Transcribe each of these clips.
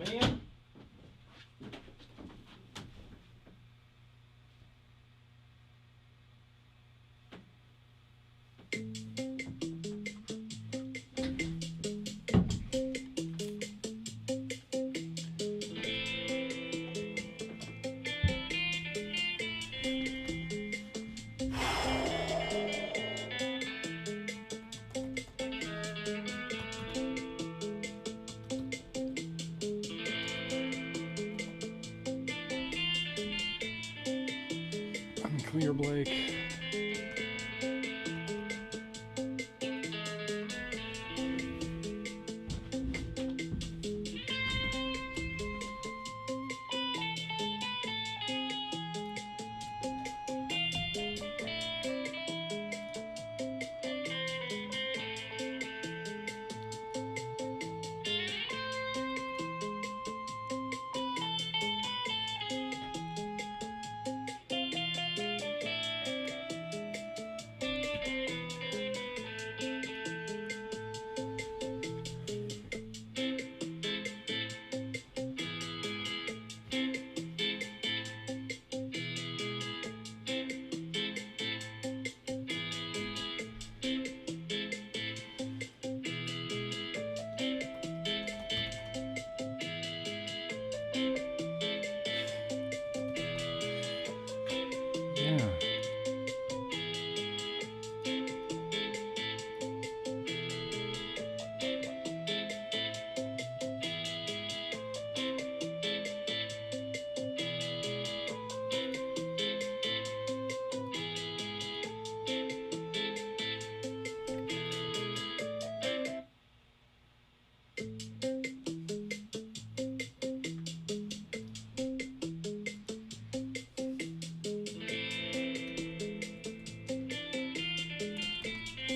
man. Unclear, Blake.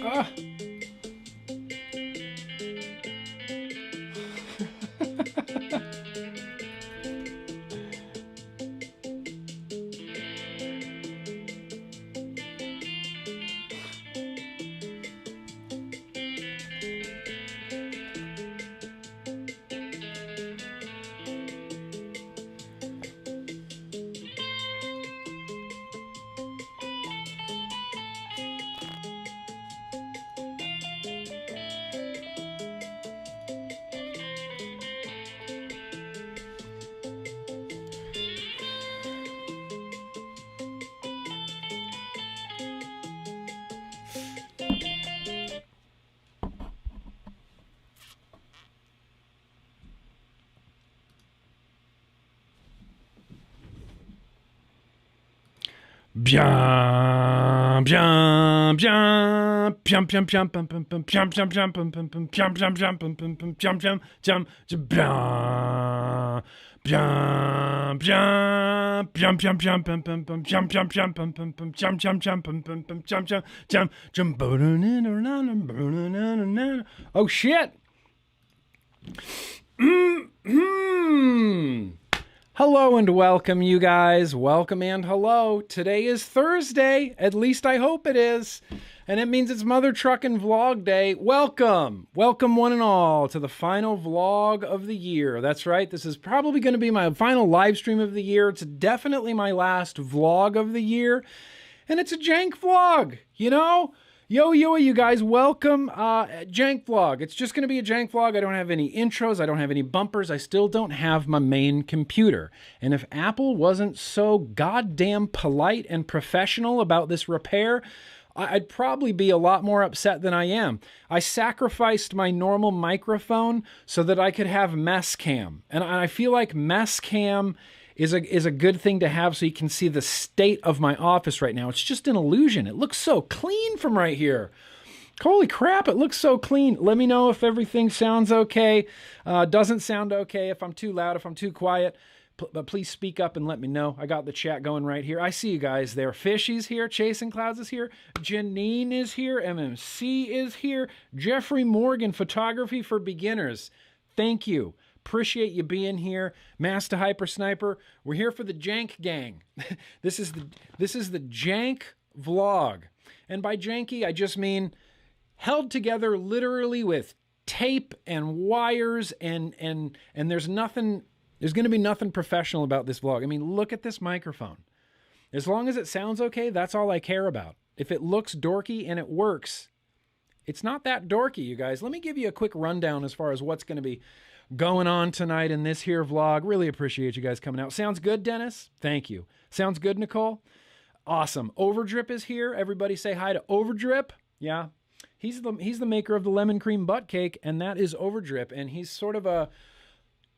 Ah. Bien, bien, bien, piam, piam, piam, pam, pam, pam, piam, piam, piam, pam, pam, pam, piam, piam, piam, pam, pam, pam, piam, piam, piam, bien, bien, piam, piam, piam, pam, pam, pam, piam, piam, piam, pam, pam, pam, piam, piam, piam, pam, pam, pam, piam, piam, piam, oh shit. Hello and welcome, you guys. Welcome and hello. Today is Thursday. At least I hope it is. And it means it's Mother Truckin' Vlog Day. Welcome. Welcome one and all to the final vlog of the year. That's right. This is probably going to be my final live stream of the year. It's definitely my last vlog of the year. And it's a jank vlog, you know? Yo, you guys, welcome, jank vlog. It's just going to be a jank vlog. I don't have any intros. I don't have any bumpers. I still don't have my main computer. And if Apple wasn't so goddamn polite and professional about this repair, I'd probably be a lot more upset than I am. I sacrificed my normal microphone so that I could have mess cam. And I feel like mess cam is a good thing to have so you can see the state of my office right now. It's just an illusion. It looks so clean from right here. Holy crap, it looks so clean. Let me know if everything sounds okay, doesn't sound okay, if I'm too loud, if I'm too quiet. But please speak up and let me know. I got the chat going right here. I see you guys there. Fishy's here. Chasing Clouds is here. Janine is here. MMC is here. Jeffrey Morgan, Photography for Beginners. Thank you. Appreciate you being here. Master Hyper Sniper. We're here for the jank gang. This is the jank vlog. And by janky, I just mean held together literally with tape and wires and there's nothing, there's going to be nothing professional about this vlog. I mean, look at this microphone. As long as it sounds okay, that's all I care about. If it looks dorky and it works, it's not that dorky, you guys. Let me give you a quick rundown as far as what's going to be going on tonight in this here vlog. Really appreciate you guys coming out. Sounds good, Dennis? Thank you. Sounds good, Nicole? Awesome. Overdrip is here. Everybody say hi to Overdrip. Yeah. He's the maker of the lemon cream butt cake, and that is Overdrip, and he's sort of a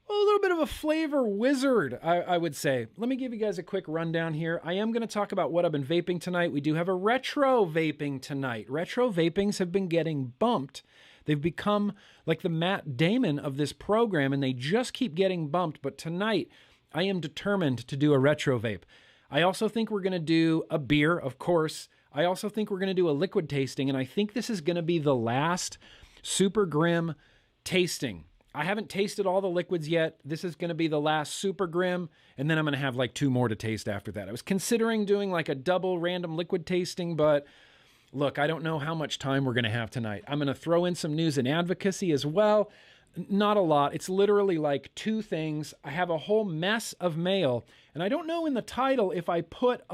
little bit of a flavor wizard, I would say. Let me give you guys a quick rundown here. I am going to talk about what I've been vaping tonight. We do have a retro vaping tonight. Retro vapings have been getting bumped. They've become like the Matt Damon of this program, and they just keep getting bumped. But tonight, I am determined to do a retro vape. I also think we're going to do a beer, of course. I also think we're going to do a liquid tasting, and I think this is going to be the last SUPERGRIMM tasting. I haven't tasted all the liquids yet. This is going to be the last SUPERGRIMM, and then I'm going to have like 2 more to taste after that. I was considering doing like a double random liquid tasting, but look, I don't know how much time we're going to have tonight. I'm going to throw in some news and advocacy as well. Not a lot. It's literally like 2 things. I have a whole mess of mail, and I don't know in the title if I put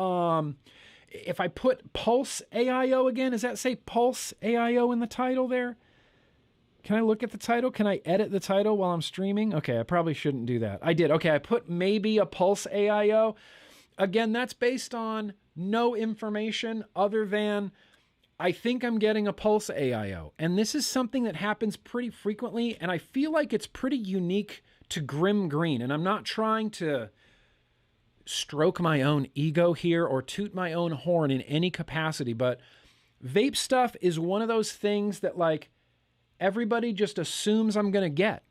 Pulse AIO again. Does that say Pulse AIO in the title there? Can I look at the title? Can I edit the title while I'm streaming? Okay, I probably shouldn't do that. I did. Okay, I put maybe a Pulse AIO. Again, that's based on no information other than I think I'm getting a Pulse AIO. And this is something that happens pretty frequently, and I feel like it's pretty unique to GrimmGreen. And I'm not trying to stroke my own ego here or toot my own horn in any capacity, but vape stuff is one of those things that like everybody just assumes I'm going to get.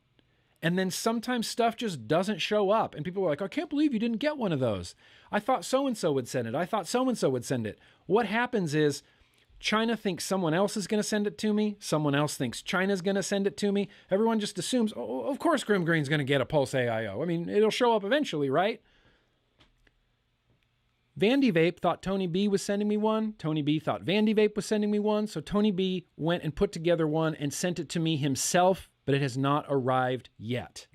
And then sometimes stuff just doesn't show up. And people are like, I can't believe you didn't get one of those. I thought so-and-so would send it. I thought so-and-so would send it. What happens is China thinks someone else is going to send it to me. Someone else thinks China's going to send it to me. Everyone just assumes, oh, of course GrimmGreen's going to get a Pulse AIO. I mean, it'll show up eventually, right? Vandy Vape thought Tony B was sending me one. Tony B thought Vandy Vape was sending me one. So Tony B went and put together one and sent it to me himself, but it has not arrived yet.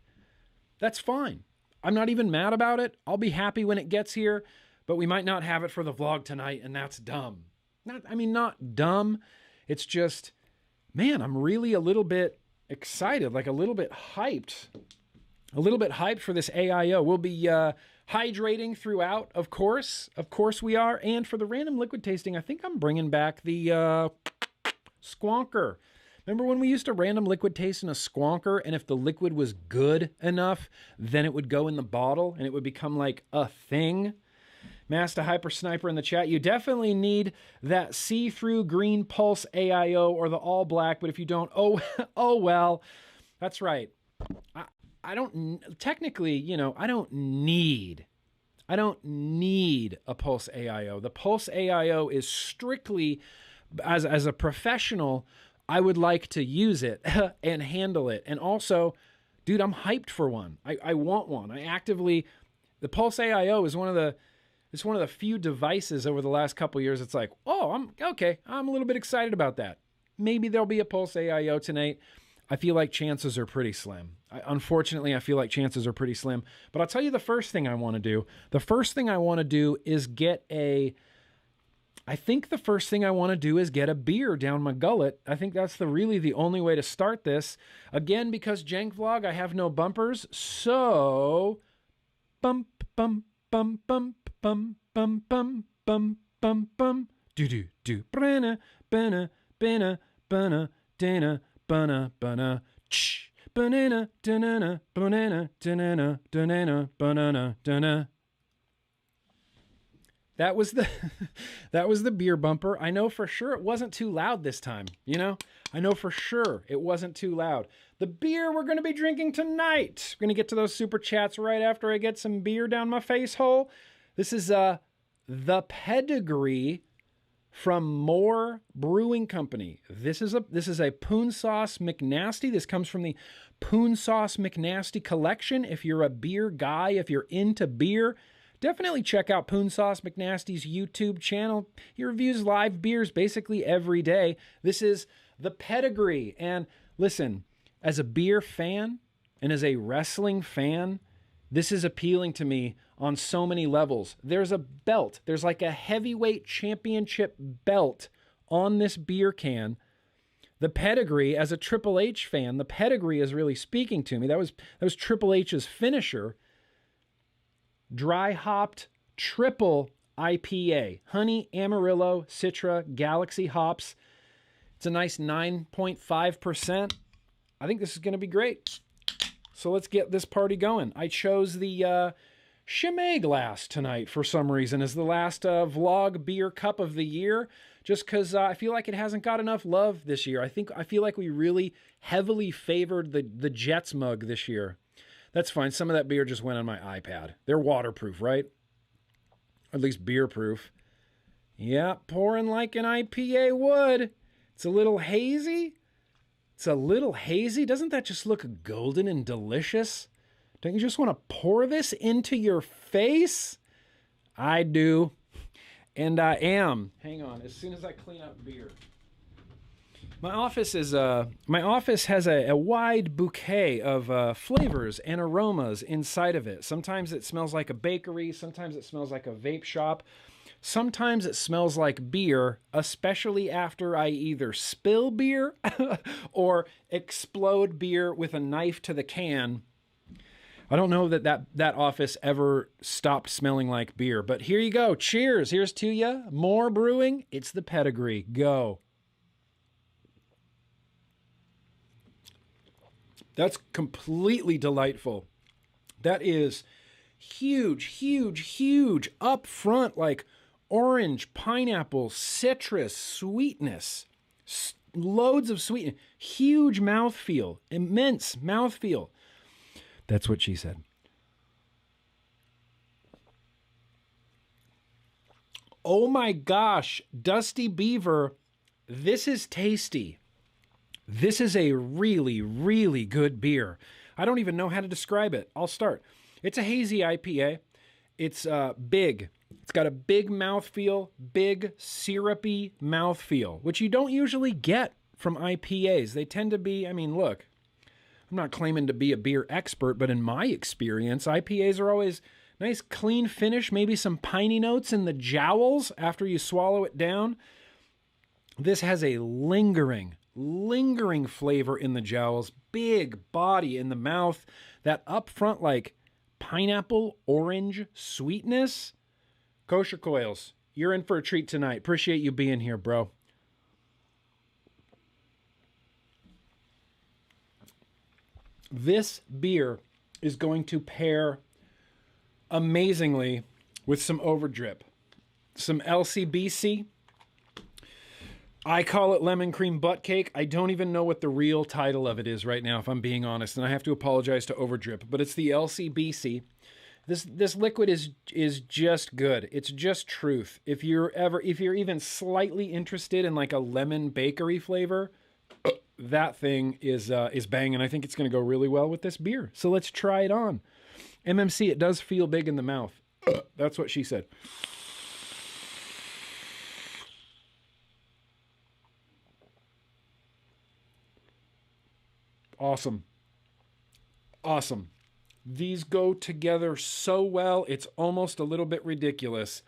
That's fine. I'm not even mad about it. I'll be happy when it gets here, but we might not have it for the vlog tonight, and that's dumb. Not dumb. It's just, man, I'm really a little bit excited, like a little bit hyped. A little bit hyped for this AIO. We'll be hydrating throughout, of course. Of course we are. And for the random liquid tasting, I think I'm bringing back the squonker. Remember when we used to random liquid taste in a squonker, and if the liquid was good enough, then it would go in the bottle and it would become like a thing? Master Hyper Sniper in the chat. You definitely need that see-through green Pulse AIO or the all black, but if you don't, oh well. That's right. I don't, technically, you know, I don't need a Pulse AIO. The Pulse AIO is strictly, as a professional, I would like to use it and handle it. And also, dude, I'm hyped for one. I want one. The Pulse AIO is one of the few devices over the last couple of years. It's like, oh, I'm a little bit excited about that. Maybe there'll be a Pulse AIO tonight. I feel like chances are pretty slim. Unfortunately, I feel like chances are pretty slim. But I'll tell you the first thing I want to do. The first thing I want to do is get a beer down my gullet. I think that's really the only way to start this. Again, because Jank Vlog, I have no bumpers. So, bump, bump, bump, bump, bump, bump, bump, bump, bump, bump, do, bana, bana, bana, bana, dana, bana, bana, ch, banana, banana, banana, banana, banana, banana, banana. That was the beer bumper. I know for sure it wasn't too loud this time, you know? I know for sure it wasn't too loud. The beer we're going to be drinking tonight. We're going to get to those super chats right after I get some beer down my face hole. This is the Pedigree from Moore Brewing Company. This is a Poon Sauce McNasty. This comes from the Poon Sauce McNasty collection. If you're a beer guy, if you're into beer, definitely check out Poon Sauce McNasty's YouTube channel. He reviews live beers basically every day. This is the Pedigree. And listen, as a beer fan and as a wrestling fan, this is appealing to me on so many levels. There's a belt. There's like a heavyweight championship belt on this beer can. The pedigree, as a Triple H fan, the pedigree is really speaking to me. That was Triple H's finisher. Dry hopped triple IPA. Honey, Amarillo, Citra, Galaxy hops. It's a nice 9.5%. I think this is going to be great. So let's get this party going. I chose the Chimay glass tonight for some reason as the last vlog beer cup of the year, just because I feel like it hasn't got enough love this year. I feel like we really heavily favored the Jets mug this year. That's fine. Some of that beer just went on my iPad. They're waterproof, right? At least beer proof. Yeah, pouring like an IPA would. It's a little hazy. Doesn't that just look golden and delicious? Don't you just want to pour this into your face? I do. And I am. Hang on, as soon as I clean up beer. My office has a wide bouquet of flavors and aromas inside of it. Sometimes it smells like a bakery, sometimes it smells like a vape shop. Sometimes it smells like beer, especially after I either spill beer or explode beer with a knife to the can. I don't know that office ever stopped smelling like beer, but here you go. Cheers. Here's to ya. More brewing. It's the pedigree. Go. That's completely delightful. That is huge, huge, huge up front, like orange, pineapple, citrus, sweetness, loads of sweetness, huge mouthfeel, immense mouthfeel. That's what she said. Oh my gosh, Dusty Beaver, this is tasty. This is a really, really good beer. I don't even know how to describe it. I'll start. It's a hazy IPA. It's big. It's got a big mouthfeel, big syrupy mouthfeel, which you don't usually get from IPAs. They tend to be, I mean, look, I'm not claiming to be a beer expert, but in my experience, IPAs are always nice, clean finish, maybe some piney notes in the jowls after you swallow it down. This has a lingering flavor in the jowls, big body in the mouth, that up front, like pineapple, orange sweetness. Kosher Coils, you're in for a treat tonight. Appreciate you being here, bro. This beer is going to pair amazingly with some overdrip, some LCBC. I call it lemon cream butt cake. I don't even know what the real title of it is right now, if I'm being honest, and I have to apologize to Overdrip, but it's the LCBC. This liquid is just good. It's just truth. If you're even slightly interested in like a lemon bakery flavor, that thing is banging. I think it's going to go really well with this beer. So let's try it on. MMC, it does feel big in the mouth. That's what she said. Awesome. Awesome. These go together so well, it's almost a little bit ridiculous.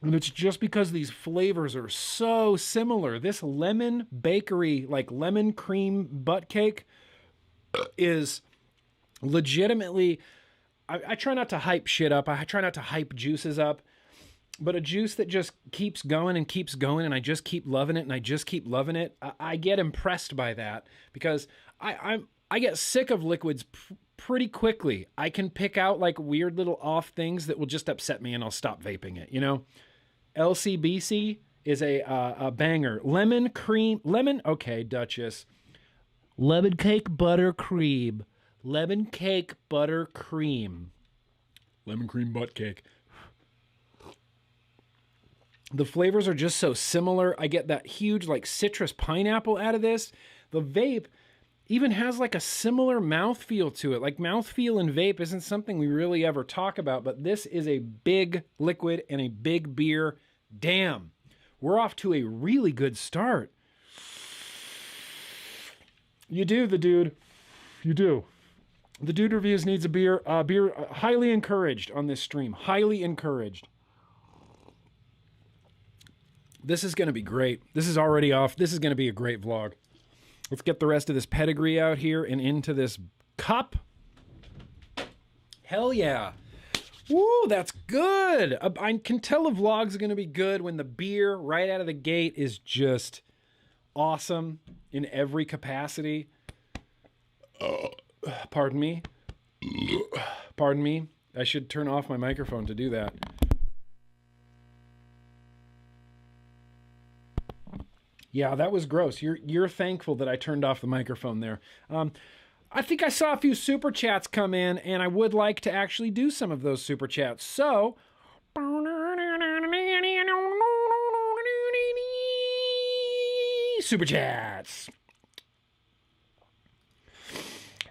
And it's just because these flavors are so similar. This lemon bakery, like lemon cream butt cake, is legitimately... I try not to hype shit up. I try not to hype juices up. But a juice that just keeps going, and I just keep loving it, and I just keep loving it, I get impressed by that, because I get sick of liquids pretty quickly. I can pick out like weird little off things that will just upset me, and I'll stop vaping it, you know? LCBC is a banger. Lemon, okay, Duchess. Lemon cake butter cream. Lemon cake butter cream. Lemon cream butt cake. The flavors are just so similar. I get that huge like citrus pineapple out of this. The vape even has like a similar mouthfeel to it. Like mouthfeel in vape isn't something we really ever talk about, but this is a big liquid and a big beer. Damn, we're off to a really good start. You do, the dude. You do. The dude reviews needs a beer. Beer highly encouraged on this stream. Highly encouraged. This is going to be great. This is already off. This is going to be a great vlog. Let's get the rest of this pedigree out here and into this cup. Hell yeah. Woo, that's good. I can tell a vlog's going to be good when the beer right out of the gate is just awesome in every capacity. Pardon me. Pardon me. I should turn off my microphone to do that. Yeah, that was gross. You're thankful that I turned off the microphone there. I think I saw a few super chats come in, and I would like to actually do some of those super chats. So, super chats.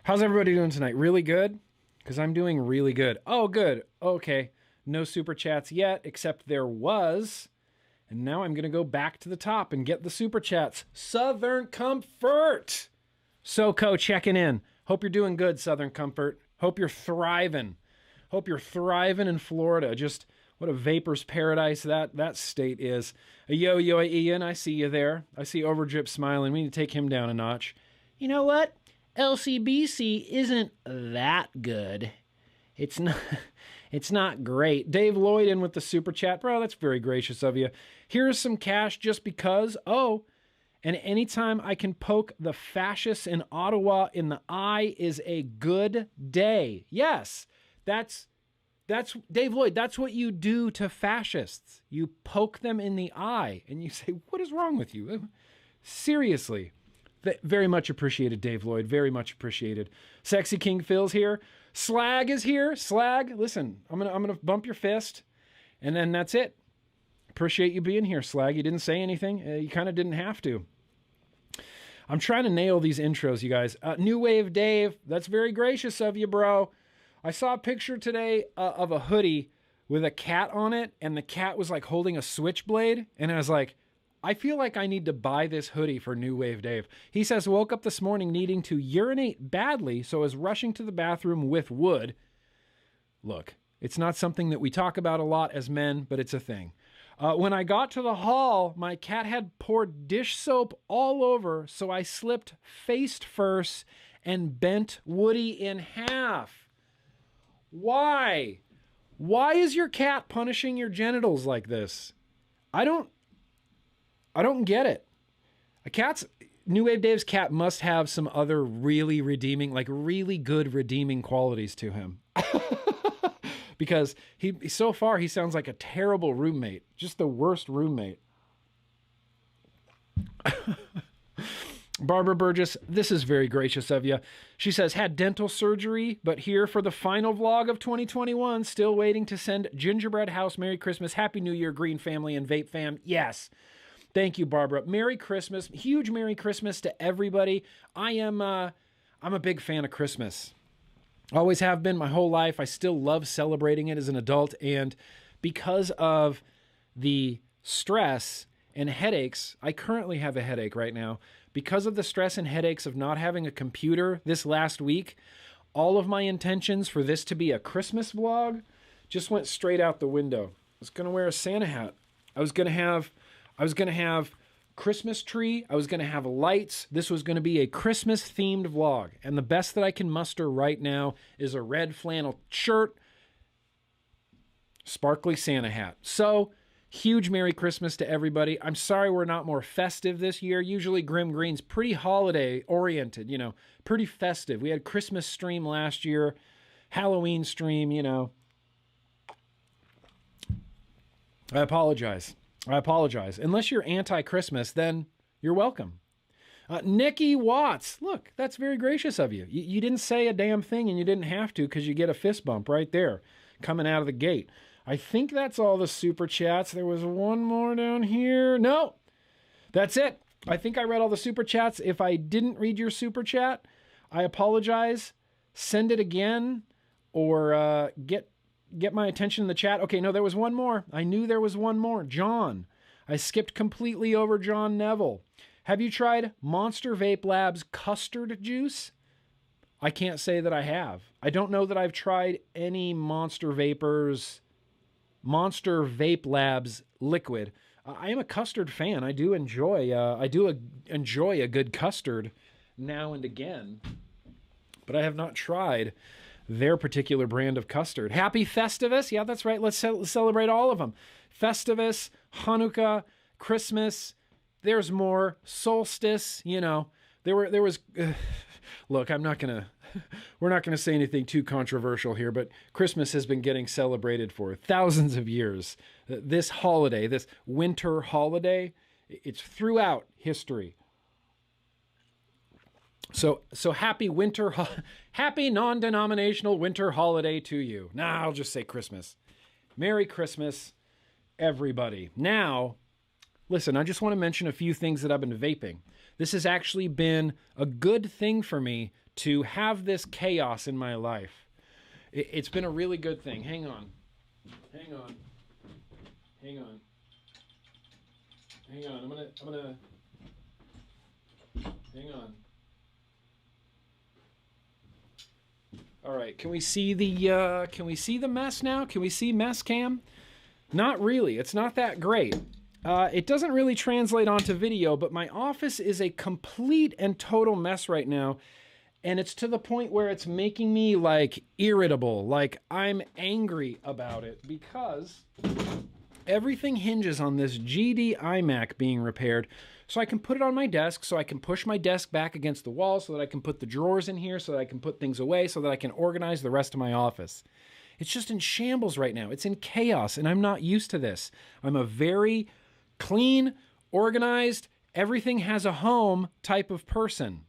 How's everybody doing tonight? Really good? Because I'm doing really good. Oh, good. Okay. No super chats yet, except there was. And now I'm going to go back to the top and get the super chats. Southern Comfort. SoCo checking in. Hope you're doing good, Southern Comfort. Hope you're thriving. Hope you're thriving in Florida. Just what a vapor's paradise that state is. Yo, Ian, I see you there. I see Overdrip smiling. We need to take him down a notch. You know what? LCBC isn't that good. It's not great. Dave Lloyd in with the super chat. Bro, that's very gracious of you. Here's some cash just because. Oh, and anytime I can poke the fascists in Ottawa in the eye is a good day. Yes, that's Dave Lloyd. That's what you do to fascists. You poke them in the eye and you say, what is wrong with you? Seriously. Very much appreciated, Dave Lloyd. Very much appreciated. Sexy King Phil's here. Slag is here. Slag, listen, I'm gonna bump your fist, and then that's it. Appreciate you being here, Slag. You didn't say anything. You kind of didn't have to. I'm trying to nail these intros, you guys. New Wave Dave, that's very gracious of you, bro. I saw a picture today of a hoodie with a cat on it, and the cat was like holding a switchblade, and I was like, I feel like I need to buy this hoodie for New Wave Dave. He says, woke up this morning needing to urinate badly, so is rushing to the bathroom with wood. Look, it's not something that we talk about a lot as men, but it's a thing. When I got to the hall, my cat had poured dish soap all over, so I slipped face first and bent Woody in half. Why? Why is your cat punishing your genitals like this? I don't get it. New Wave Dave's cat must have some other really redeeming, like really good redeeming qualities to him. Because so far he sounds like a terrible roommate. Just the worst roommate. Barbara Burgess, this is very gracious of you. She says, had dental surgery, but here for the final vlog of 2021, still waiting to send Gingerbread House Merry Christmas, Happy New Year, Green Family, and Vape Fam. Yes. Thank you, Barbara. Merry Christmas. Huge Merry Christmas to everybody. I'm a big fan of Christmas. Always have been my whole life. I still love celebrating it as an adult. And because of the stress and headaches, I currently have a headache right now. Because of the stress and headaches of not having a computer this last week, all of my intentions for this to be a Christmas vlog just went straight out the window. I was going to wear a Santa hat. I was going to have Christmas tree. I was going to have lights. This was going to be a Christmas themed vlog. And the best that I can muster right now is a red flannel shirt, sparkly Santa hat. So huge Merry Christmas to everybody. I'm sorry we're not more festive this year. Usually GrimmGreen's pretty holiday oriented, you know, pretty festive. We had Christmas stream last year, Halloween stream, you know. I apologize. Unless you're anti-Christmas, then you're welcome. Nikki Watts, look, that's very gracious of you. You didn't say a damn thing and you didn't have to because you get a fist bump right there coming out of the gate. I think that's all the super chats. There was one more down here. No, that's it. I think I read all the super chats. If I didn't read your super chat, I apologize. Send it again, or get my attention in the chat. Okay, no, there was one more. I knew there was one more. John. I skipped completely over John Neville. Have you tried Monster Vape Labs custard juice? I can't say that I have. I don't know that I've tried any Monster Vape Labs liquid. I am a custard fan. I do enjoy a good custard now and again, but I have not tried their particular brand of custard. Happy Festivus. Yeah, that's right. Let's celebrate all of them. Festivus, Hanukkah, Christmas. There's more. Solstice. You know, there was. Look, we're not gonna say anything too controversial here, but Christmas has been getting celebrated for thousands of years. This holiday, this winter holiday, it's throughout history. So happy happy non-denominational winter holiday to you. Nah, I'll just say Christmas. Merry Christmas, everybody. Now, listen, I just want to mention a few things that I've been vaping. This has actually been a good thing for me to have this chaos in my life. It's been a really good thing. Hang on. I'm gonna hang on. All right, can we see the mess now? Can we see mess cam? Not really. It's not that great. It doesn't really translate onto video, but my office is a complete and total mess right now. And it's to the point where it's making me like irritable, like I'm angry about it, because everything hinges on this GD iMac being repaired. So I can put it on my desk, so I can push my desk back against the wall, so that I can put the drawers in here, so that I can put things away, so that I can organize the rest of my office. It's just in shambles right now. It's in chaos, and I'm not used to this. I'm a very clean, organized, everything has a home type of person.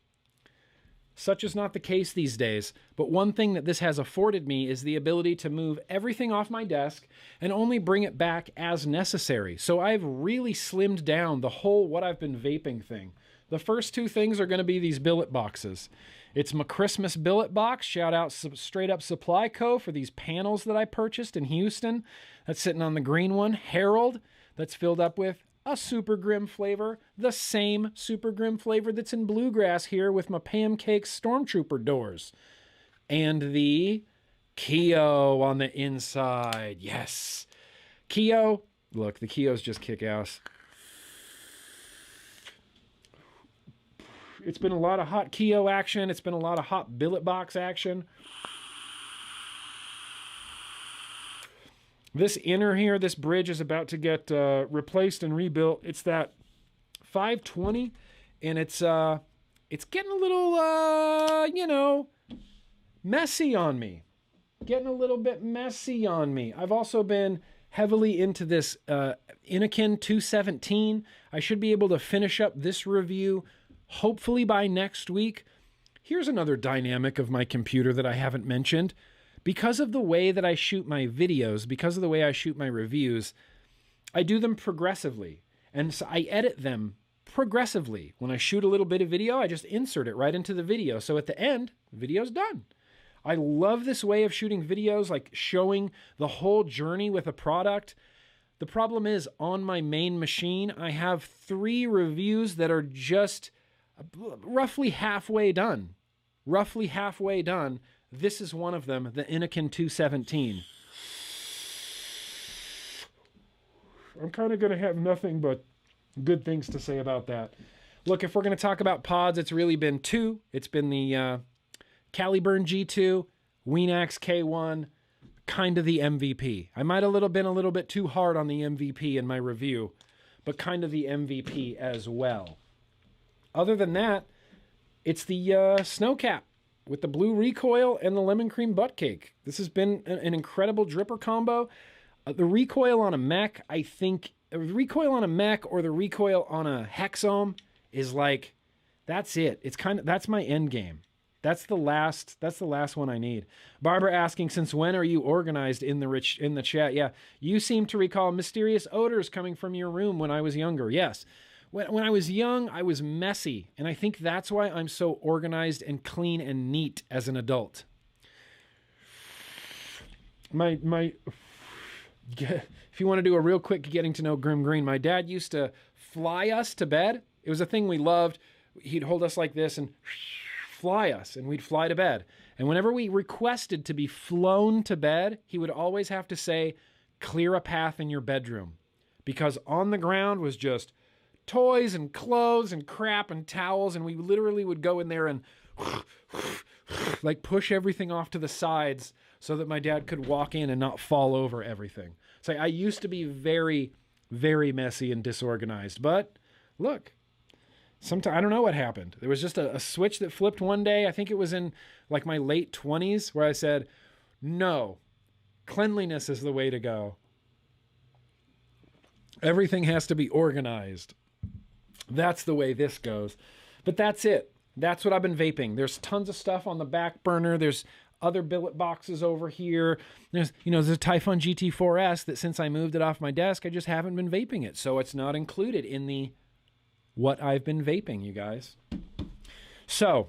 Such is not the case these days, but one thing that this has afforded me is the ability to move everything off my desk and only bring it back as necessary. So I've really slimmed down the whole what I've been vaping thing. The first two things are going to be these billet boxes. It's my Christmas billet box. Shout out Straight Up Supply Co. for these panels that I purchased in Houston. That's sitting on the green one. Harold, that's filled up with a SUPERGRIMM flavor, the same SUPERGRIMM flavor that's in Bluegrass here with my Pancake Stormtrooper doors. And the Keo on the inside. Yes. Keo. Look, the Keos just kick ass. It's been a lot of hot Keo action. It's been a lot of hot billet box action. This inner here, this bridge is about to get replaced and rebuilt. It's that 520, and it's getting a little, messy on me. Getting a little bit messy on me. I've also been heavily into this Anakin 217. I should be able to finish up this review hopefully by next week. Here's another dynamic of my computer that I haven't mentioned. Because of the way that I shoot my videos, because of the way I shoot my reviews, I do them progressively. And so I edit them progressively. When I shoot a little bit of video, I just insert it right into the video. So at the end, the video's done. I love this way of shooting videos, like showing the whole journey with a product. The problem is, on my main machine, I have 3 reviews that are just roughly halfway done. Roughly halfway done. This is one of them, the Anakin 217. I'm kind of going to have nothing but good things to say about that. Look, if we're going to talk about pods, it's really been 2. It's been the Caliburn G2, Weenax K1, kind of the MVP. I might have been a little bit too hard on the MVP in my review, but kind of the MVP as well. Other than that, it's the Snowcap with the blue recoil and the lemon cream butt cake. This has been an incredible dripper combo. The recoil on a mech, I think, the recoil on a mech or the recoil on a Hexome is like, that's it. It's kind of, that's my end game. That's the last one I need. Barbara asking, since when are you organized in the chat? Yeah, you seem to recall mysterious odors coming from your room when I was younger. Yes. when I was young, I was messy. And I think that's why I'm so organized and clean and neat as an adult. If you want to do a real quick getting to know GrimmGreen, my dad used to fly us to bed. It was a thing we loved. He'd hold us like this and fly us, and we'd fly to bed. And whenever we requested to be flown to bed, he would always have to say, clear a path in your bedroom. Because on the ground was just toys and clothes and crap and towels, and we literally would go in there and like push everything off to the sides so that my dad could walk in and not fall over everything. So I used to be very, very messy and disorganized. But look, sometimes I don't know what happened. There was just a switch that flipped one day. I think it was in like my late 20s where I said, no, cleanliness is the way to go. Everything has to be organized. That's the way this goes. But that's it. That's what I've been vaping. There's tons of stuff on the back burner. There's other billet boxes over here. There's a Typhon GT4S that since I moved it off my desk, I just haven't been vaping it. So it's not included in the what I've been vaping, you guys. So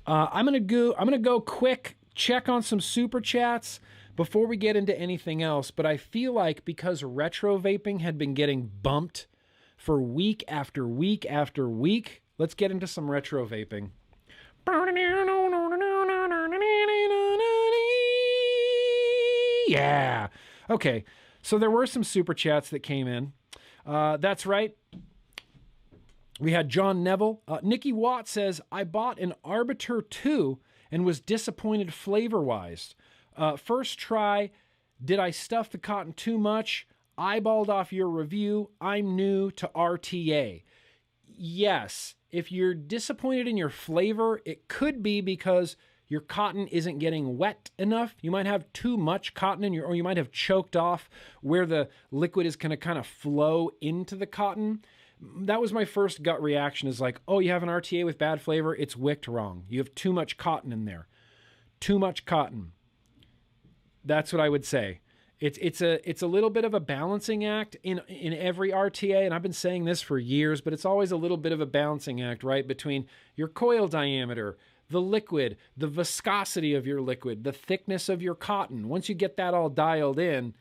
I'm gonna go quick check on some super chats before we get into anything else. But I feel like because retro vaping had been getting bumped for week after week after week, let's get into some retro vaping. Yeah. Okay. So there were some super chats that came in. That's right. We had John Neville. Nikki Watt says, I bought an Arbiter 2 and was disappointed flavor-wise. First try, did I stuff the cotton too much? Eyeballed off your review. I'm new to RTA. Yes, if you're disappointed in your flavor, it could be because your cotton isn't getting wet enough. You might have too much cotton in or you might have choked off where the liquid is going to kind of flow into the cotton. That was my first gut reaction, is like, oh, you have an RTA with bad flavor. It's wicked wrong. You have too much cotton in there. Too much cotton. That's what I would say. It's a little bit of a balancing act in every RTA, and I've been saying this for years, but it's always a little bit of a balancing act, right? Between your coil diameter, the liquid, the viscosity of your liquid, the thickness of your cotton. Once you get that all dialed in,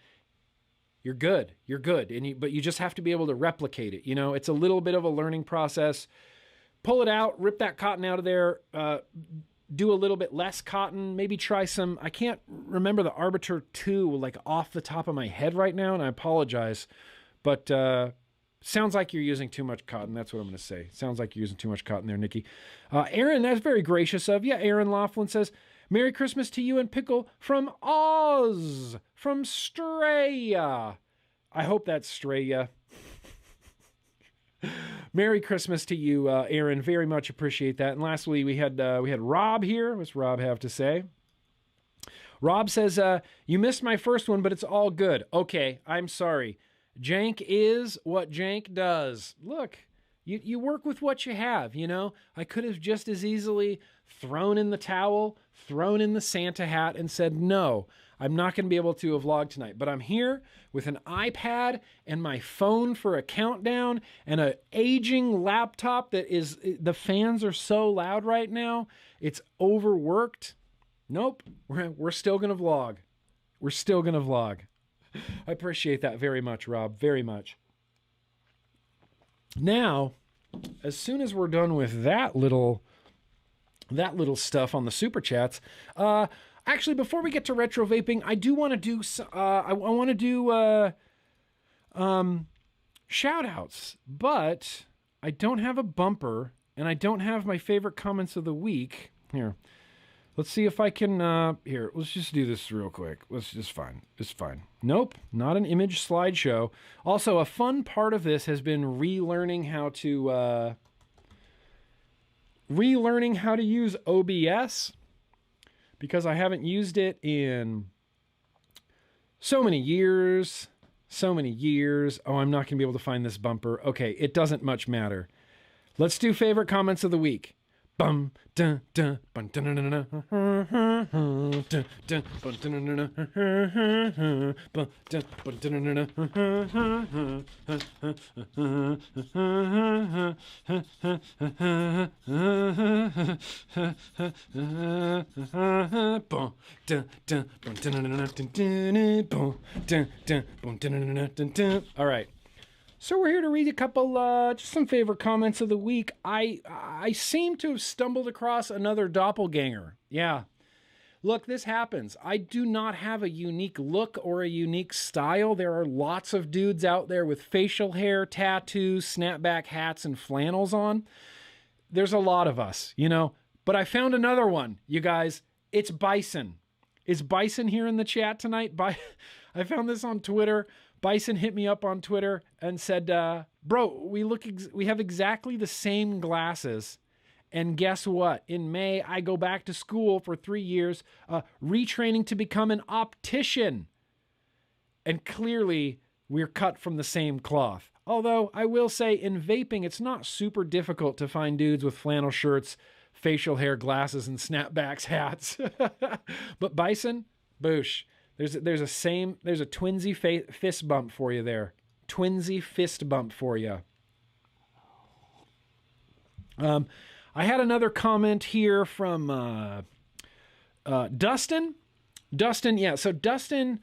you're good. You're good. But you just have to be able to replicate it. You know, it's a little bit of a learning process. Pull it out, rip that cotton out of there, do a little bit less cotton, maybe try some, I can't remember the Arbiter 2 like off the top of my head right now, and I apologize, but sounds like you're using too much cotton. That's what I'm going to say. Sounds like you're using too much cotton there, Nikki. Aaron, that's very gracious of you. Aaron Laughlin says, Merry Christmas to you and Pickle from Oz, from Straya. I hope that's Straya. Merry Christmas to you, Aaron. Very much appreciate that. And lastly, we had Rob here. What's Rob have to say? Rob says, you missed my first one, but it's all good. Okay, I'm sorry. JANK is what JANK does. Look, you work with what you have, you know? I could have just as easily thrown in the towel, thrown in the Santa hat, and said, no, I'm not going to be able to vlog tonight. But I'm here with an iPad and my phone for a countdown and an aging laptop that is, the fans are so loud right now, it's overworked. Nope, we're still going to vlog. We're still going to vlog. I appreciate that very much, Rob, very much. Now, as soon as we're done with that little stuff on the super chats, actually, before we get to retro vaping, I do want to do I want to do shout outs, but I don't have a bumper and I don't have my favorite comments of the week. Here, let's see if I can. Here, let's just do this real quick. It's fine. Nope, not an image slideshow. Also, a fun part of this has been relearning how to use OBS, because I haven't used it in so many years. Oh, I'm not going to be able to find this bumper. Okay, it doesn't much matter. Let's do favorite comments of the week. Bum dun dun bum dun dun dun dun dun dun bum dun dun dun bum dun bum dun dun dun. All right. So we're here to read a couple, just some favorite comments of the week. I seem to have stumbled across another doppelganger. Yeah. Look, this happens. I do not have a unique look or a unique style. There are lots of dudes out there with facial hair, tattoos, snapback hats, and flannels on. There's a lot of us, you know. But I found another one, you guys. It's Bison. Is Bison here in the chat tonight? I found this on Twitter. Bison hit me up on Twitter and said, bro, we have exactly the same glasses. And guess what? In May, I go back to school for 3 years, retraining to become an optician. And clearly, we're cut from the same cloth. Although, I will say, in vaping, it's not super difficult to find dudes with flannel shirts, facial hair, glasses, and snapbacks hats. But Bison, boosh. There's a twinsy fist bump for you there. Twinsy fist bump for you. I had another comment here from Dustin. Dustin, yeah. So Dustin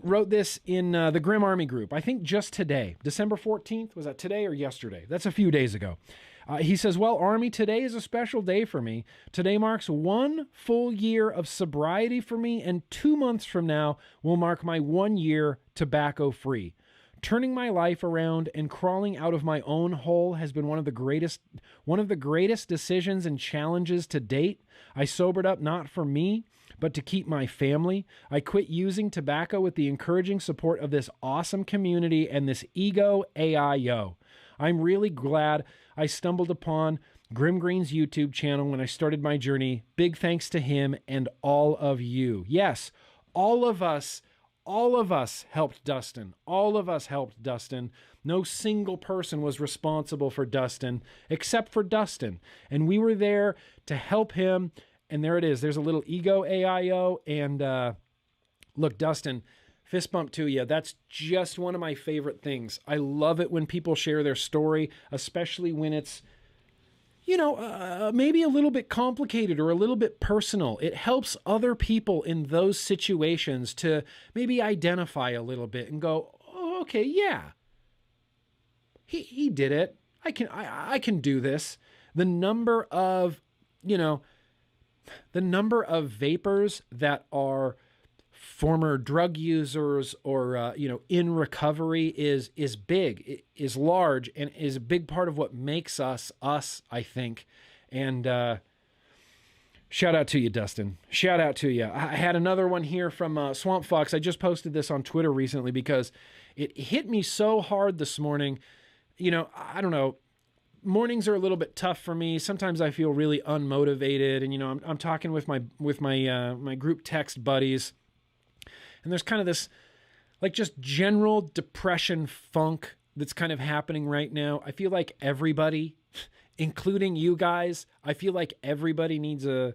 wrote this in the Grimm Army group. I think just today, December 14th. Was that today or yesterday? That's a few days ago. He says, well, Army, today is a special day for me. Today marks 1 full year of sobriety for me, and 2 months from now will mark my 1 year tobacco-free. Turning my life around and crawling out of my own hole has been one of the greatest decisions and challenges to date. I sobered up not for me, but to keep my family. I quit using tobacco with the encouraging support of this awesome community and this ego AIO. I'm really glad I stumbled upon GrimmGreen's YouTube channel when I started my journey. Big thanks to him and all of you. Yes, all of us helped Dustin. All of us helped Dustin. No single person was responsible for Dustin except for Dustin. And we were there to help him. And there it is. There's a little ego AIO. And look, Dustin, fist bump to you. That's just one of my favorite things. I love it when people share their story, especially when it's, you know, maybe a little bit complicated or a little bit personal. It helps other people in those situations to maybe identify a little bit and go, oh, okay, yeah, he did it. I can do this. The number of vapors that are former drug users or, in recovery is big, is large, and is a big part of what makes us, I think. And shout out to you, Dustin. Shout out to you. I had another one here from Swamp Fox. I just posted this on Twitter recently because it hit me so hard this morning. You know, I don't know. Mornings are a little bit tough for me. Sometimes I feel really unmotivated, and I'm talking with my group text buddies. And there's kind of this, like, just general depression funk that's kind of happening right now. I feel like everybody, including you guys, I feel like everybody needs a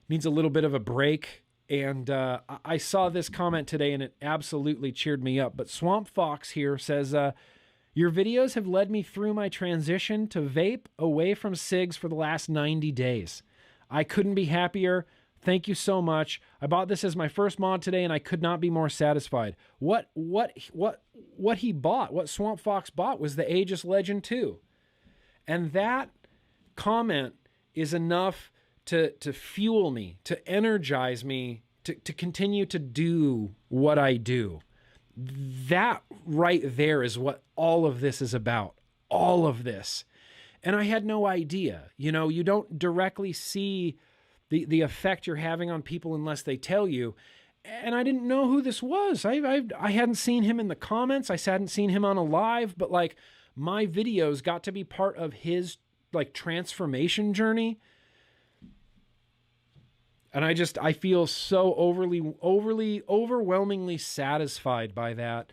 little bit of a break. And I saw this comment today, and it absolutely cheered me up. But Swamp Fox here says, your videos have led me through my transition to vape away from cigs for the last 90 days. I couldn't be happier. Thank you so much. I bought this as my first mod today, and I could not be more satisfied. What he bought, what Swamp Fox bought, was the Aegis Legend 2. And that comment is enough to fuel me, to energize me, to continue to do what I do. That right there is what all of this is about. All of this. And I had no idea. You know, you don't directly see the effect you're having on people unless they tell you. And I didn't know who this was. I hadn't seen him in the comments. I hadn't seen him on a live, but like my videos got to be part of his like transformation journey. And I feel so overwhelmingly satisfied by that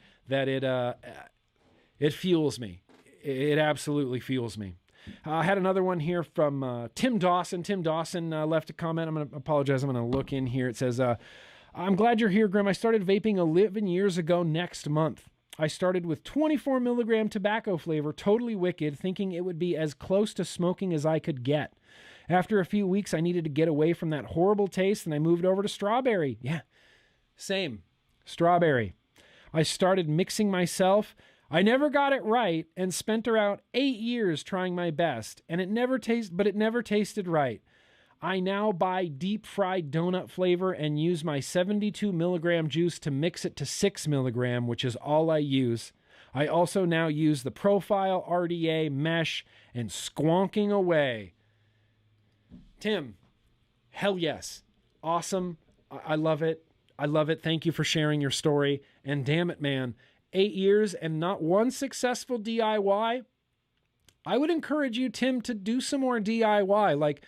it fuels me. It absolutely fuels me. I had another one here from Tim Dawson. Tim Dawson left a comment. I'm going to apologize. I'm going to look in here. It says, I'm glad you're here, Grimm. I started vaping 11 years ago next month. I started with 24 milligram tobacco flavor, totally wicked, thinking it would be as close to smoking as I could get. After a few weeks, I needed to get away from that horrible taste, and I moved over to strawberry. Yeah, same. Strawberry. I started mixing myself. I never got it right and spent around 8 years trying my best, and it never tasted right. I now buy deep fried donut flavor and use my 72 milligram juice to mix it to 6 milligram, which is all I use. I also now use the profile, RDA, mesh, and squonking away. Tim, hell yes. Awesome. I love it. I love it. Thank you for sharing your story. And damn it, man, 8 years and not one successful DIY. I would encourage you, Tim, to do some more DIY. Like,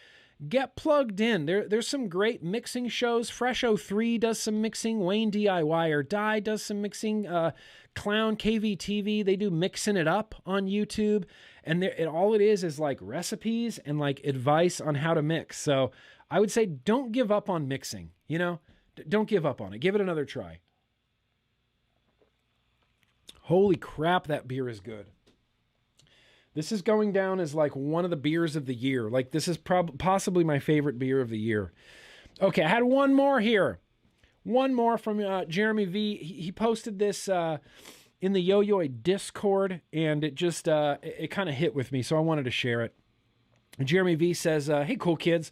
get plugged in. There's some great mixing shows. Fresh 03 does some mixing. Wayne DIY or Die does some mixing. Clown KVTV, they do Mixing It Up on YouTube. And all it is like recipes and like advice on how to mix. So I would say don't give up on mixing, you know? Don't give up on it. Give it another try. Holy crap, that beer is good. This is going down as like one of the beers of the year. Like this is possibly my favorite beer of the year. Okay, I had one more here. One more from Jeremy V. He posted this in the Yo-Yo Discord, and it just it kind of hit with me, so I wanted to share it. Jeremy V says, hey, cool kids.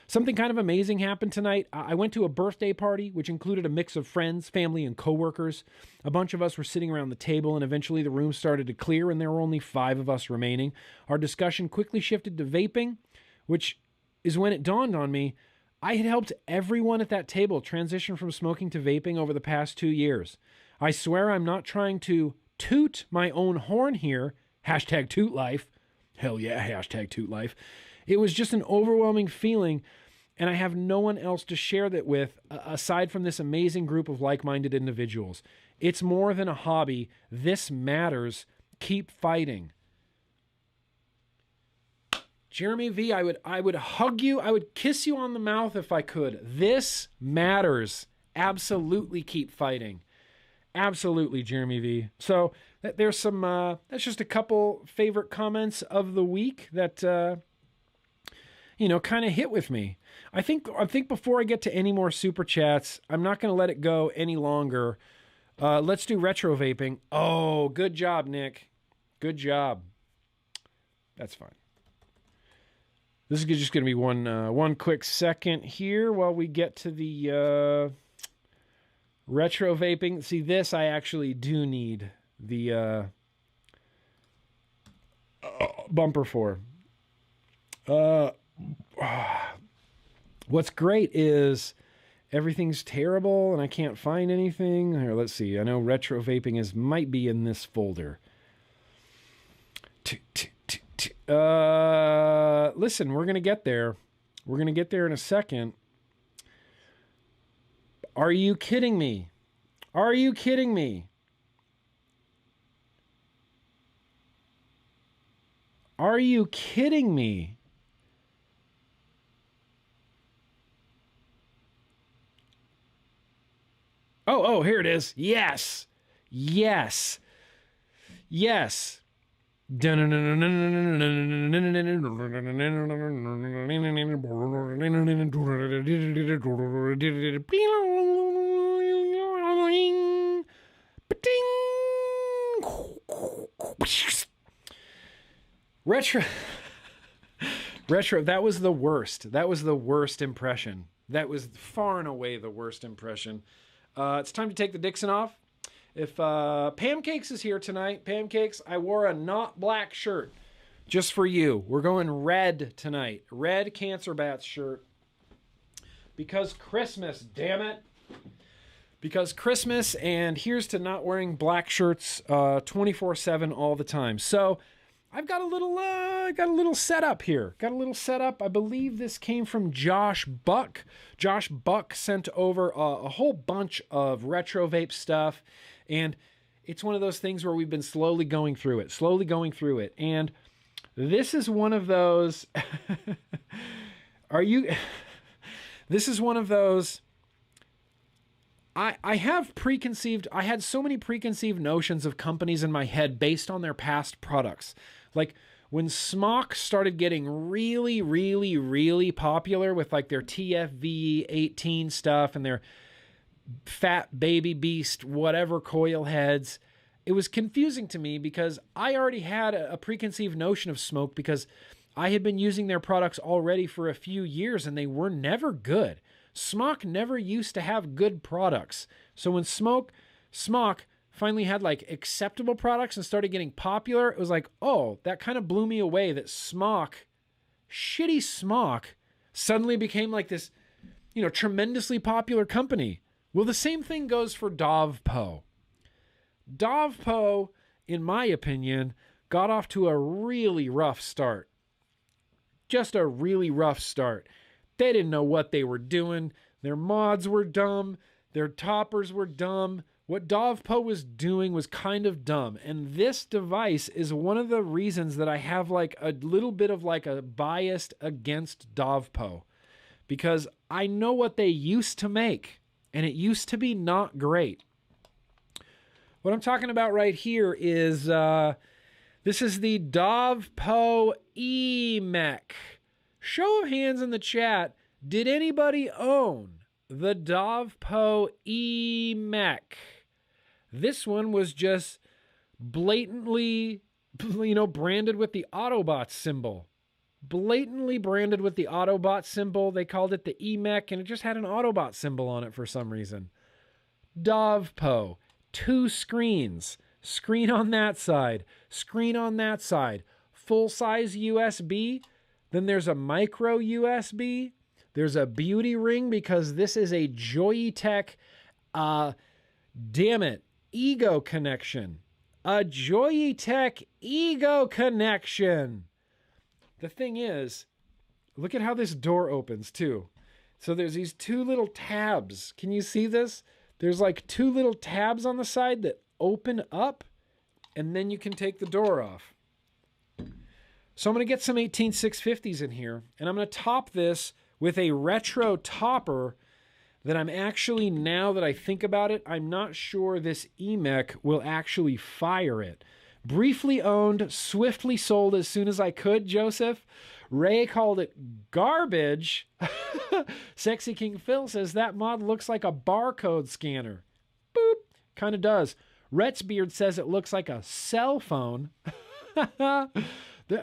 Something kind of amazing happened tonight. I went to a birthday party, which included a mix of friends, family, and coworkers. A bunch of us were sitting around the table, and eventually the room started to clear, and there were only 5 of us remaining. Our discussion quickly shifted to vaping, which is when it dawned on me I had helped everyone at that table transition from smoking to vaping over the past 2 years. I swear I'm not trying to toot my own horn here. Hashtag toot life. Hell yeah, hashtag toot life. It was just an overwhelming feeling, and I have no one else to share that with aside from this amazing group of like-minded individuals. It's more than a hobby. This matters. Keep fighting. Jeremy V, I would hug you. I would kiss you on the mouth if I could. This matters. Absolutely keep fighting. Absolutely, Jeremy V. So there's some, that's just a couple favorite comments of the week that, kind of hit with me. I think before I get to any more super chats, I'm not going to let it go any longer. Let's do retro vaping. Oh, good job, Nick. Good job. That's fine. This is just going to be one quick second here while we get to the retro vaping. See, this I actually do need the bumper for. What's great is everything's terrible and I can't find anything. Here, let's see. I know retro vaping might be in this folder. Listen, we're going to get there. We're going to get there in a second. Are you kidding me? Are you kidding me? Are you kidding me? Oh, here it is. Yes. Yes. Yes. Retro, that was the worst. That was the worst impression. That was far and away the worst impression. It's time to take the Dixxon off. If Pancakes is here tonight, Pancakes, I wore a not black shirt just for you. We're going red tonight. Red Cancer Bats shirt. Because Christmas, damn it. Because Christmas, and here's to not wearing black shirts 24/7 all the time. So I've got a little setup here. Got a little setup. I believe this came from Josh Buck. Josh Buck sent over a whole bunch of retro vape stuff, and it's one of those things where we've been slowly going through it. And This is one of those. Are you? This is one of those. I had so many preconceived notions of companies in my head based on their past products. Like when Smock started getting really, really, really popular with like their TFV 18 stuff and their Fat Baby Beast, whatever coil heads, it was confusing to me because I already had a preconceived notion of Smoke because I had been using their products already for a few years and they were never good. Smock never used to have good products. So when Smock finally had like acceptable products and started getting popular, it was like, oh, that kind of blew me away that shitty Smock suddenly became like this, tremendously popular company. Well, the same thing goes for Dovpo. Dovpo, in my opinion, got off to a really rough start. Just a really rough start. They didn't know what they were doing. Their mods were dumb. Their toppers were dumb. What Dovpo was doing was kind of dumb. And this device is one of the reasons that I have like a little bit of like a bias against Dovpo. Because I know what they used to make. And it used to be not great. What I'm talking about right here is, this is the Dovpo E-Mech. Show of hands in the chat, did anybody own the Dovpo E-Mech? This one was just blatantly, branded with the Autobot symbol. Blatantly branded with the Autobot symbol. They called it the E-Mech, and it just had an Autobot symbol on it for some reason. Dovpo. 2 screens. Screen on that side. Screen on that side. Full-size USB. Then there's a micro USB. There's a beauty ring because this is a Joyetech, Ego connection. A Joyetech Ego connection. The thing is, look at how this door opens too. So there's these 2 little tabs. Can you see this? There's like 2 little tabs on the side that open up and then you can take the door off. So I'm going to get some 18650s in here, and I'm going to top this with a retro topper that I'm actually, now that I think about it, I'm not sure this E-Mech will actually fire it. Briefly owned, swiftly sold as soon as I could, Joseph. Ray called it garbage. Sexy King Phil says that mod looks like a barcode scanner. Boop. Kind of does. Retsbeard says it looks like a cell phone.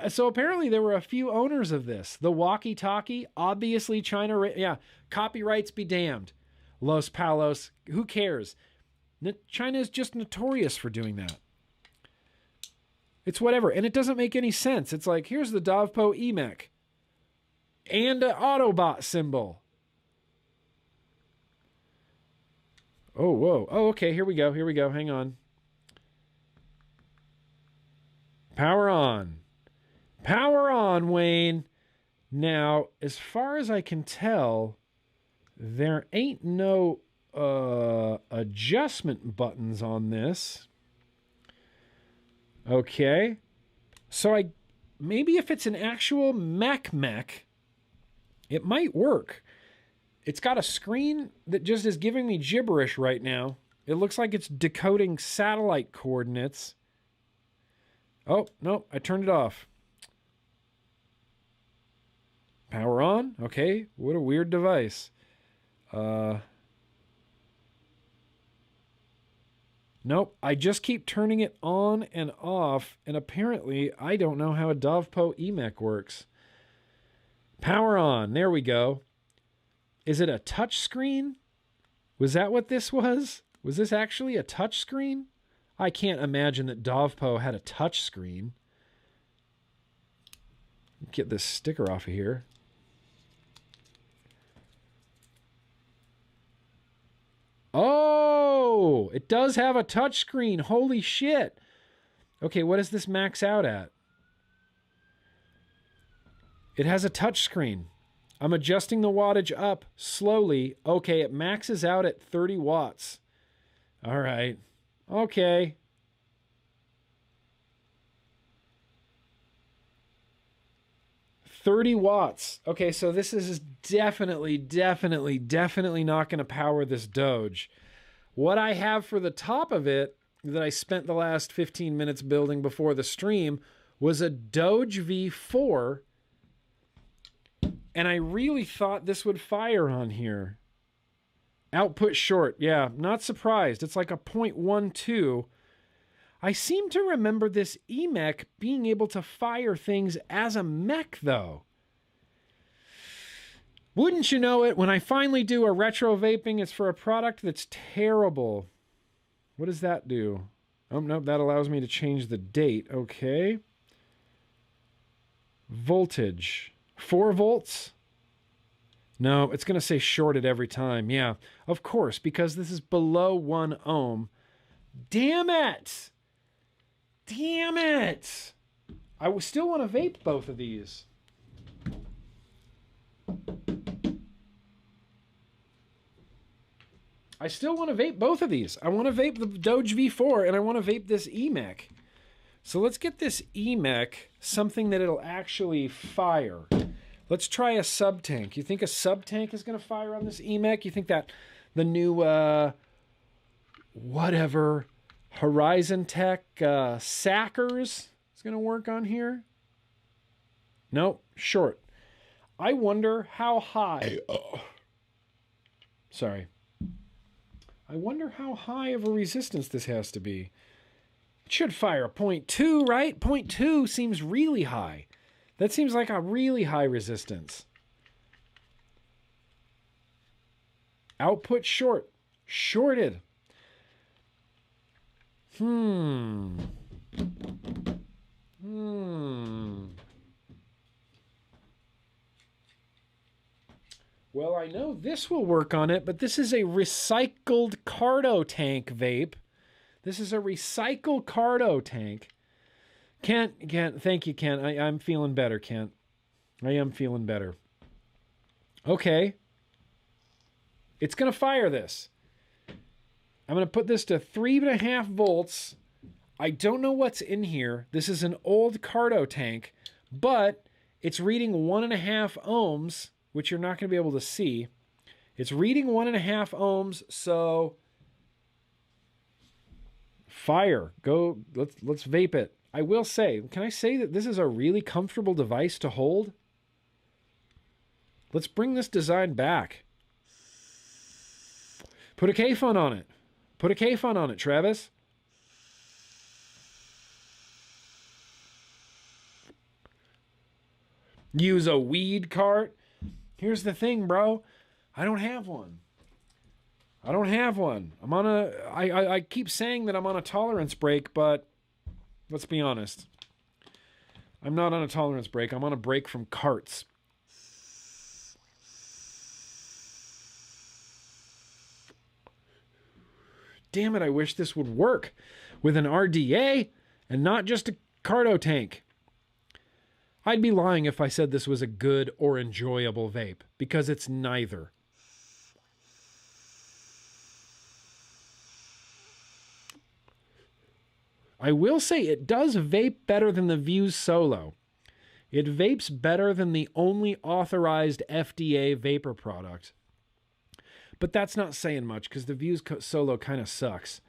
So apparently there were a few owners of this. The walkie-talkie, obviously China, copyrights be damned. Los Palos, who cares? China is just notorious for doing that. It's whatever, and it doesn't make any sense. It's like, here's the Dovpo E-Mech and an Autobot symbol. Oh, whoa. Oh, okay, here we go. Hang on. Power on. Power on, Wayne. Now, as far as I can tell, there ain't no adjustment buttons on this. Okay. So maybe if it's an actual mech, it might work. It's got a screen that just is giving me gibberish right now. It looks like it's decoding satellite coordinates. Oh, no, I turned it off. Power on? Okay, what a weird device. Nope, I just keep turning it on and off, and apparently I don't know how a Dovpo E-Mech works. Power on, there we go. Is it a touch screen? Was that what this was? Was this actually a touch screen? I can't imagine that Dovpo had a touch screen. Get this sticker off of here. Oh, it does have a touch screen. Holy shit. Okay, what does this max out at? It has a touch screen. I'm adjusting the wattage up slowly. Okay, it maxes out at 30 watts. All right. Okay. 30 watts. Okay, so this is definitely not going to power this Doge. What I have for the top of it that I spent the last 15 minutes building before the stream was a Doge V4. And I really thought this would fire on here. Output short. Yeah, not surprised. It's like a 0.12. I seem to remember this EMEC being able to fire things as a mech, though. Wouldn't you know it, when I finally do a retro vaping, it's for a product that's terrible. What does that do? Oh, no, that allows me to change the date. Okay. Voltage. 4 volts? No, it's going to say shorted every time. Yeah, of course, because this is below 1 ohm. Damn it! Damn it! I still want to vape both of these. I still want to vape both of these. I want to vape the Doge V4 and I want to vape this EMEC. So let's get this EMEC something that it'll actually fire. Let's try a sub-tank. You think a sub-tank is going to fire on this EMEC? You think that the new, whatever, Horizon Tech Sackers is going to work on here? Nope, short. I wonder how high... Sorry. I wonder how high of a resistance this has to be. It should fire a 0.2, right? 0.2 seems really high. That seems like a really high resistance. Output short. Shorted. Well, I know this will work on it, but this is a recycled Cardo tank vape. This is a recycled Cardo tank. Kent, thank you, Kent. I'm feeling better, Kent. I am feeling better. Okay. It's going to fire this. I'm going to put this to 3.5 volts. I don't know what's in here. This is an old Cardo tank, but it's reading 1.5 ohms, which you're not going to be able to see. It's reading 1.5 ohms, so fire. Go, let's vape it. I will say, can I say that this is a really comfortable device to hold? Let's bring this design back. Put a K-Fun on it. Put a K-Fun on it, Travis. Use a weed cart. Here's the thing, bro. I don't have one. I don't have one. I'm on a... I keep saying that I'm on a tolerance break, but let's be honest. I'm not on a tolerance break. I'm on a break from carts. Damn it, I wish this would work with an RDA and not just a Cardo tank. I'd be lying if I said this was a good or enjoyable vape, because it's neither. I will say it does vape better than the Vuse Solo. It vapes better than the only authorized FDA vapor product. But that's not saying much, because the Vuse Solo kind of sucks.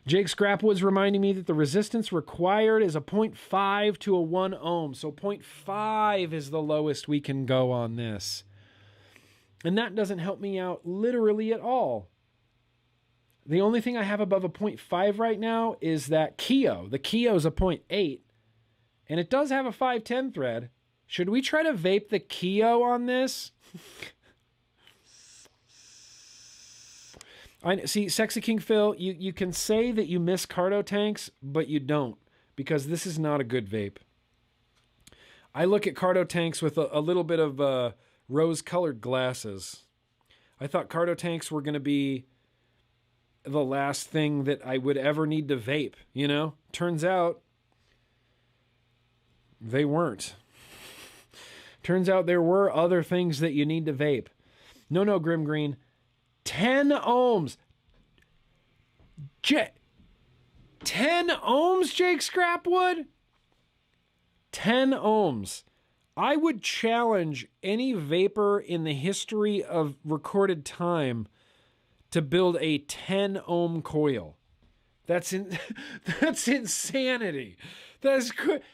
Jake Scrapwood's reminding me that the resistance required is a 0.5 to a 1 ohm. So 0.5 is the lowest we can go on this. And that doesn't help me out literally at all. The only thing I have above a 0.5 right now is that Keo. The Keo is a 0.8. And it does have a 510 thread. Should we try to vape the Keo on this? See, Sexy King Phil, you can say that you miss Cardo tanks, but you don't, because this is not a good vape. I look at Cardo tanks with a little bit of rose-colored glasses. I thought Cardo tanks were going to be the last thing that I would ever need to vape, you know? Turns out, they weren't. Turns out there were other things that you need to vape. No, GrimmGreen. 10 ohms. 10 ohms, Jake Scrapwood? 10 ohms. I would challenge any vapor in the history of recorded time to build a 10 ohm coil. That's insanity. That's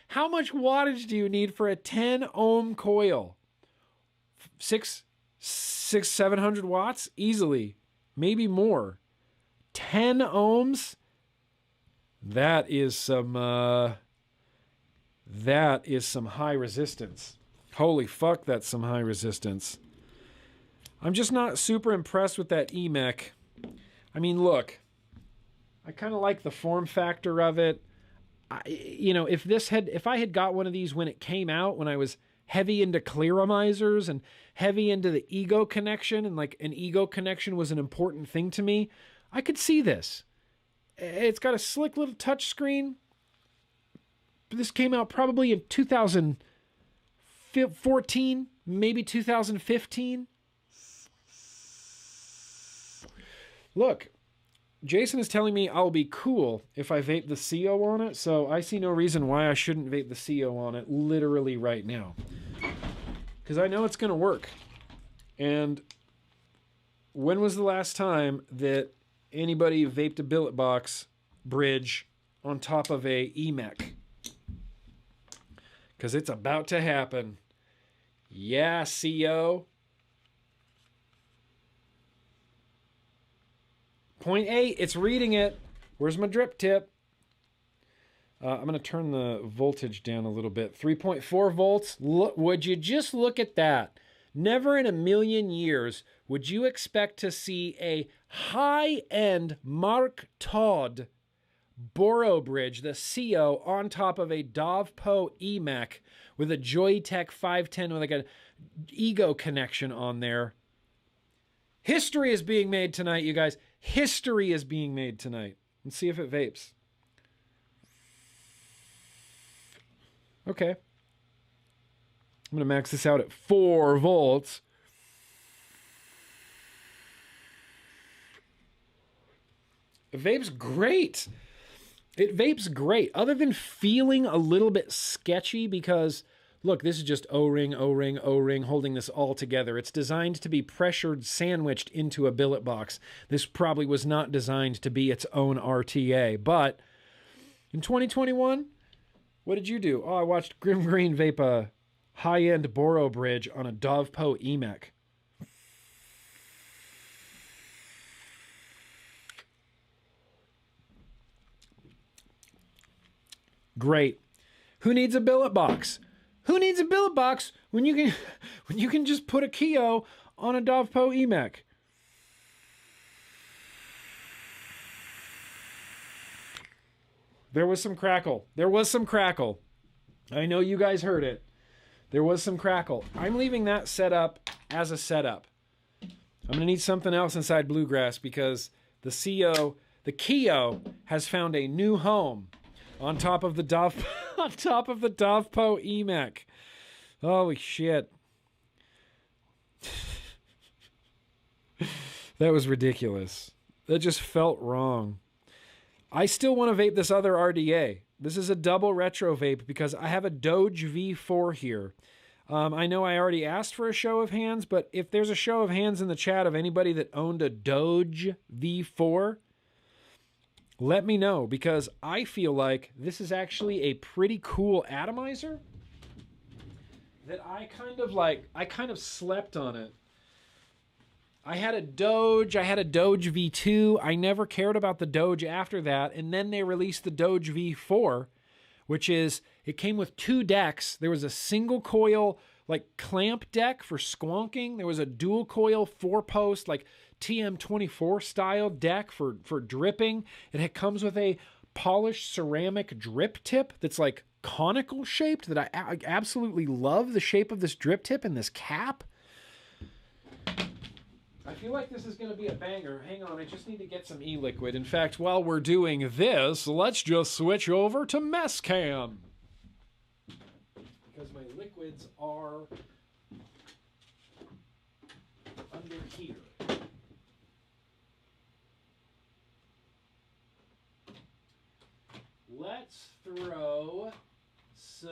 how much wattage do you need for a 10 ohm coil? 700 watts easily, maybe more. 10 ohms. That is some high resistance. Holy fuck, that's some high resistance. I'm just not super impressed with that EMEC. I mean, look, I kind of like the form factor of it. If I had got one of these when it came out, when I was heavy into clearomizers and heavy into the ego connection, and like an ego connection was an important thing to me, I could see this. It's got a slick little touch screen. This came out probably in 2014, maybe 2015. Look, Jason is telling me I'll be cool if I vape the CO on it, so I see no reason why I shouldn't vape the CO on it literally right now. Because I know it's going to work. And when was the last time that anybody vaped a billet box bridge on top of a EMEC? Because it's about to happen. Yeah, CO. 0.8, it's reading it. Where's my drip tip? I'm going to turn the voltage down a little bit. 3.4 volts. Look, would you just look at that? Never in a million years would you expect to see a high-end Mark Todd Boro bridge, the CO, on top of a Dovpo EMEC with a Joytech 510 with like an ego connection on there. History is being made tonight, you guys. History is being made tonight. Let's see if it vapes. Okay. I'm going to max this out at 4 volts. It vapes great. It vapes great. Other than feeling a little bit sketchy because, look, this is just O-ring, O-ring, O-ring, holding this all together. It's designed to be pressured, sandwiched into a billet box. This probably was not designed to be its own RTA. But in 2021, what did you do? Oh, I watched GrimmGreen vape a high-end Boro bridge on a Dovpo EMEC. Great. Who needs a billet box? Who needs a billet box when you can just put a Keo on a Dovpo EMEC? There was some crackle. There was some crackle. I know you guys heard it. There was some crackle. I'm leaving that set up as a setup. I'm going to need something else inside Bluegrass because the Keo has found a new home on top of the Dovpo EMEC. Holy shit. That was ridiculous. That just felt wrong. I still want to vape this other RDA. This is a double retro vape because I have a Doge V4 here. I know I already asked for a show of hands, but if there's a show of hands in the chat of anybody that owned a Doge V4, let me know, because I feel like this is actually a pretty cool atomizer that I kind of slept on it. I had a Doge V2. I never cared about the Doge after that, and then they released the Doge V4, which is, it came with 2 decks. There was a single coil like clamp deck for squonking. There was a dual coil 4-post like TM24 style deck for dripping. It comes with a polished ceramic drip tip that's like conical shaped that I absolutely love the shape of this drip tip and this cap. I feel like this is going to be a banger. Hang on, I just need to get some e-liquid. In fact, while we're doing this, let's just switch over to Messcam. Because my liquids are under here. Let's throw some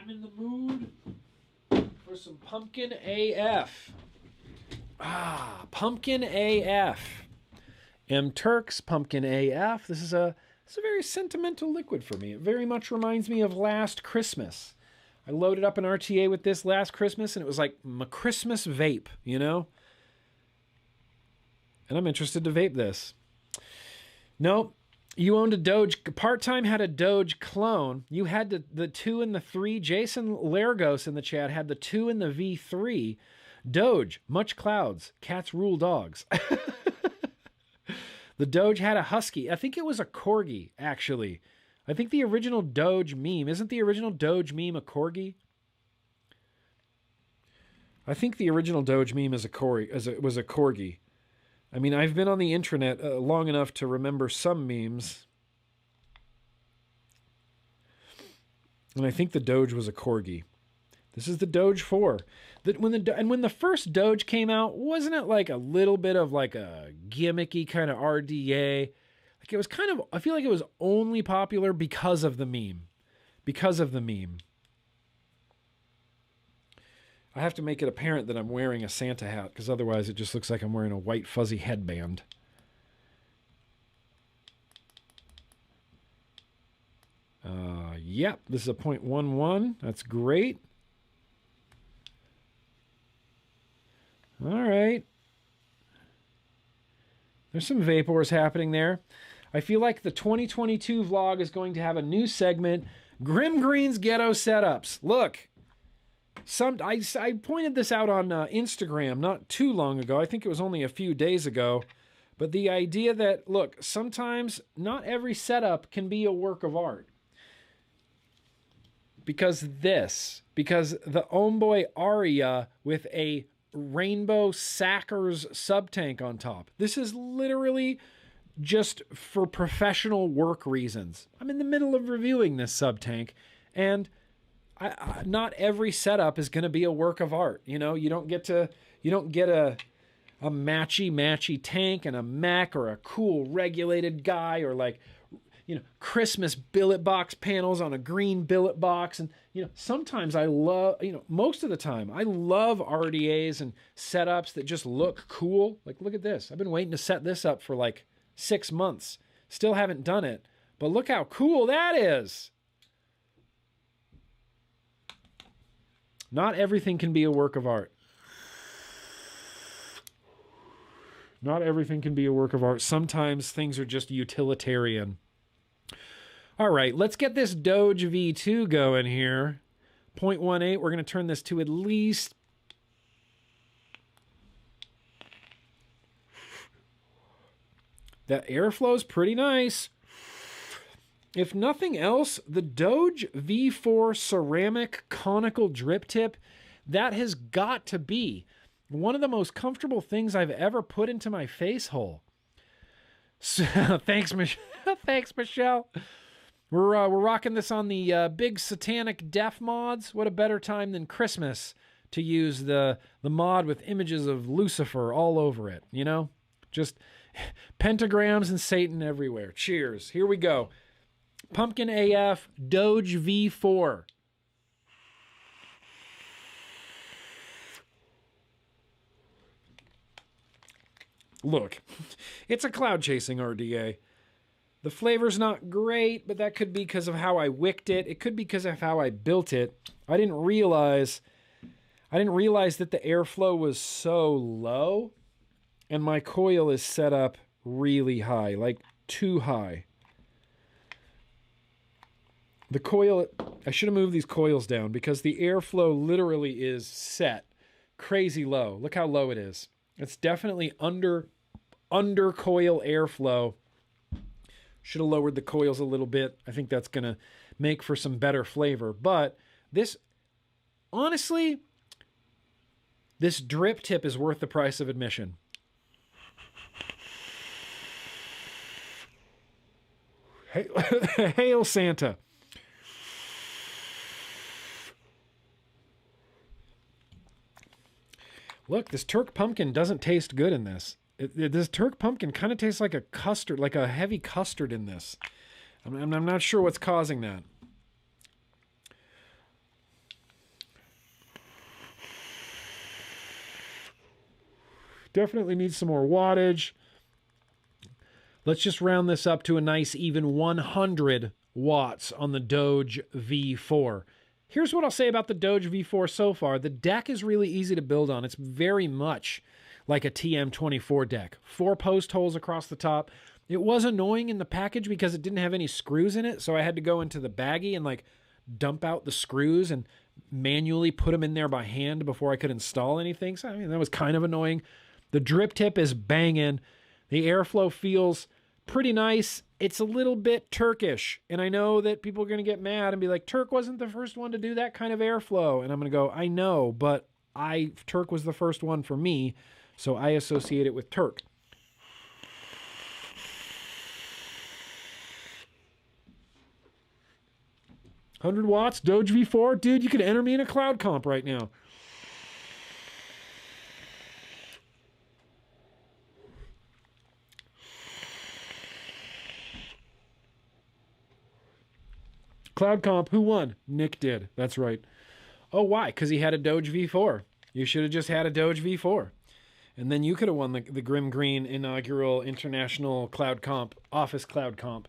I'm in the mood for some pumpkin AF. Ah, pumpkin AF. M. Turks, pumpkin AF. This is a very sentimental liquid for me. It very much reminds me of last Christmas. I loaded up an RTA with this last Christmas, and it was like my Christmas vape, you know? And I'm interested to vape this. Nope. You owned a Doge. Part-Time had a Doge clone. You had the 2 and the 3. Jason Largos in the chat had the 2 and the V3. Doge, much clouds. Cats rule dogs. The Doge had a husky. I think it was a corgi, actually. I think the original Doge meme. Isn't the original Doge meme a corgi? I think the original Doge meme was a corgi. I mean, I've been on the intranet long enough to remember some memes. And I think the Doge was a corgi. This is the Doge 4. When the first Doge came out, wasn't it like a little bit of like a gimmicky kind of RDA? Like it was kind of, I feel like it was only popular because of the meme. Because of the meme. I have to make it apparent that I'm wearing a Santa hat, because otherwise it just looks like I'm wearing a white fuzzy headband. Yep, this is a 0.11. That's great. All right. There's some vapors happening there. I feel like the 2022 vlog is going to have a new segment, GrimmGreen's Ghetto Setups. Look, I pointed this out on Instagram not too long ago. I think it was only a few days ago. But the idea that, look, sometimes not every setup can be a work of art. Because the Homeboy Aria with a rainbow Sackers sub-tank on top. This is literally just for professional work reasons. I'm in the middle of reviewing this sub-tank, and not every setup is going to be a work of art. You know, you don't get a matchy tank and a mech, or a cool regulated guy, or like, you know, Christmas billet box panels on a green billet box. And, you know, sometimes I love, you know, most of the time I love RDAs and setups that just look cool. Like, look at this. I've been waiting to set this up for like 6 months. Still haven't done it, but look how cool that is. Not everything can be a work of art. Not everything can be a work of art. Sometimes things are just utilitarian. All right, let's get this Doge V2 going here. 0.18, we're going to turn this to at least... That airflow is pretty nice. If nothing else, the Doge V4 ceramic conical drip tip, that has got to be one of the most comfortable things I've ever put into my face hole. So, thanks, Michelle. Thanks, Michelle. We're rocking this on the big satanic death mods. What a better time than Christmas to use the mod with images of Lucifer all over it, you know? Just pentagrams and Satan everywhere. Cheers. Here we go. Pumpkin AF Doge V4. Look, it's a cloud chasing RDA. The flavor's not great, but that could be because of how I wicked it. It could be because of how I built it. I didn't realize that the airflow was so low, and my coil is set up really high, like too high. The coil, I should have moved these coils down because the airflow literally is set crazy low. Look how low it is. It's definitely under coil airflow. Should have lowered the coils a little bit. I think that's going to make for some better flavor. But this, honestly, this drip tip is worth the price of admission. Hail Santa. Look, this Turk pumpkin doesn't taste good in this. This Turk pumpkin kind of tastes like a custard, like a heavy custard in this. I'm not sure what's causing that. Definitely needs some more wattage. Let's just round this up to a nice even 100 watts on the Doge V4. Here's what I'll say about the Doge V4 so far. The deck is really easy to build on. It's very much like a TM24 deck. 4 post holes across the top. It was annoying in the package because it didn't have any screws in it, so I had to go into the baggie and like dump out the screws and manually put them in there by hand before I could install anything. So I mean, that was kind of annoying. The drip tip is banging. The airflow feels pretty nice. It's a little bit Turkish, and I know that people are going to get mad and be like, Turk wasn't the first one to do that kind of airflow. And I'm going to go, I know, but Turk was the first one for me, so I associate it with Turk. $100 watts, Doge V4. Dude, you could enter me in a cloud comp right now. Cloud comp, who won? Nick did. That's right. Oh, why? Because he had a Doge V4. You should have just had a Doge V4. And then you could have won the GrimmGreen inaugural international cloud comp, office cloud comp.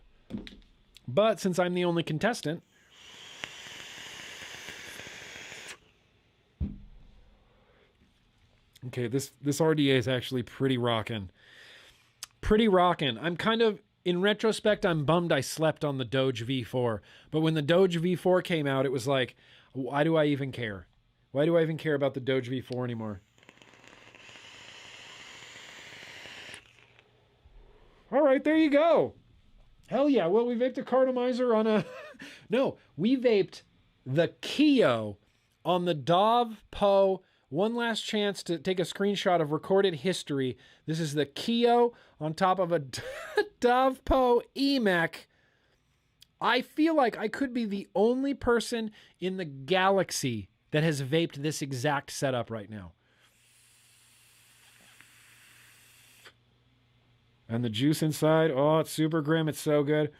But since I'm the only contestant, okay, this RDA is actually pretty rockin'. Pretty rockin'. I'm kind of, in retrospect, I'm bummed I slept on the Doge V4. But when the Doge V4 came out, it was like, why do I even care? Why do I even care about the Doge V4 anymore? All right, there you go. Hell yeah. Well, we vaped a cartomizer on a... No, we vaped the Keo on the Dov Po. One last chance to take a screenshot of recorded history. This is the Keo on top of a Dovpo EMEC. I feel like I could be the only person in the galaxy that has vaped this exact setup right now. And the juice inside, oh, it's super grim. It's so good.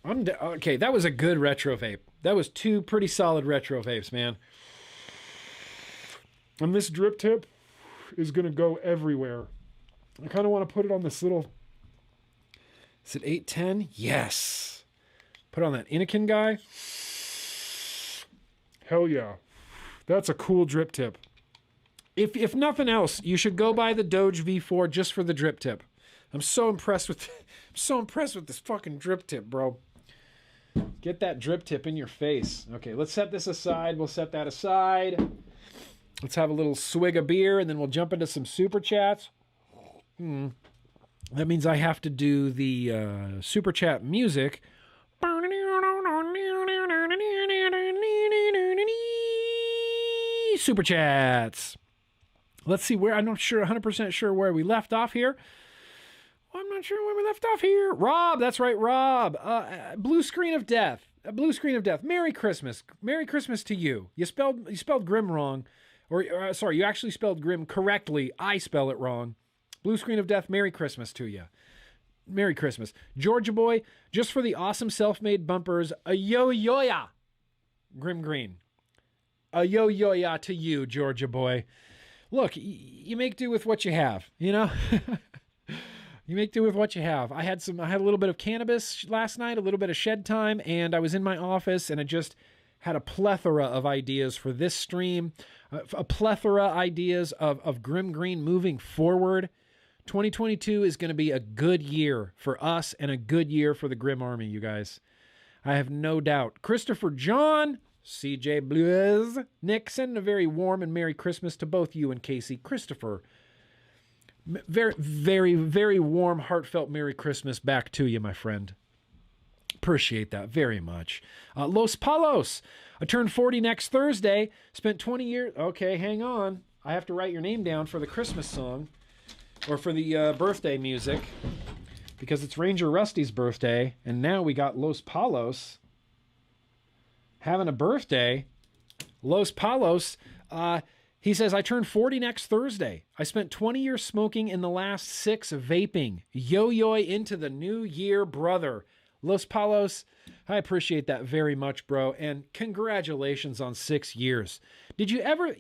Okay, that was a good retro vape. That was 2 pretty solid retro vapes, man. And this drip tip is going to go everywhere. I kind of want to put it on this little... Is it 810? Yes. Put it on that Anakin guy. Hell yeah. That's a cool drip tip. If nothing else, you should go buy the Doge V4 just for the drip tip. I'm so impressed with this fucking drip tip, bro. Get that drip tip in your face. Okay, let's set this aside. We'll set that aside. Let's have a little swig of beer, and then we'll jump into some super chats. That means I have to do the super chat music. Super chats. Let's see where, I'm not sure, 100% sure where we left off here. I'm not sure where we left off here. Rob, that's right, Rob. Blue screen of death. Blue screen of death. Merry Christmas. Merry Christmas to you. You spelled Grimm wrong. Or sorry, you actually spelled Grimm correctly. I spell it wrong. Blue screen of death. Merry Christmas to you. Merry Christmas. Georgia boy, just for the awesome self-made bumpers, a yo-yo-ya. GrimmGreen. A yo-yo-ya to you, Georgia boy. Look, you make do with what you have, you know? You make do with what you have. I had a little bit of cannabis last night, a little bit of shed time, and I was in my office, and I just had a plethora of ideas for this stream, a plethora ideas of GrimmGreen moving forward. 2022 is going to be a good year for us and a good year for the Grimm Army, you guys. I have no doubt. Christopher John, CJ Blues, Nick, sending a very warm and Merry Christmas to both you and Casey. Christopher, very, very, very warm, heartfelt Merry Christmas back to you, my friend. Appreciate that very much. Los Palos, I turned 40 next Thursday. Spent 20 years. Okay, hang on. I have to write your name down for the Christmas song or for the birthday music because it's Ranger Rusty's birthday. And now we got Los Palos having a birthday. Los Palos, he says, I turned 40 next Thursday. I spent 20 years smoking in the last 6 vaping. Yo-yo into the new year, brother. Los Palos, I appreciate that very much, bro. And congratulations on 6 years. Did you ever,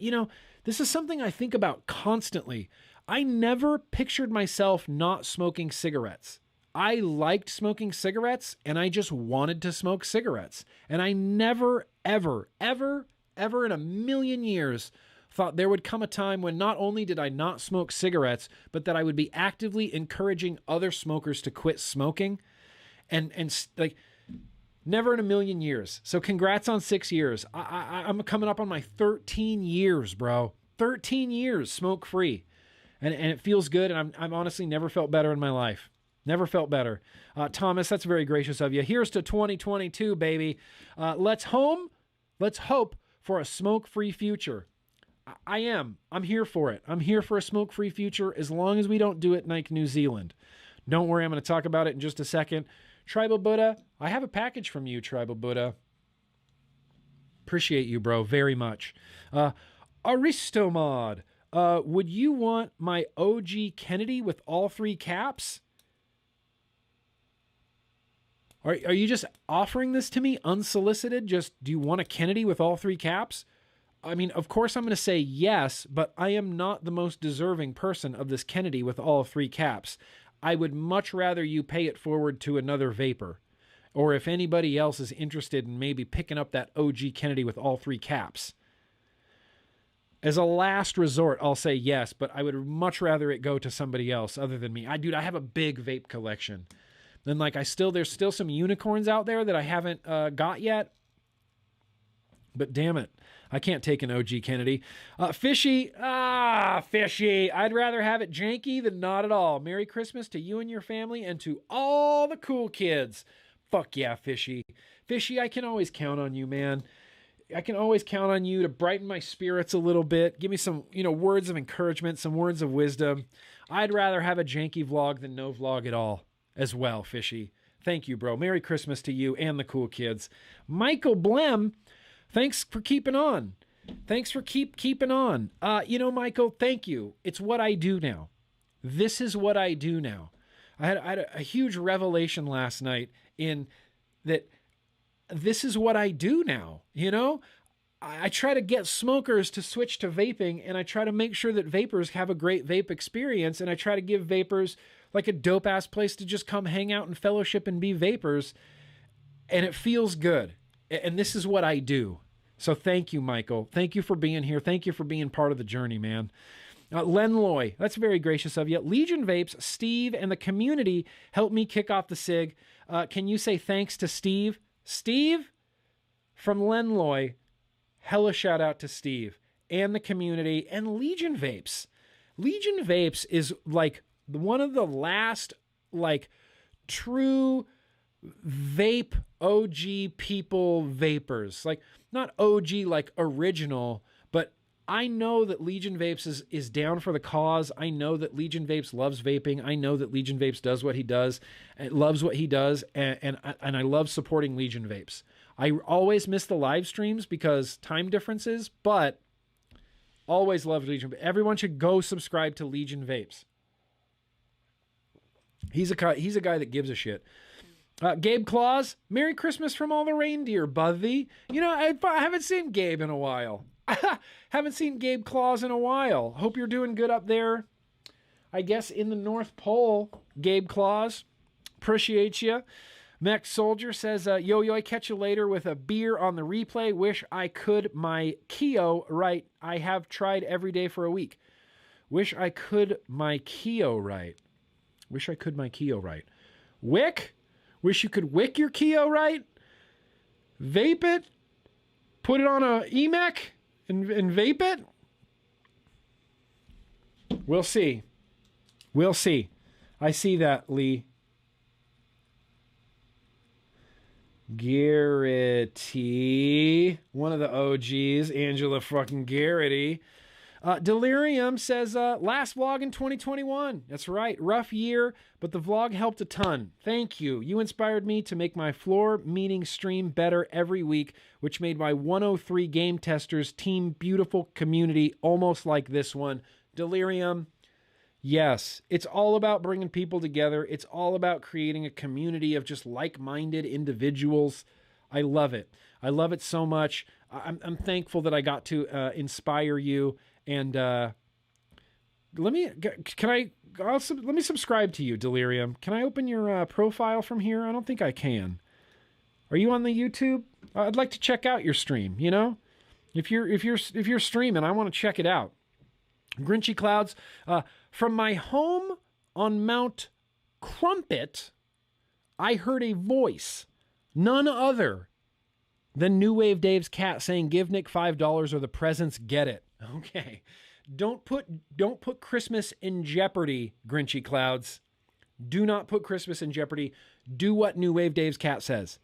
this is something I think about constantly. I never pictured myself not smoking cigarettes. I liked smoking cigarettes and I just wanted to smoke cigarettes. And I never, ever, ever, ever in a million years thought there would come a time when not only did I not smoke cigarettes, but that I would be actively encouraging other smokers to quit smoking. And like, never in a million years. So congrats on 6 years. I'm coming up on my 13 years, bro. 13 years smoke-free. And it feels good, and I've honestly never felt better in my life. Never felt better. Thomas, that's very gracious of you. Here's to 2022, baby. Let's hope for a smoke-free future. I'm here for it. I'm here for a smoke-free future as long as we don't do it like New Zealand. Don't worry, I'm going to talk about it in just a second. Tribal Buddha, I have a package from you, Tribal Buddha. Appreciate you, bro, very much. Aristomod, would you want my OG Kennedy with all 3 caps? Are you just offering this to me unsolicited? Just, do you want a Kennedy with all 3 caps? I mean, of course I'm going to say yes, but I am not the most deserving person of this Kennedy with all 3 caps. I would much rather you pay it forward to another vapor. Or if anybody else is interested in maybe picking up that OG Kennedy with all 3 caps. As a last resort, I'll say yes, but I would much rather it go to somebody else other than me. Dude, I have a big vape collection. And like there's still some unicorns out there that I haven't got yet. But damn it, I can't take an OG Kennedy. Fishy, Fishy. I'd rather have it janky than not at all. Merry Christmas to you and your family and to all the cool kids. Fuck yeah, Fishy. Fishy, I can always count on you, man. I can always count on you to brighten my spirits a little bit. Give me some, words of encouragement, some words of wisdom. I'd rather have a janky vlog than no vlog at all as well, Fishy. Thank you, bro. Merry Christmas to you and the cool kids. Michael Blem, thanks for keeping on. Thanks for keeping on. Michael, thank you. It's what I do now. This is what I do now. I had a huge revelation last night in that this is what I do now. I try to get smokers to switch to vaping, and I try to make sure that vapors have a great vape experience, and I try to give vapors like a dope-ass place to just come hang out and fellowship and be vapors, and it feels good. And this is what I do. So thank you, Michael. Thank you for being here. Thank you for being part of the journey, man. Len Loy, that's very gracious of you. Legion Vapes, Steve, and the community helped me kick off the SIG. Can you say thanks to Steve? Steve, from Len Loy, hella shout out to Steve and the community and Legion Vapes. Legion Vapes is like one of the last like true vape OG people vapors. Like not OG like original, but I know that Legion Vapes is down for the cause. I know that Legion Vapes loves vaping. I know that Legion Vapes does what he does and loves what he does. And I love supporting Legion Vapes. I always miss the live streams because time differences, but always love Legion. Everyone should go subscribe to Legion Vapes. He's a guy that gives a shit. Gabe Claus, Merry Christmas from all the reindeer, buddy. I haven't seen Gabe in a while. Haven't seen Gabe Claus in a while. Hope you're doing good up there. I guess in the North Pole, Gabe Claus. Appreciate you. Mech Soldier says, yo, I catch you later with a beer on the replay. Wish I could my Keo right. I have tried every day for a week. Wish I could my Keo right. Wish I could my Keo right. Wick? Wish you could wick your Keo right? Vape it? Put it on a EMEC? And vape it? We'll see. We'll see. I see that, Lee. Garrity. One of the OGs. Angela fucking Garrity. Delirium says, last vlog in 2021. That's right. Rough year, but the vlog helped a ton. Thank you. You inspired me to make my floor meeting stream better every week, which made my 103 game testers team beautiful community almost like this one. Delirium, Yes, it's all about bringing people together. It's all about creating a community of just like-minded individuals. I love it. I love it so much. I'm thankful that I got to inspire you. And let me subscribe to you, Delirium. Can I open your profile from here? I don't think I can. Are you on the YouTube? I'd like to check out your stream. You know, if you're streaming, I want to check it out. Grinchy Clouds, from my home on Mount Crumpet, I heard a voice, none other than New Wave Dave's cat saying, "Give Nick $5 or the presents get it." Okay, don't put Christmas in jeopardy, Grinchy Clouds. Do not put Christmas in jeopardy. Do what New Wave Dave's cat says.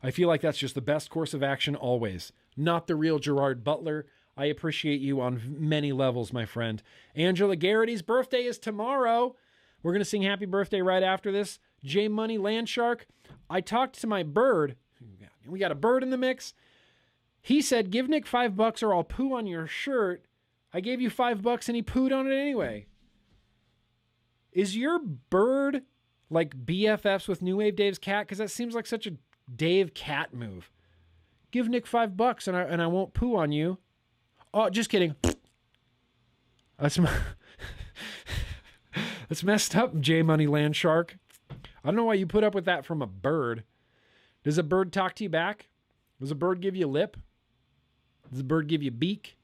I feel like that's just the best course of action always. Not the real Gerard Butler. I appreciate you on many levels, my friend. Angela Garrity's birthday is tomorrow. We're going to sing happy birthday right after this. J Money Landshark. I talked to my bird. We got a bird in the mix. He said, "Give Nick $5 or I'll poo on your shirt." I gave you $5 and he pooed on it anyway. Is your bird like BFFs with New Wave Dave's cat? Because that seems like such a Dave cat move. Give Nick $5 and I won't poo on you. Oh, just kidding. That's messed up, J Money Landshark. I don't know why you put up with that from a bird. Does a bird talk to you back? Does a bird give you lip? Does a bird give you beak?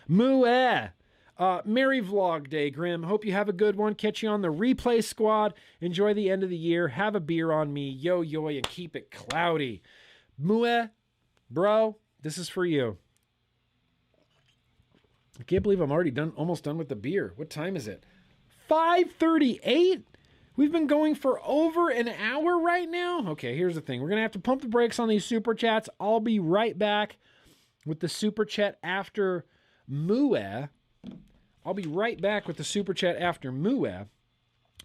Moo-eh. Merry Vlog Day, Grimm. Hope you have a good one. Catch you on the replay squad. Enjoy the end of the year. Have a beer on me. Yo-yoy and keep it cloudy. Moo-eh. Bro, this is for you. I can't believe I'm already almost done with the beer. What time is it? 5:38? We've been going for over an hour right now? Okay, here's the thing. We're going to have to pump the brakes on these super chats. I'll be right back with the super chat after Moo-eh. I'll be right back with the super chat after Moo-eh.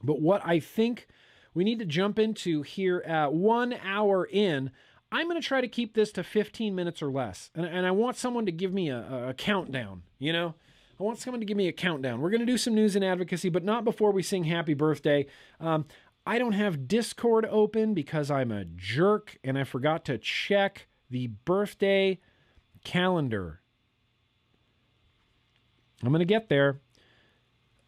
But what I think we need to jump into here at 1 hour in, I'm going to try to keep this to 15 minutes or less. And I want someone to give me a countdown, you know? I want someone to give me a countdown. We're going to do some news and advocacy, but not before we sing happy birthday. I don't have Discord open because I'm a jerk and I forgot to check the birthday calendar. I'm going to get there.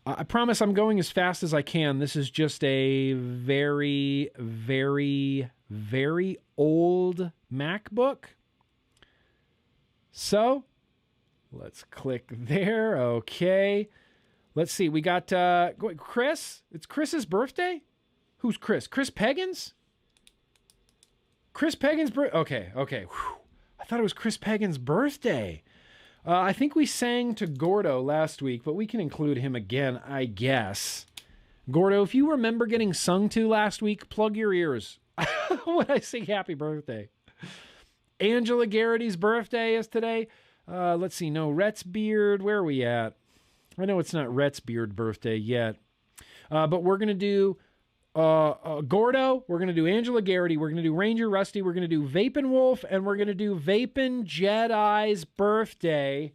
I promise I'm going as fast as I can. This is just a very, very, very old MacBook. So let's click there. Okay. Let's see. We got Chris. It's Chris's birthday? Who's Chris? Chris Peggins? Chris Peggins' birthday? Okay. Okay. Whew. I thought it was Chris Peggins' birthday. I think we sang to Gordo last week, but we can include him again, I guess. Gordo, if you remember getting sung to last week, plug your ears when I sing happy birthday. Angela Garrity's birthday is today. Let's see. No, Rhett's Beard. Where are we at? I know it's not Rhett's Beard birthday yet. But we're going to do Gordo. We're going to do Angela Garrity. We're going to do Ranger Rusty. We're going to do Vapin' Wolf. And we're going to do Vapin' Jedi's birthday.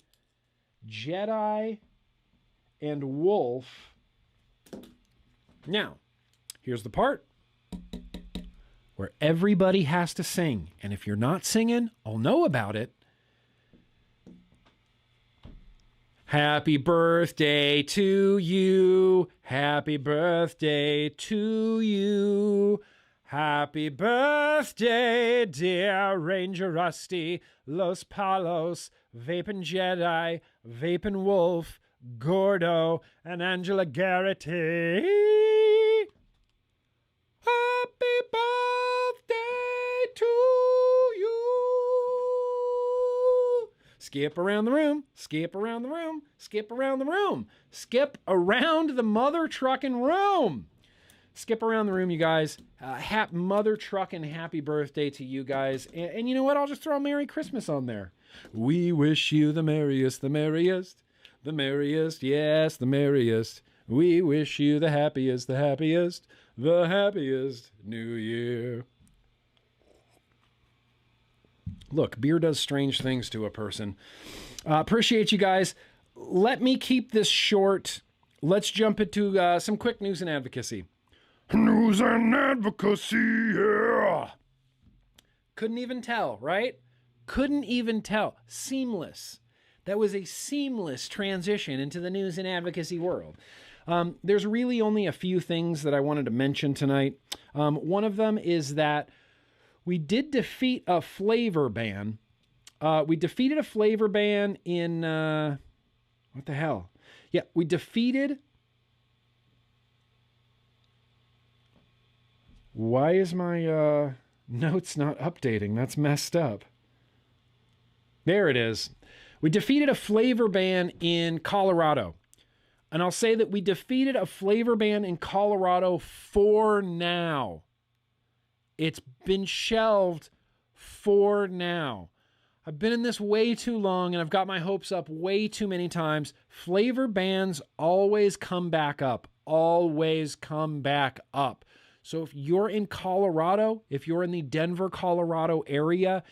Jedi and Wolf. Now, here's the part where everybody has to sing. And if you're not singing, I'll know about it. Happy birthday to you. Happy birthday to you. Happy birthday, dear Ranger Rusty, Los Palos, Vapin' Jedi, Vapin' Wolf, Gordo, and Angela Garrity. Happy birthday to you. Skip around the room, skip around the room, skip around the room, skip around the mother truckin' room. Skip around the room, you guys. Mother truckin' happy birthday to you guys. And you know what? I'll just throw Merry Christmas on there. We wish you the merriest, the merriest, the merriest, yes, the merriest. We wish you the happiest, the happiest, the happiest New Year. Look, beer does strange things to a person. Appreciate you guys. Let me keep this short. let's jump into some quick news and advocacy. News and advocacy, yeah. Couldn't even tell, right? Couldn't even tell. Seamless. That was a seamless transition into the news and advocacy world. There's really only a few things that I wanted to mention tonight. One of them is that we did defeat a flavor ban. We defeated a flavor ban in... what the hell? Yeah, we defeated... Why is my notes not updating? That's messed up. There it is. We defeated a flavor ban in Colorado. And I'll say that we defeated a flavor ban in Colorado for now. It's been shelved for now. I've been in this way too long and I've got my hopes up way too many times. Flavor bans always come back up. Always come back up. So if you're in Colorado, if you're in the Denver, Colorado area,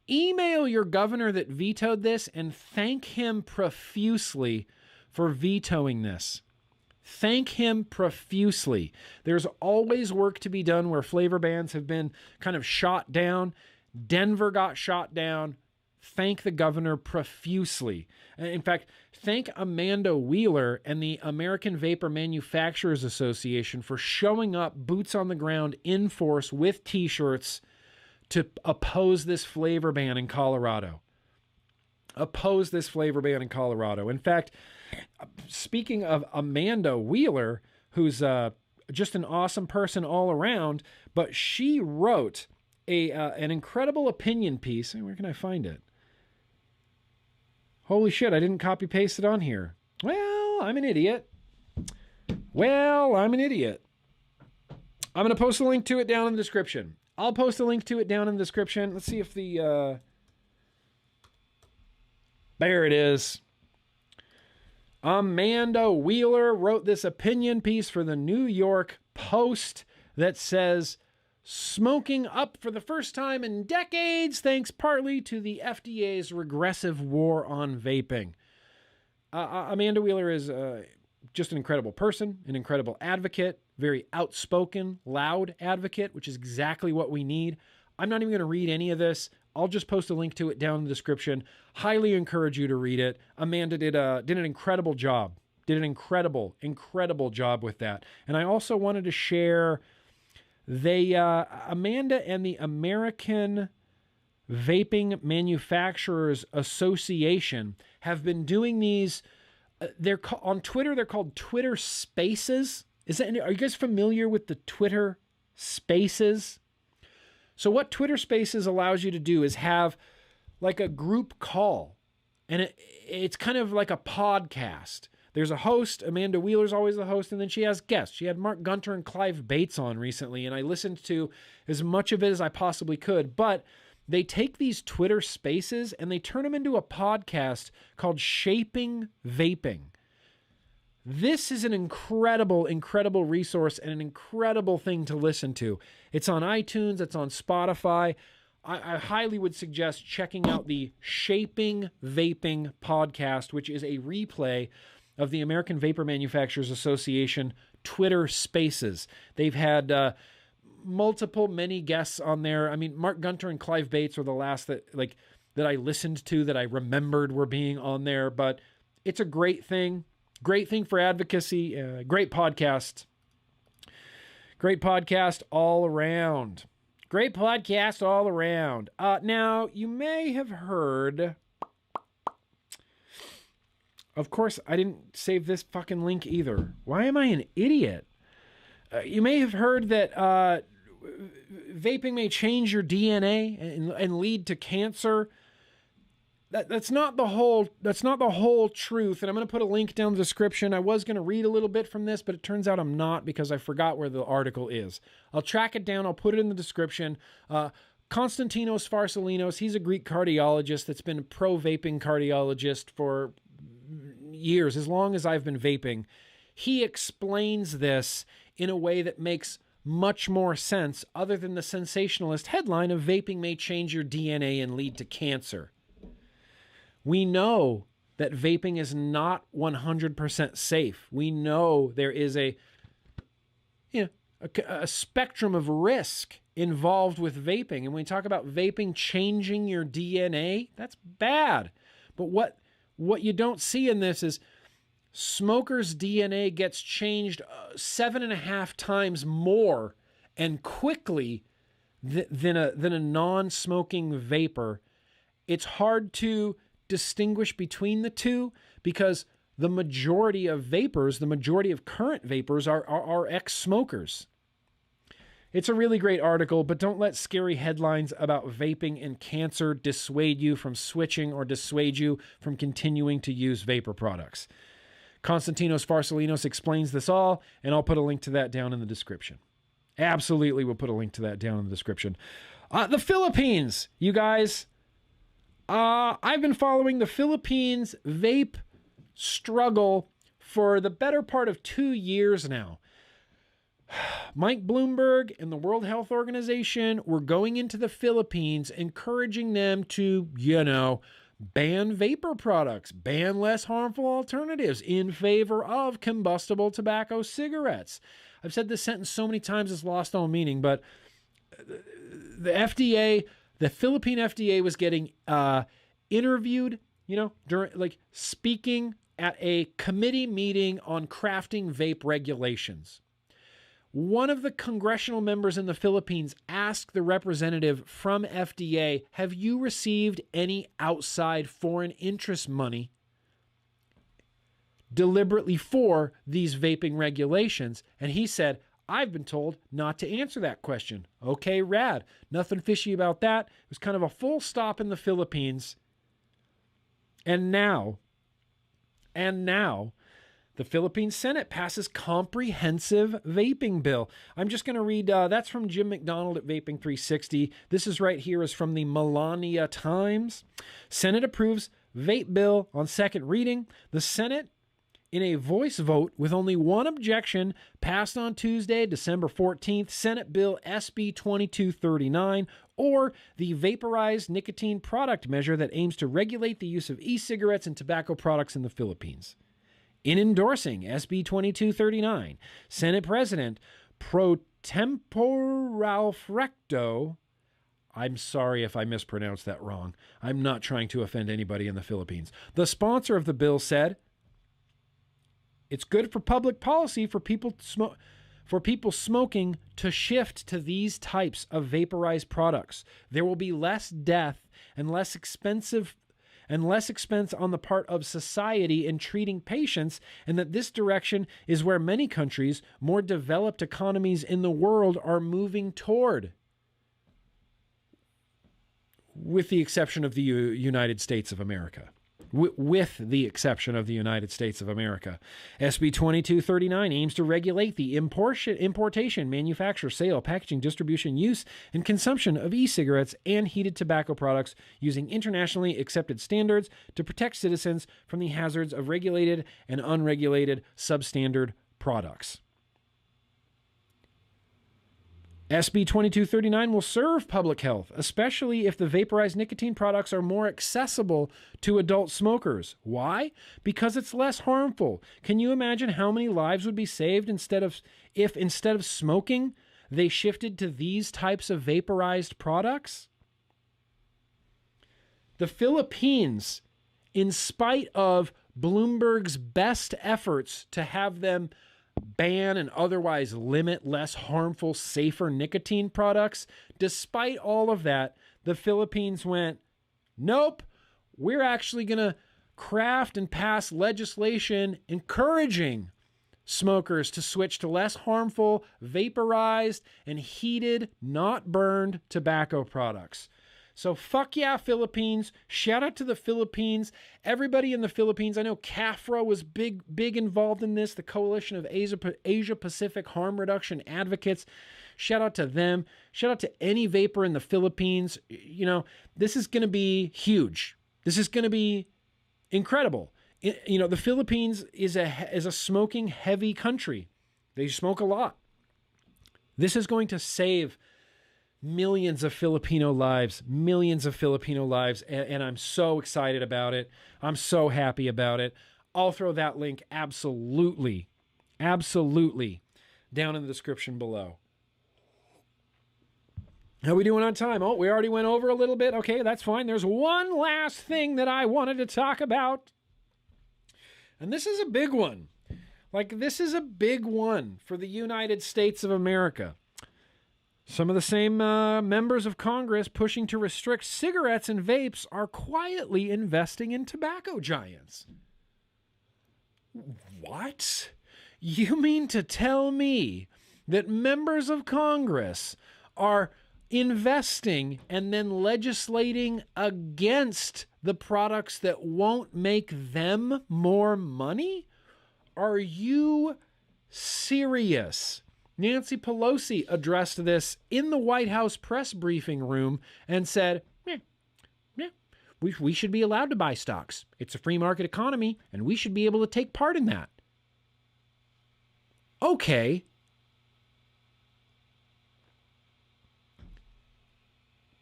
email your governor that vetoed this and thank him profusely for vetoing this. Thank him profusely. There's always work to be done where flavor bans have been kind of shot down. Denver got shot down. Thank the governor profusely. In fact, thank Amanda Wheeler and the American Vapor Manufacturers Association for showing up boots on the ground in force with t-shirts to oppose this flavor ban in Colorado. Oppose this flavor ban in Colorado. In fact, speaking of Amanda Wheeler, who's just an awesome person all around, but she wrote an incredible opinion piece. Where can I find it? Holy shit, I didn't copy paste it on here. Well, I'm an idiot. I'm going to post a link to it down in the description. I'll post a link to it down in the description. Let's see if the... There it is. Amanda Wheeler wrote this opinion piece for the New York Post that says, smoking up for the first time in decades, thanks partly to the FDA's regressive war on vaping. Amanda Wheeler is just an incredible person, an incredible advocate, very outspoken, loud advocate, which is exactly what we need. I'm not even going to read any of this. I'll just post a link to it down in the description. Highly encourage you to read it. Amanda did an incredible job. Did an incredible job with that. And I also wanted to share... Amanda and the American Vaping Manufacturers Association have been doing these. On Twitter, they're called Twitter Spaces. Are you guys familiar with the Twitter Spaces? So what Twitter Spaces allows you to do is have like a group call, and it's kind of like a podcast. There's a host. Amanda Wheeler's always the host, and then she has guests. She had Mark Gunter and Clive Bates on recently, and I listened to as much of it as I possibly could. But they take these Twitter Spaces and they turn them into a podcast called Shaping Vaping. This is an incredible resource and an incredible thing to listen to. It's on iTunes. It's on Spotify. I highly would suggest checking out the Shaping Vaping podcast, which is a replay of the American Vapor Manufacturers Association Twitter Spaces. They've had many guests on there. I mean, Mark Gunter and Clive Bates were the last that I listened to, that I remembered were being on there. But it's a great thing for advocacy. Great podcast all around. Great podcast all around. Now, you may have heard... Of course, I didn't save this fucking link either. Why am I an idiot? You may have heard that vaping may change your DNA and lead to cancer. That's not the whole truth. And I'm going to put a link down in the description. I was going to read a little bit from this, but it turns out I'm not, because I forgot where the article is. I'll track it down. I'll put it in the description. Konstantinos Farsalinos, he's a Greek cardiologist that's been a pro-vaping cardiologist for years, as long as I've been vaping. He explains this in a way that makes much more sense, other than the sensationalist headline of vaping may change your DNA and lead to cancer. We know that vaping is not 100% safe. We know there is a spectrum of risk involved with vaping. And when we talk about vaping changing your DNA, that's bad. But what you don't see in this is smokers' DNA gets changed 7.5 times more and quickly than a non-smoking vapor. It's hard to distinguish between the two because the majority of vapors, the majority of current vapors are ex-smokers. It's a really great article, but don't let scary headlines about vaping and cancer dissuade you from switching or dissuade you from continuing to use vapor products. Konstantinos Farsalinos explains this all, and I'll put a link to that down in the description. Absolutely, we'll put a link to that down in the description. The Philippines, you guys. I've been following the Philippines vape struggle for the better part of 2 years now. Mike Bloomberg and the World Health Organization were going into the Philippines, encouraging them to, ban vapor products, ban less harmful alternatives in favor of combustible tobacco cigarettes. I've said this sentence so many times it's lost all meaning, but the FDA, the Philippine FDA was getting interviewed, during speaking at a committee meeting on crafting vape regulations. One of the congressional members in the Philippines asked the representative from FDA, have you received any outside foreign interest money deliberately for these vaping regulations? And he said, I've been told not to answer that question. Okay, rad. Nothing fishy about that. It was kind of a full stop in the Philippines. And now, the Philippine Senate passes comprehensive vaping bill. I'm just going to read, that's from Jim McDonald at Vaping 360. This is right here is from the Melania Times. Senate approves vape bill on second reading. The Senate, in a voice vote with only one objection, passed on Tuesday, December 14th, Senate Bill SB 2239, or the vaporized nicotine product measure that aims to regulate the use of e-cigarettes and tobacco products in the Philippines. In endorsing SB 2239, Senate President Pro Tempore Ralph Recto, I'm sorry if I mispronounced that wrong. I'm not trying to offend anybody in the Philippines. The sponsor of the bill said, it's good for public policy for people smoking to shift to these types of vaporized products. There will be less death and less expense on the part of society in treating patients, and that this direction is where many countries, more developed economies in the world, are moving toward, with the exception of the United States of America. With the exception of the United States of America. SB 2239 aims to regulate the importation, manufacture, sale, packaging, distribution, use, and consumption of e-cigarettes and heated tobacco products using internationally accepted standards to protect citizens from the hazards of regulated and unregulated substandard products. SB 2239 will serve public health, especially if the vaporized nicotine products are more accessible to adult smokers. Why? Because it's less harmful. Can you imagine how many lives would be saved if instead of smoking, they shifted to these types of vaporized products? The Philippines, in spite of Bloomberg's best efforts to have them ban and otherwise limit less harmful, safer nicotine products, despite all of that, the Philippines went, nope, we're actually going to craft and pass legislation encouraging smokers to switch to less harmful, vaporized, and heated, not burned tobacco products. So fuck yeah, Philippines. Shout out to the Philippines. Everybody in the Philippines. I know CAFRA was big involved in this, the Coalition of Asia Pacific Harm Reduction Advocates. Shout out to them. Shout out to any vapor in the Philippines. This is going to be huge. This is going to be incredible. The Philippines is a smoking heavy country. They smoke a lot. This is going to save millions of Filipino lives, and I'm so excited about it. I'm so happy about it. I'll throw that link absolutely down in the description below. How are we doing on time? Oh, we already went over a little bit. Okay, that's fine. There's one last thing that I wanted to talk about. And this is a big one. This is a big one for the United States of America. Some of the same members of Congress pushing to restrict cigarettes and vapes are quietly investing in tobacco giants. What? You mean to tell me that members of Congress are investing and then legislating against the products that won't make them more money? Are you serious? Nancy Pelosi addressed this in the White House press briefing room and said, we should be allowed to buy stocks. It's a free market economy, and we should be able to take part in that. Okay.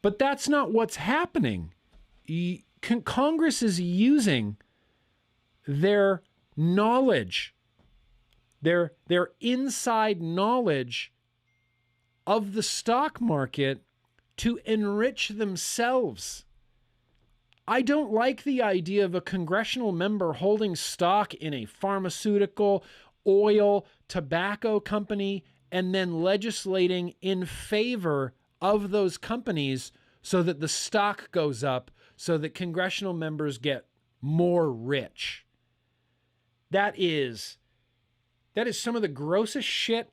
But that's not what's happening. Congress is using their knowledge, their inside knowledge of the stock market to enrich themselves. I don't like the idea of a congressional member holding stock in a pharmaceutical, oil, tobacco company and then legislating in favor of those companies so that the stock goes up, so that congressional members get more rich. That is some of the grossest shit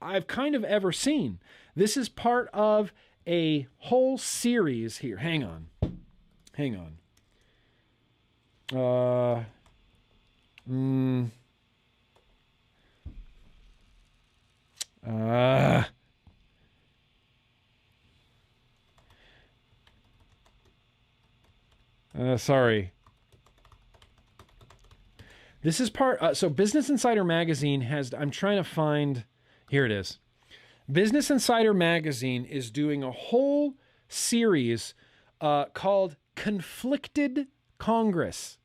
I've kind of ever seen. This is part of a whole series here. Hang on. Sorry. This is part... so Business Insider Magazine has... I'm trying to find... Here it is. Business Insider Magazine is doing a whole series called Conflicted Congress.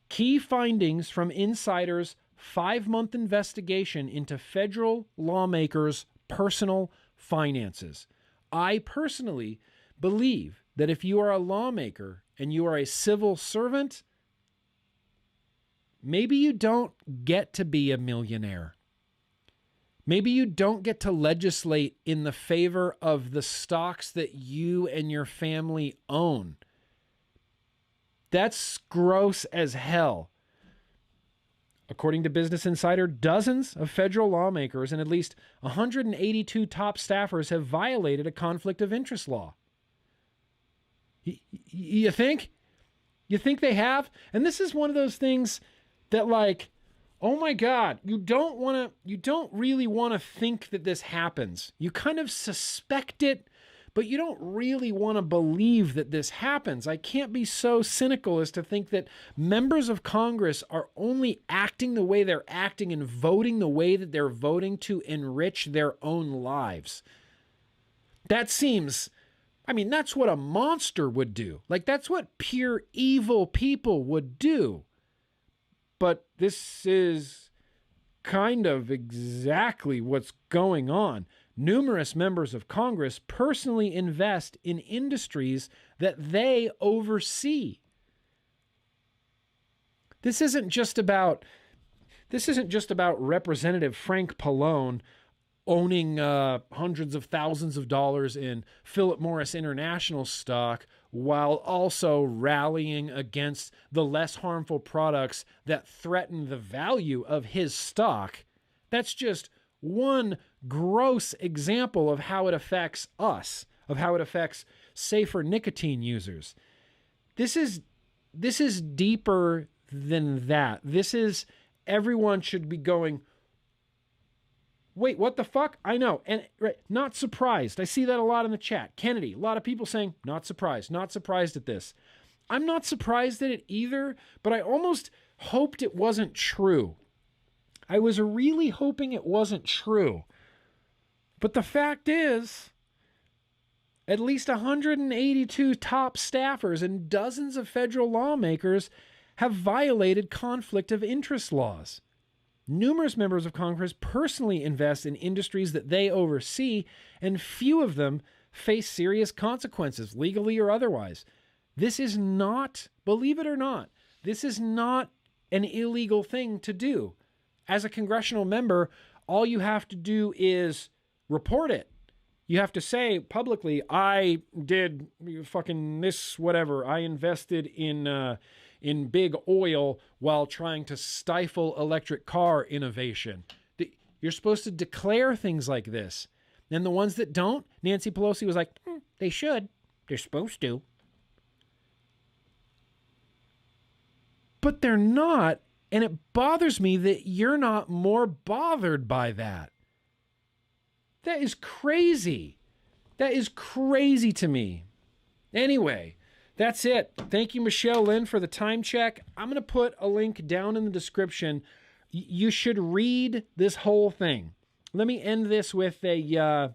Key findings from insiders' 5-month investigation into federal lawmakers' personal finances. I personally believe that if you are a lawmaker and you are a civil servant, maybe you don't get to be a millionaire. Maybe you don't get to legislate in the favor of the stocks that you and your family own. That's gross as hell. According to Business Insider, dozens of federal lawmakers and at least 182 top staffers have violated a conflict of interest law. You think? You think they have? And this is one of those things that, like, oh my God, you don't really want to think that this happens. You kind of suspect it, but you don't really want to believe that this happens. I can't be so cynical as to think that members of Congress are only acting the way they're acting and voting the way that they're voting to enrich their own lives. That seems... I mean, that's what a monster would do. Like, that's what pure evil people would do. But this is kind of exactly what's going on. Numerous members of Congress personally invest in industries that they oversee. This isn't just about Representative Frank Pallone owning hundreds of thousands of dollars in Philip Morris International stock while also rallying against the less harmful products that threaten the value of his stock. That's just one gross example of how it affects us, of how it affects safer nicotine users. This is deeper than that. This is, everyone should be going, wait, what the fuck? I know. And right, not surprised. I see that a lot in the chat. Kennedy, a lot of people saying, not surprised at this. I'm not surprised at it either, but I almost hoped it wasn't true. I was really hoping it wasn't true. But the fact is, At least 182 top staffers and dozens of federal lawmakers have violated conflict of interest laws. Numerous members of Congress personally invest in industries that they oversee, and few of them face serious consequences, legally or otherwise. This is not, believe it or not, this is not an illegal thing to do. As a congressional member, all you have to do is report it. You have to say publicly, I did fucking this, whatever. I invested in big oil while trying to stifle electric car innovation. You're supposed to declare things like this. And the ones that don't, Nancy Pelosi was like, they should. They're supposed to. But they're not. And it bothers me that you're not more bothered by that. That is crazy. That is crazy to me. Anyway, that's it. Thank you, Michelle Lynn, for the time check. I'm going to put a link down in the description. You should read this whole thing. Let me end this with a...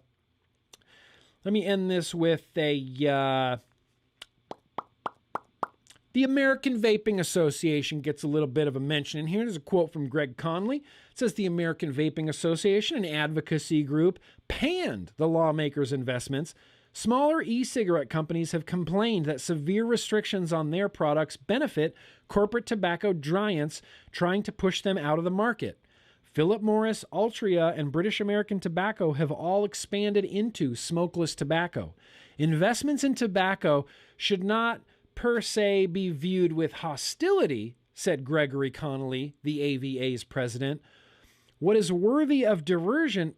The American Vaping Association gets a little bit of a mention in here. There's a quote from Greg Conley. It says the American Vaping Association, an advocacy group, panned the lawmakers' investments. Smaller e-cigarette companies have complained that severe restrictions on their products benefit corporate tobacco giants trying to push them out of the market. Philip Morris, Altria, and British American Tobacco have all expanded into smokeless tobacco. Investments in tobacco should not per se be viewed with hostility, said Gregory Connolly, the AVA's president. What is worthy of derision,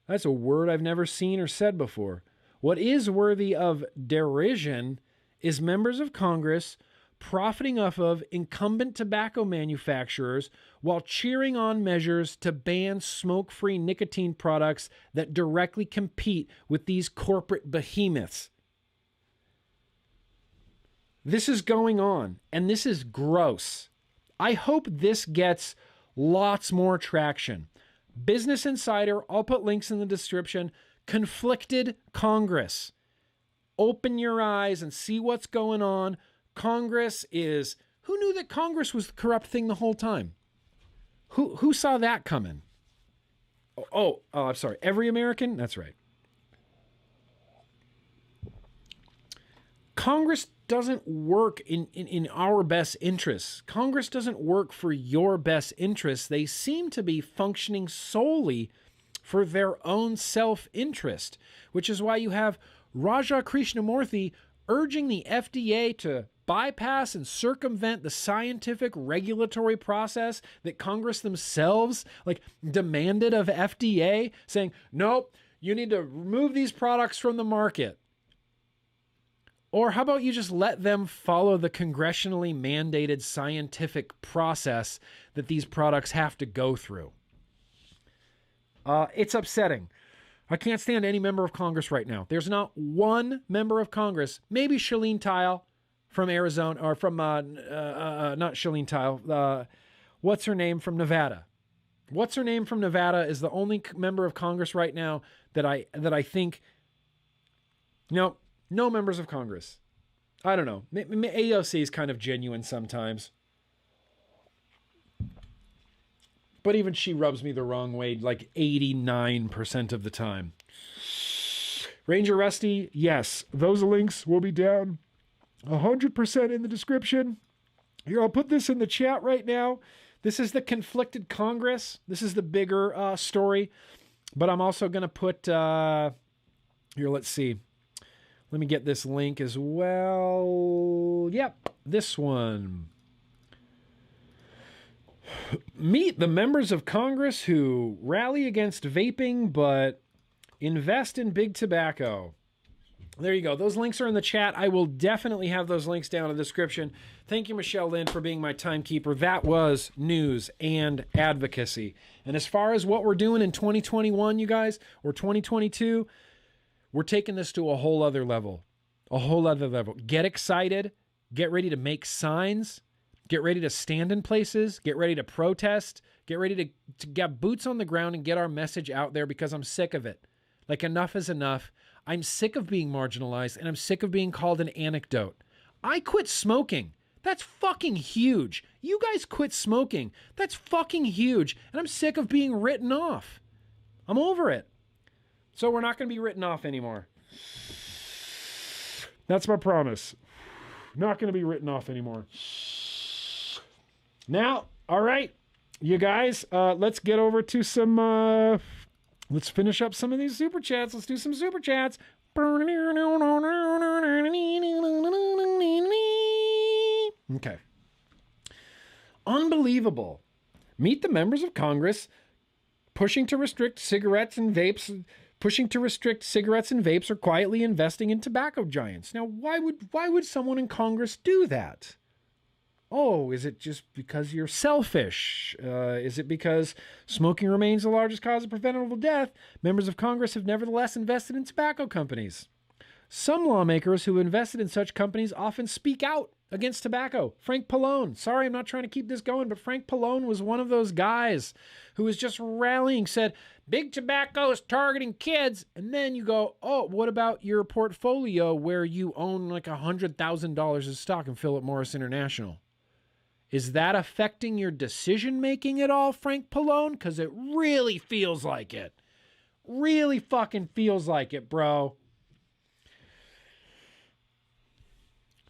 that's a word I've never seen or said before. What is worthy of derision is members of Congress profiting off of incumbent tobacco manufacturers while cheering on measures to ban smoke-free nicotine products that directly compete with these corporate behemoths. This is going on, and this is gross. I hope this gets lots more traction. Business Insider, I'll put links in the description. Conflicted Congress. Open your eyes and see what's going on. Congress is... Who knew that Congress was the corrupt thing the whole time? Who saw that coming? Oh, I'm sorry. Every American? That's right. Congress doesn't work in our best interests. Congress doesn't work for your best interests. They seem to be functioning solely for their own self-interest, which is why you have Raja Krishnamurthy urging the FDA to bypass and circumvent the scientific regulatory process that Congress themselves demanded of FDA, saying, nope, you need to remove these products from the market. Or how about you just let them follow the congressionally mandated scientific process that these products have to go through? It's upsetting. I can't stand any member of Congress right now. There's not one member of Congress, maybe Shalene Tile from Arizona, or from, not Shalene Tile, what's her name from Nevada? What's her name from Nevada is the only member of Congress right now that I think, no members of Congress. I don't know. AOC is kind of genuine sometimes. But even she rubs me the wrong way 89% of the time. Ranger Rusty, yes, those links will be down 100% in the description. Here, I'll put this in the chat right now. This is the conflicted Congress. This is the bigger story. But I'm also going to put... here, let's see. Let me get this link as well. Yep, this one. Meet the members of Congress who rally against vaping but invest in big tobacco. There you go. Those links are in the chat. I will definitely have those links down in the description. Thank you, Michelle Lynn, for being my timekeeper. That was news and advocacy. And as far as what we're doing in 2021, you guys, or 2022, we're taking this to a whole other level. A whole other level. Get excited. Get ready to make signs. Get ready to stand in places. Get ready to protest. Get ready to get boots on the ground and get our message out there because I'm sick of it. Like, enough is enough. I'm sick of being marginalized, and I'm sick of being called an anecdote. I quit smoking. That's fucking huge. You guys quit smoking. That's fucking huge. And I'm sick of being written off. I'm over it. So we're not going to be written off anymore. That's my promise. Not going to be written off anymore. Now, all right, you guys, let's get over to some, let's finish up some of these super chats. Let's do some super chats. Okay. Unbelievable. Meet the members of Congress pushing to restrict cigarettes and vapes, or quietly investing in tobacco giants. Now, why would someone in Congress do that? Oh, is it just because you're selfish? Is it because smoking remains the largest cause of preventable death? Members of Congress have nevertheless invested in tobacco companies. Some lawmakers who invested in such companies often speak out against tobacco. Frank Pallone. Sorry, I'm not trying to keep this going, but Frank Pallone was one of those guys who was just rallying, said, big tobacco is targeting kids. And then you go, oh, what about your portfolio where you own like $100,000 of stock in Philip Morris International? Is that affecting your decision-making at all, Frank Pallone? Because it really feels like it. Really fucking feels like it, bro.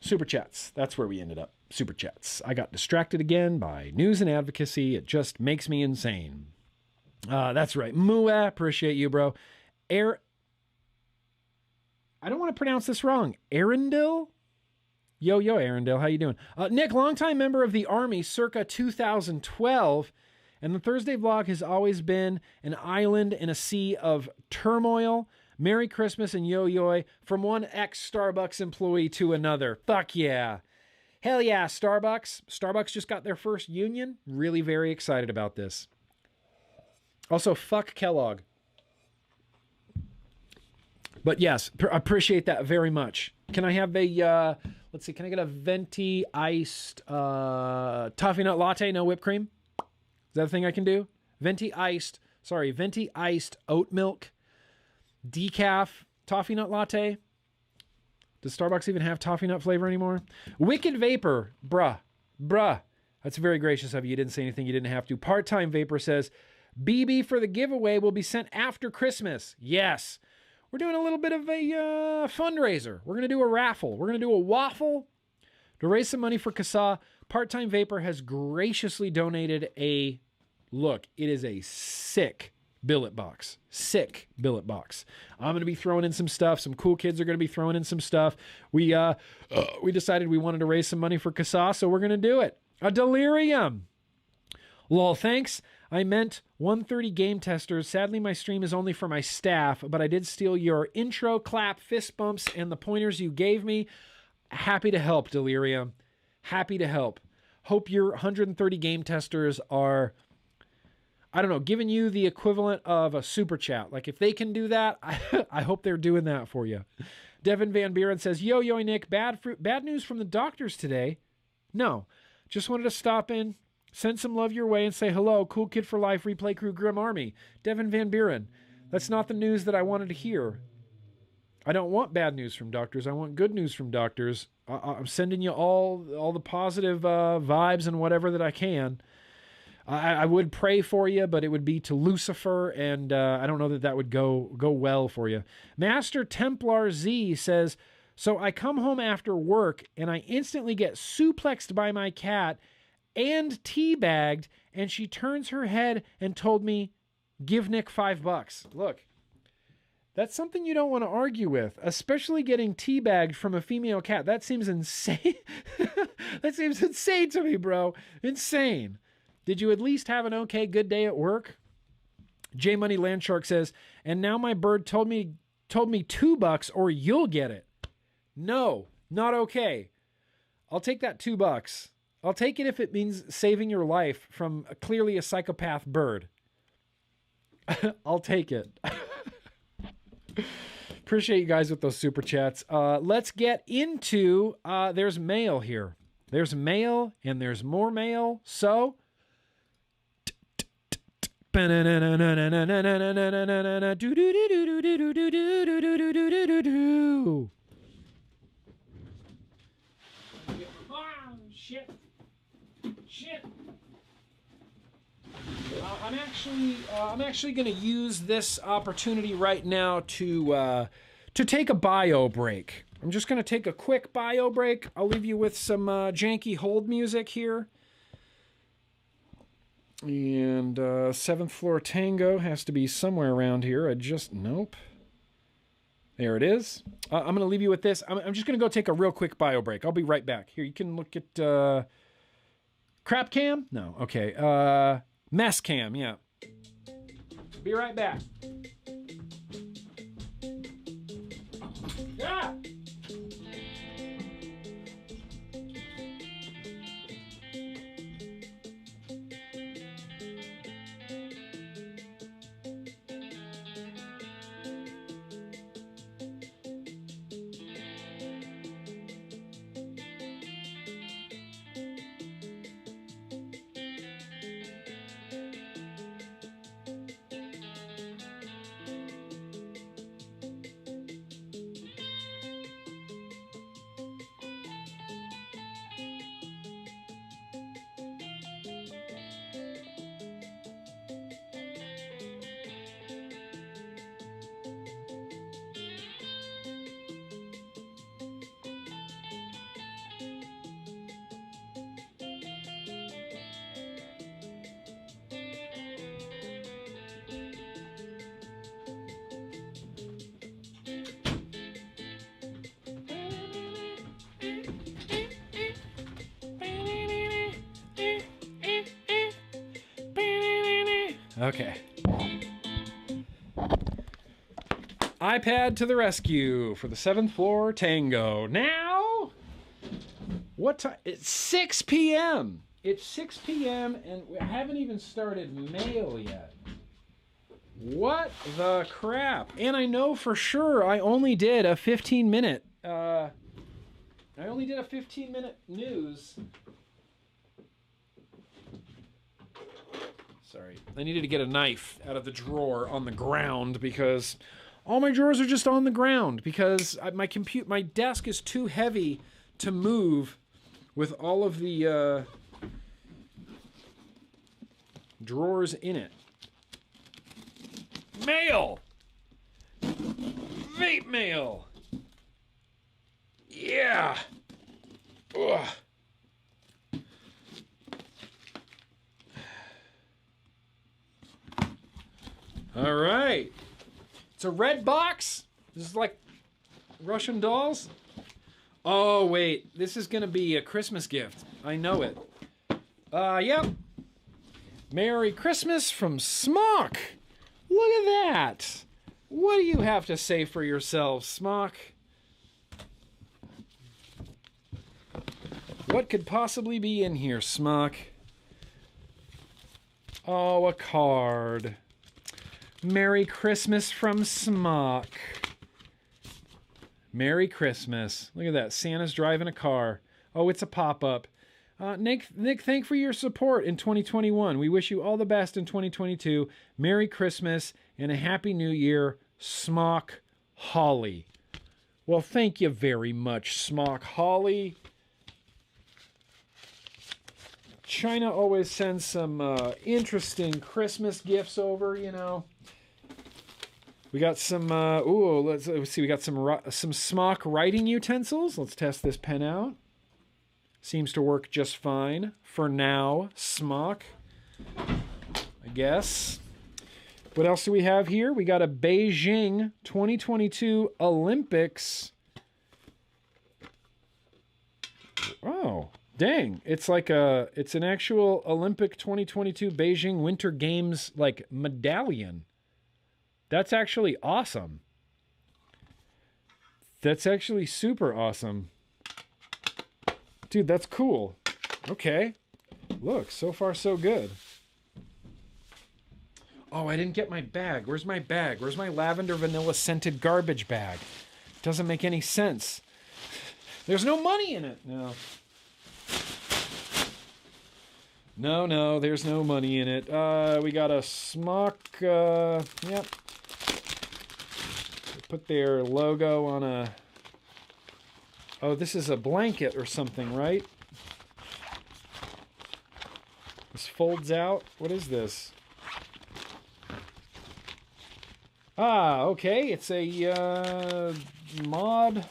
Super chats. That's where we ended up. Super chats. I got distracted again by news and advocacy. It just makes me insane. That's right. Mua, appreciate you, bro. I don't want to pronounce this wrong. Arundel? Yo, Arundel. How you doing? Nick, longtime member of the Army circa 2012. And the Thursday vlog has always been an island in a sea of turmoil. Merry Christmas and yo-yo from one ex-Starbucks employee to another. Fuck yeah. Hell yeah, Starbucks. Starbucks just got their first union. Really very excited about this. Also, fuck Kellogg. But yes, appreciate that very much. Can I have a, let's see, can I get a venti iced toffee nut latte, no whipped cream? Is that a thing I can do? Venti iced oat milk. Decaf toffee nut latte. Does Starbucks even have toffee nut flavor anymore? Wicked Vapor, bruh. That's very gracious of you. You didn't say anything you didn't have to. Part-time Vapor says, BB for the giveaway will be sent after Christmas. Yes. We're doing a little bit of a fundraiser. We're going to do a raffle. We're going to do a waffle to raise some money for CASAA. Part-time Vapor has graciously donated a, look, it is a sick billet box. Sick billet box. I'm going to be throwing in some stuff. Some cool kids are going to be throwing in some stuff. We decided we wanted to raise some money for CASAA, so we're going to do it. A delirium. Lol, thanks. I meant 130 game testers. Sadly, my stream is only for my staff, but I did steal your intro, clap, fist bumps, and the pointers you gave me. Happy to help, Delirium. Happy to help. Hope your 130 game testers are, I don't know, giving you the equivalent of a super chat. Like, if they can do that, I hope they're doing that for you. Devin Van Buren says, Yo, Nick, bad news from the doctors today. No, just wanted to stop in, send some love your way, and say hello. Cool kid for life, replay crew, Grimm Army. Devin Van Buren, that's not the news that I wanted to hear. I don't want bad news from doctors. I want good news from doctors. I'm sending you all the positive vibes and whatever that I can. I would pray for you, but it would be to Lucifer, and I don't know that would go well for you. Master Templar Z says, so I come home after work, and I instantly get suplexed by my cat and teabagged, and she turns her head and told me, give Nick $5. Look, that's something you don't want to argue with, especially getting teabagged from a female cat. That seems insane. That seems insane to me, bro. Insane. Did you at least have an okay, good day at work? J Money Landshark says, and now my bird told me $2 or you'll get it. No, not okay. I'll take that $2. I'll take it if it means saving your life from clearly a psychopath bird. I'll take it. Appreciate you guys with those super chats. Let's get into, there's mail here. There's mail and there's more mail. So Shit. I'm actually going to use this opportunity right now to take a bio break. I'm just going to take a quick bio break. I'll leave you with some janky hold music here. And 7th Floor Tango has to be somewhere around here. Nope. There it is. I'm going to leave you with this. I'm just going to go take a real quick bio break. I'll be right back. Here, you can look at Crap Cam? No, okay. Mess Cam, yeah. Be right back. Yeah! Okay. iPad to the rescue for the 7th Floor Tango. Now, what time? It's 6 p.m. It's 6 p.m. and we haven't even started mail yet. What the crap? And I know for sure I only did a 15-minute. I only did a 15-minute news. Sorry, I needed to get a knife out of the drawer on the ground because all my drawers are just on the ground because my desk is too heavy to move with all of the drawers in it. Mail! Vape mail! Yeah! Ugh. All right. It's a red box. This is like Russian dolls. Oh, wait. This is going to be a Christmas gift. I know it. Yep. Merry Christmas from Smock. Look at that. What do you have to say for yourself, Smock? What could possibly be in here, Smock? Oh, a card. Merry Christmas from Smock. Merry Christmas. Look at that. Santa's driving a car. Oh, it's a pop-up. Nick, thank for your support in 2021. We wish you all the best in 2022. Merry Christmas and a Happy New Year, Smock Holly. Well, thank you very much, Smock Holly. China always sends some interesting Christmas gifts over, you know. We got some, let's see, we got some Smock writing utensils. Let's test this pen out. Seems to work just fine for now, Smock, I guess. What else do we have here? We got a Beijing 2022 Olympics. Oh, dang. It's like it's an actual Olympic 2022 Beijing Winter Games, like, medallion. That's actually awesome. That's actually super awesome. Dude, that's cool. Okay. Look, so far so good. Oh, I didn't get my bag. Where's my bag? Where's my lavender vanilla scented garbage bag? Doesn't make any sense. There's no money in it. No. No, there's no money in it. We got a smock, yep. Put their logo on a... Oh, this is a blanket or something, right? This folds out. What is this? Ah, okay. It's a mod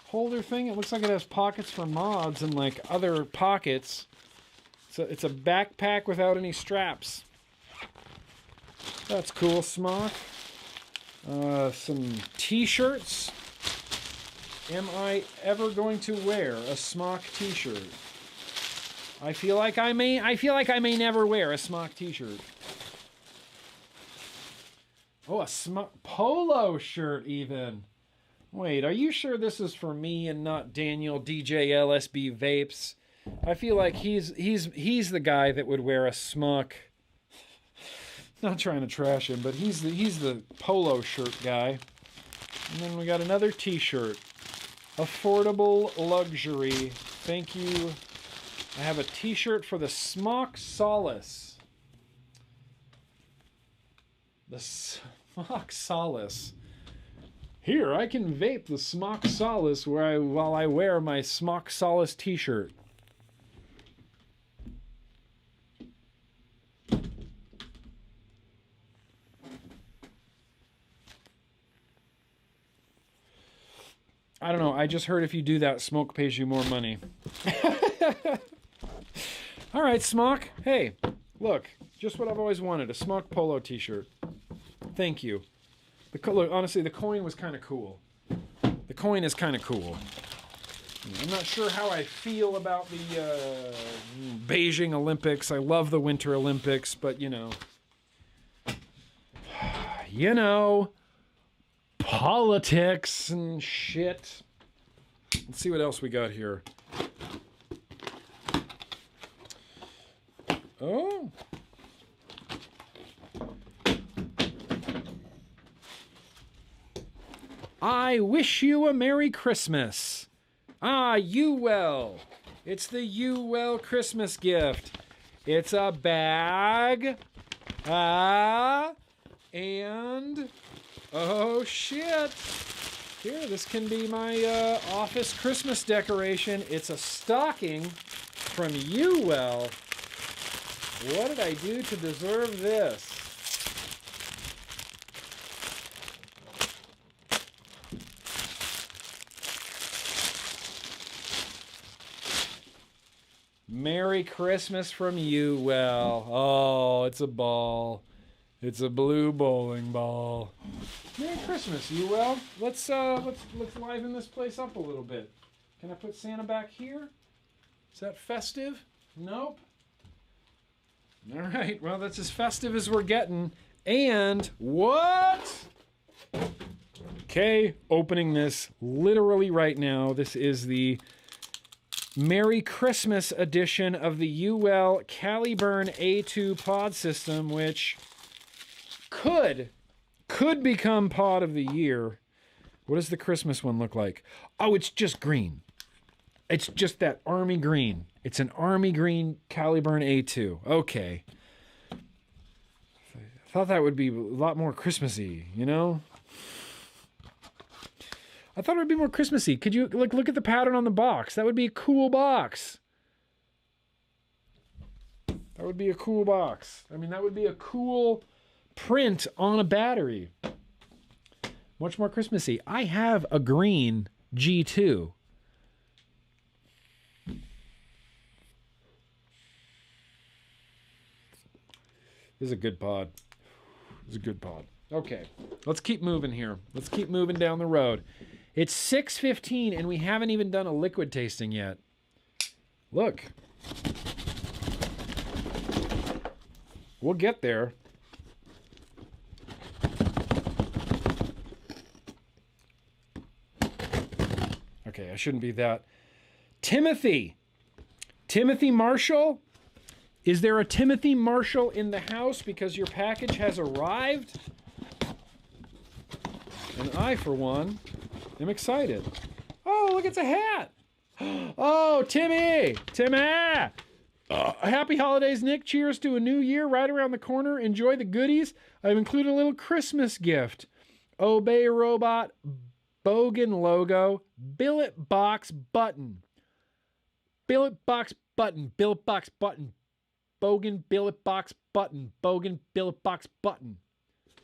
holder thing. It looks like it has pockets for mods and like other pockets. So it's a backpack without any straps. That's cool, smock. Some t-shirts. Am I ever going to wear a smock t-shirt? I feel like I may never wear a smock t-shirt. Oh, a smock polo shirt even. Wait, are you sure this is for me and not Daniel DJ LSB Vapes? I feel like he's the guy that would wear a smock. Not trying to trash him, but he's the polo shirt guy. And then we got another t-shirt. Affordable luxury. Thank you. I have a t-shirt for the Smock Solace. The Smock Solace. Here, I can vape the Smock Solace while I wear my Smock Solace t-shirt. I don't know. I just heard if you do that, Smoke pays you more money. All right, Smock. Hey, look. Just what I've always wanted. A Smock polo t-shirt. Thank you. Look, honestly, the coin was kind of cool. The coin is kind of cool. I'm not sure how I feel about the Beijing Olympics. I love the Winter Olympics, but, you know. You know. Politics and shit. Let's see what else we got here. Oh. I wish you a Merry Christmas. Ah, you well. It's the you well Christmas gift. It's a bag. And... oh, shit. Here, this can be my office Christmas decoration. It's a stocking from you well. What did I do to deserve this? Merry Christmas from you well. Oh, it's a ball. It's a blue bowling ball. Merry Christmas, you well. Let's liven this place up a little bit. Can I put Santa back here? Is that festive? Nope. All right, well, that's as festive as we're getting. And what? Okay, opening this literally right now. This is the Merry Christmas edition of the UL Caliburn A2 pod system, which could become pod of the year. What does the Christmas one look like? Oh, it's just green. It's just that army green. It's an army green Caliburn A2. Okay. I thought that would be a lot more Christmassy, you know? I thought it would be more Christmassy. Could you look at the pattern on the box? That would be a cool box. That would be a cool box. I mean, that would be a cool print on a battery. Much more Christmassy. I have a green G2. This is a good pod. This is a good pod. Okay, let's keep moving here. Let's keep moving down the road. It's 6:15 and we haven't even done a liquid tasting yet. Look. We'll get there. Okay, I shouldn't be that. Timothy Marshall? Is there a Timothy Marshall in the house because your package has arrived? And I, for one, am excited. Oh, look, it's a hat. Oh, Timmy! Happy holidays, Nick. Cheers to a new year right around the corner. Enjoy the goodies. I've included a little Christmas gift. Obey Robot, Bogan logo, billet box button. Billet box button, billet box button. Bogan billet box button, Bogan billet box button.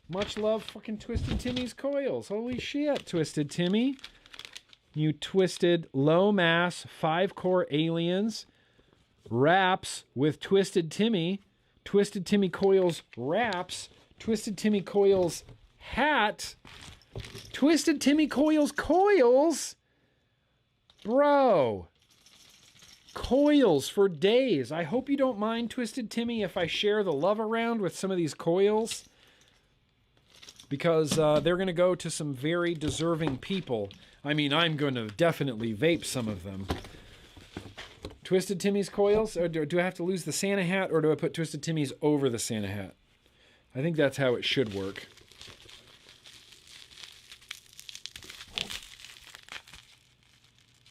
Much love, fucking Twisted Timmy's coils. Holy shit, Twisted Timmy. You twisted low mass 5-core aliens. Wraps with Twisted Timmy. Twisted Timmy coils wraps. Twisted Timmy coils hat. Twisted Timmy coils coils. Bro. Coils for days. I hope you don't mind, Twisted Timmy, if I share the love around with some of these coils. Because they're going to go to some very deserving people. I mean, I'm going to definitely vape some of them. Twisted Timmy's coils? Or do I have to lose the Santa hat, or do I put Twisted Timmy's over the Santa hat? I think that's how it should work.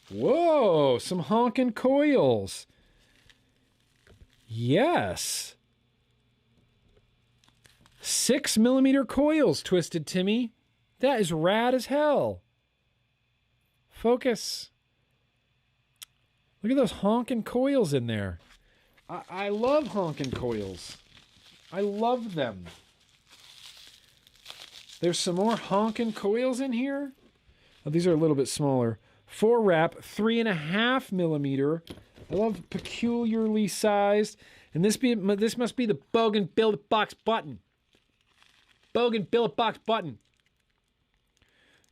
Whoa, some honkin' coils. Yes. 6mm coils, Twisted Timmy. That is rad as hell. Focus. Look at those honkin' coils in there. I love honkin' coils. I love them. There's some more honkin' coils in here. Oh, these are a little bit smaller. 4 wrap, 3.5mm. I love peculiarly sized. And this must be the Bogan billet box button. Bogan billet box button.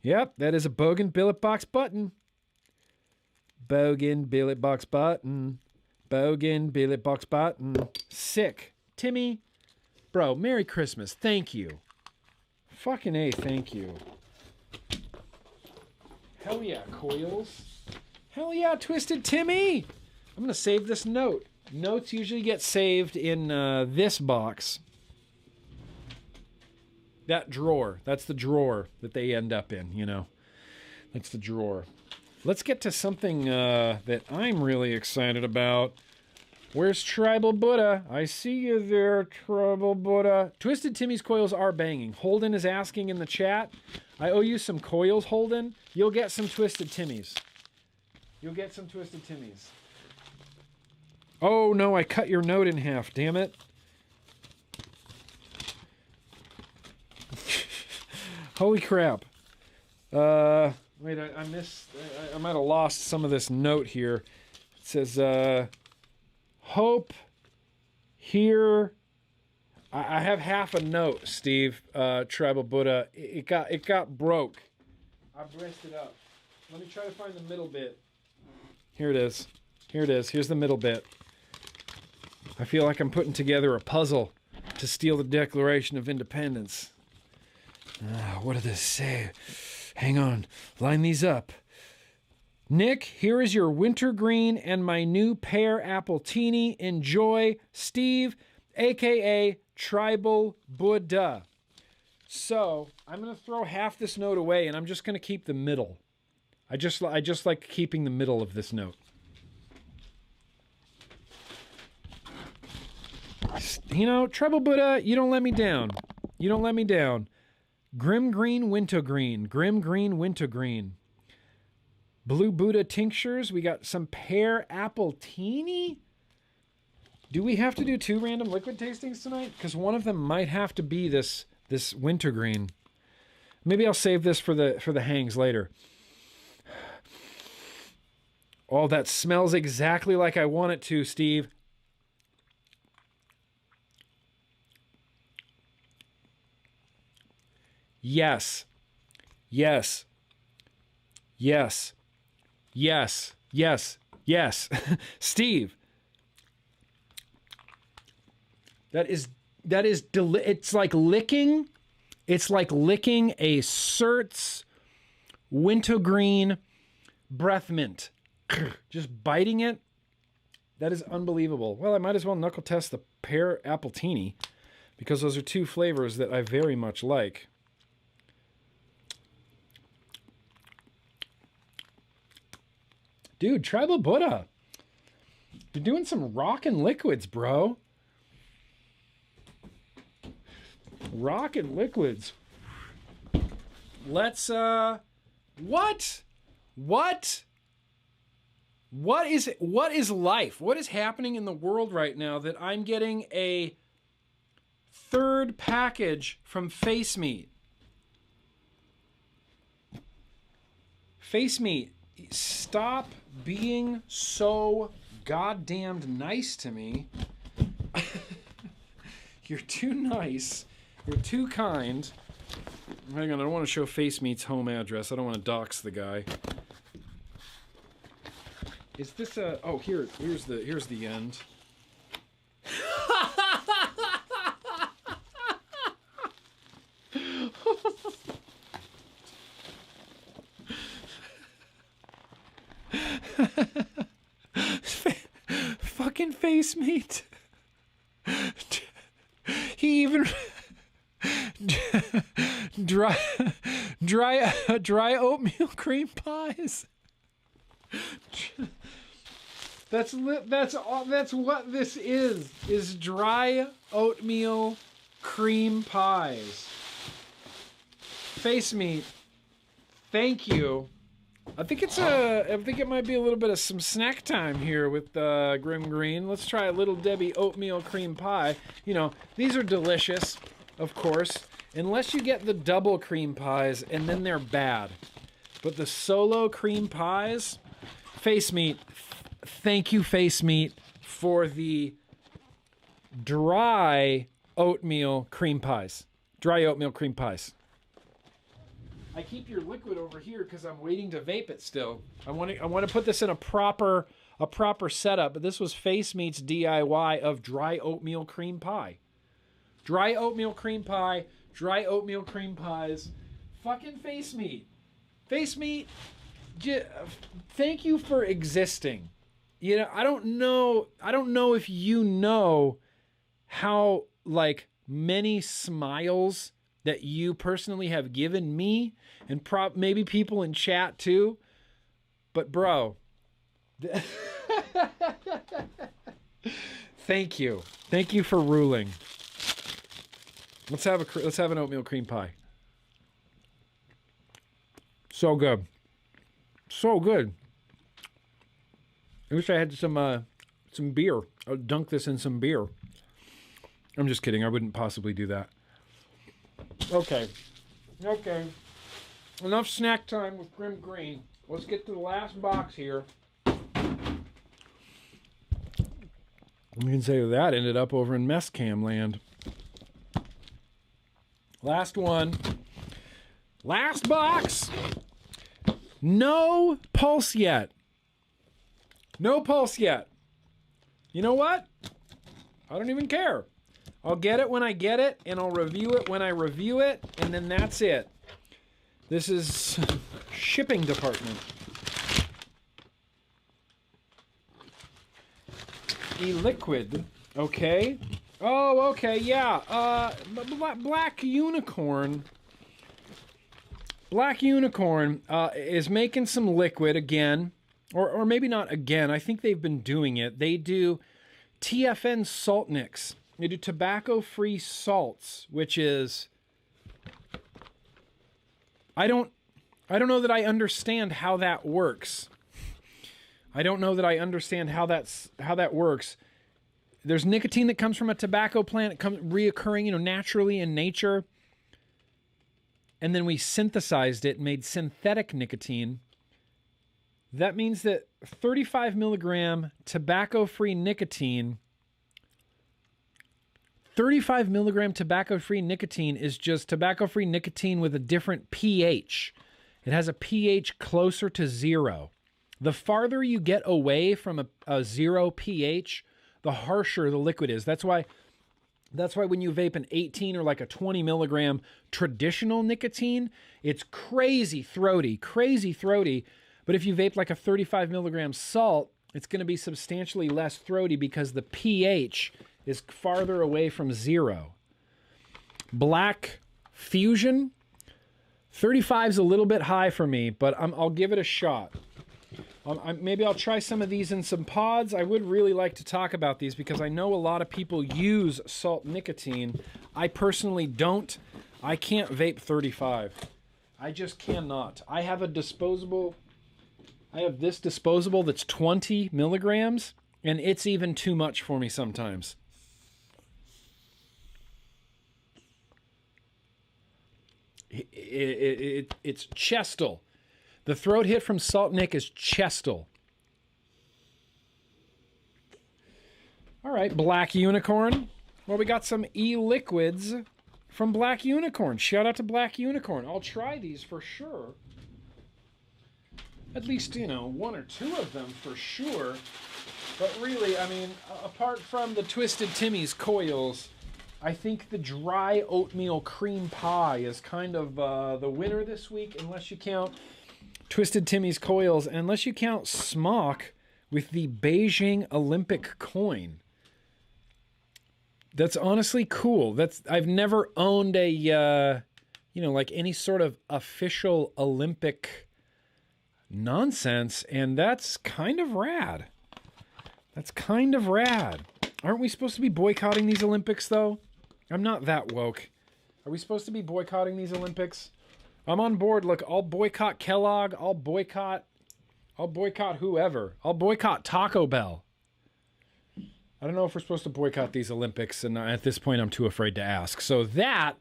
Yep, that is a Bogan billet box button. Bogan billet box button. Bogan billet box button. Sick. Timmy, bro, Merry Christmas. Thank you. Fucking A, thank you. Hell yeah, coils. Hell yeah, Twisted Timmy. I'm going to save this note. Notes usually get saved in this box. That drawer. That's the drawer that they end up in, you know. That's the drawer. Let's get to something that I'm really excited about. Where's Tribal Buddha? I see you there, Tribal Buddha. Twisted Timmy's coils are banging. Holden is asking in the chat. I owe you some coils, Holden. You'll get some Twisted Timmy's. You'll get some Twisted Timmy's. Oh no, I cut your note in half, damn it. Holy crap. Wait, I missed, I might have lost some of this note here. It says, hope here. I have half a note, Steve, Tribal Buddha. It got broke. I braced it up. Let me try to find the middle bit. Here it is. Here it is. Here's the middle bit. I feel like I'm putting together a puzzle to steal the Declaration of Independence. What does this say? Hang on. Line these up. Nick, here is your wintergreen and my new pear apple teeny. Enjoy, Steve, a.k.a. Tribal Buddha. So, I'm going to throw half this note away, and I'm just going to keep the middle. I just like keeping the middle of this note. You know, Tribal Buddha, you don't let me down. You don't let me down. GrimmGreen Wintergreen. GrimmGreen Wintergreen. Blue Buddha tinctures. We got some pear apple teeny. Do we have to do 2 random liquid tastings tonight? Because one of them might have to be this wintergreen. Maybe I'll save this for the hangs later. Oh, that smells exactly like I want it to, Steve. Yes. Yes. Yes. Yes. Yes. Yes. Steve. It's like licking a Certs wintergreen breath mint. Just biting it. That is unbelievable. Well, I might as well knuckle test the pear apple teeny because those are 2 flavors that I very much like. Dude, Tribal Buddha. You're doing some rockin' liquids, bro. Rockin' liquids. Let's, what? What is life? What is happening in the world right now that I'm getting a third package from Face Meat? Face Meat, stop being so goddamned nice to me. You're too nice. You're too kind. Hang on, I don't want to show Face Meat's home address. I don't want to dox the guy. Is this a... Oh, here's the end. Fucking Face Meat. He even dry oatmeal cream pies. That's what this is dry oatmeal cream pies. Face Meat, thank you. I think it might be a little bit of some snack time here with GrimmGreen. Let's try a Little Debbie oatmeal cream pie. You know, these are delicious, of course, unless you get the double cream pies, and then they're bad. But the solo cream pies, Face Meat, thank you, Face Meat, for the dry oatmeal cream pies. Dry oatmeal cream pies. I keep your liquid over here because I'm waiting to vape it still. I want to put this in a proper setup, but this was Face Meat's DIY of dry oatmeal cream pie. Dry oatmeal cream pie, dry oatmeal cream pies. Fucking Face Meat. Face Meat, thank you for existing. You know, I don't know if you know how, like, many smiles that you personally have given me, and maybe people in chat too. But bro, thank you for ruling. Let's have an oatmeal cream pie. So good, so good. I wish I had some beer. I'll dunk this in some beer. I'm just kidding. I wouldn't possibly do that. Okay. Enough snack time with GrimmGreen. Let's get to the last box here. We can say that ended up over in mess cam land. Last one. Last box. No pulse yet. No pulse yet. You know what? I don't even care. I'll get it when I get it, and I'll review it when I review it, and then that's it. This is shipping department. E-liquid, okay. Oh, okay, yeah. Black Unicorn. Black Unicorn is making some liquid again, or maybe not again. I think they've been doing it. They do TFN salt nicks. They do tobacco-free salts, which is... I don't know that I understand how that works. I don't know that I understand how that works. There's nicotine that comes from a tobacco plant. It comes reoccurring, you know, naturally in nature. And then we synthesized it and made synthetic nicotine. That means that 35 milligram tobacco-free nicotine... 35 milligram tobacco-free nicotine is just tobacco-free nicotine with a different pH. It has a pH closer to 0. The farther you get away from a 0 pH, the harsher the liquid is. That's why when you vape an 18 or like a 20 milligram traditional nicotine, it's crazy throaty. But if you vape like a 35 milligram salt, it's going to be substantially less throaty because the pH is farther away from 0. Black Fusion, 35 is a little bit high for me, but I'll give it a shot. Maybe I'll try some of these in some pods. I would really like to talk about these because I know a lot of people use salt nicotine. I personally don't. I can't vape 35. I just cannot. I have a disposable. I have this disposable that's 20 milligrams, and it's even too much for me sometimes. It's chestal. The throat hit from Salt Nick is chestal. All right, Black Unicorn. Well, we got some e-liquids from Black Unicorn. Shout out to Black Unicorn. I'll try these for sure. At least, you know, one or two of them for sure. But really, I mean, apart from the Twisted Timmy's coils, I think the dry oatmeal cream pie is kind of the winner this week, unless you count Twisted Timmy's coils, and unless you count Smock with the Beijing Olympic coin. That's honestly cool. I've never owned a, you know, like any sort of official Olympic nonsense, and that's kind of rad. That's kind of rad. Aren't we supposed to be boycotting these Olympics, though? I'm not that woke. Are we supposed to be boycotting these Olympics? I'm on board. Look, I'll boycott Kellogg. I'll boycott whoever. I'll boycott Taco Bell. I don't know if we're supposed to boycott these Olympics, and at this point I'm too afraid to ask. So that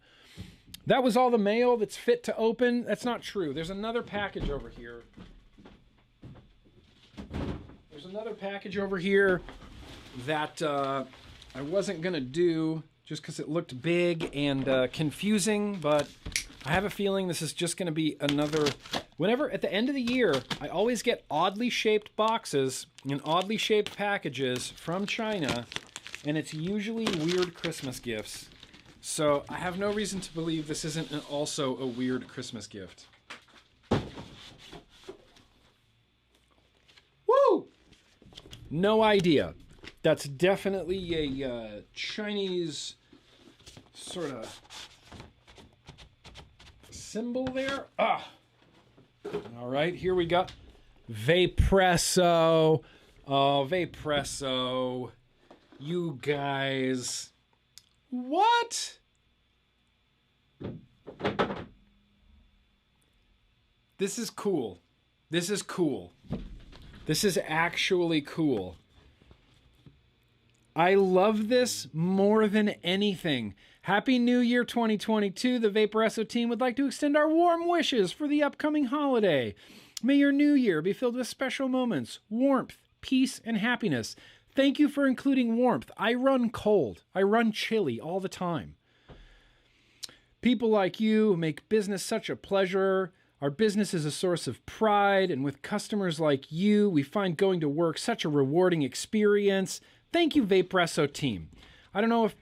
was all the mail that's fit to open. That's not true. There's another package over here. There's another package over here that I wasn't going to do just because it looked big and confusing, but I have a feeling this is just going to be another... Whenever, at the end of the year, I always get oddly shaped boxes and oddly shaped packages from China, and it's usually weird Christmas gifts. So I have no reason to believe this isn't also a weird Christmas gift. Woo! No idea. That's definitely a Chinese sort of symbol there. Ah! All right, here we go. Vaperesso. Oh, Vaperesso. You guys. What? This is cool. This is cool. This is actually cool. I love this more than anything. Happy New Year 2022. The Vaperesso team would like to extend our warm wishes for the upcoming holiday. May your new year be filled with special moments, warmth, peace, and happiness. Thank you for including warmth. I run cold. I run chilly all the time. People like you make business such a pleasure. Our business is a source of pride, and with customers like you, we find going to work such a rewarding experience. Thank you, Vaperesso team. I don't know if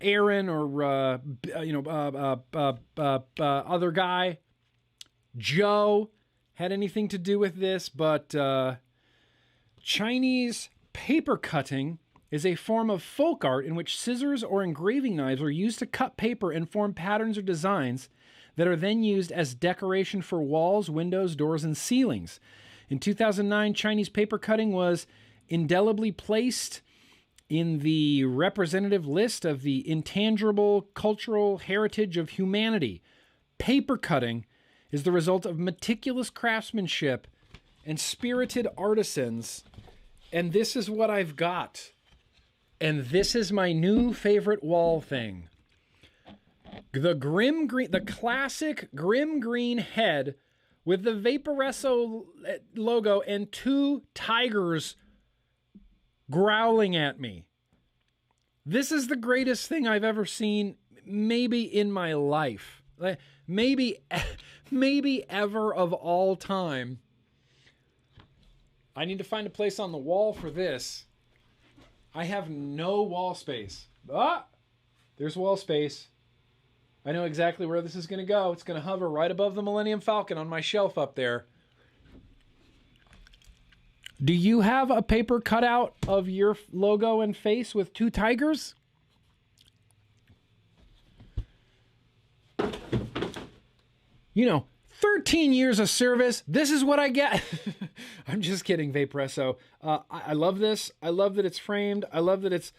Aaron or other guy, Joe, had anything to do with this, but Chinese paper cutting is a form of folk art in which scissors or engraving knives are used to cut paper and form patterns or designs that are then used as decoration for walls, windows, doors, and ceilings. In 2009, Chinese paper cutting was indelibly placed in the representative list of the intangible cultural heritage of humanity. Paper cutting is the result of meticulous craftsmanship and spirited artisans, and this is what I've got. And this is my new favorite wall thing. The GrimmGreen, the classic GrimmGreen head with the Vaperesso logo and two tigers growling at me. This is the greatest thing I've ever seen, maybe in my life. Maybe ever of all time. I need to find a place on the wall for this. I have no wall space. Ah! There's wall space. I know exactly where this is going to go. It's going to hover right above the Millennium Falcon on my shelf up there. Do you have a paper cutout of your logo and face with two tigers? You know, 13 years of service. This is what I get. I'm just kidding, Vaperesso. I love this. I love that it's framed. I love that it's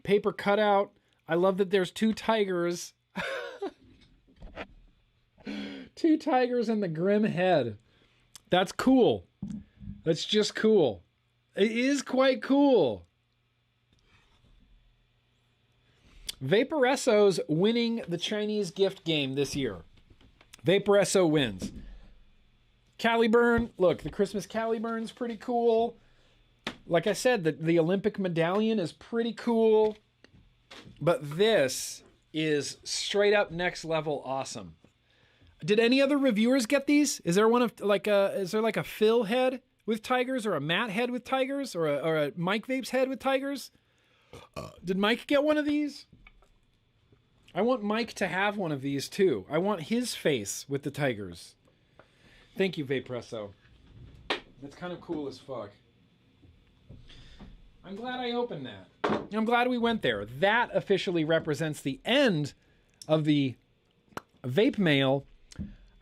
paper cutout. I love that there's two tigers. Two tigers and the Grimm head. That's cool. That's just cool. It is quite cool. Vaporesso's winning the Chinese gift game this year. Vaporesso wins. Caliburn, look, the Christmas Caliburn's pretty cool. Like I said, the Olympic medallion is pretty cool. But this is straight up next level awesome. Did any other reviewers get these? Is there one of is there like a Phil head with tigers, or a Matt head with tigers, or a Mike Vape's head with tigers? Did Mike get one of these? I want Mike to have one of these too. I want his face with the tigers. Thank you, Vaperesso. That's kind of cool as fuck. I'm glad I opened that. I'm glad we went there. That officially represents the end of the Vape Mail.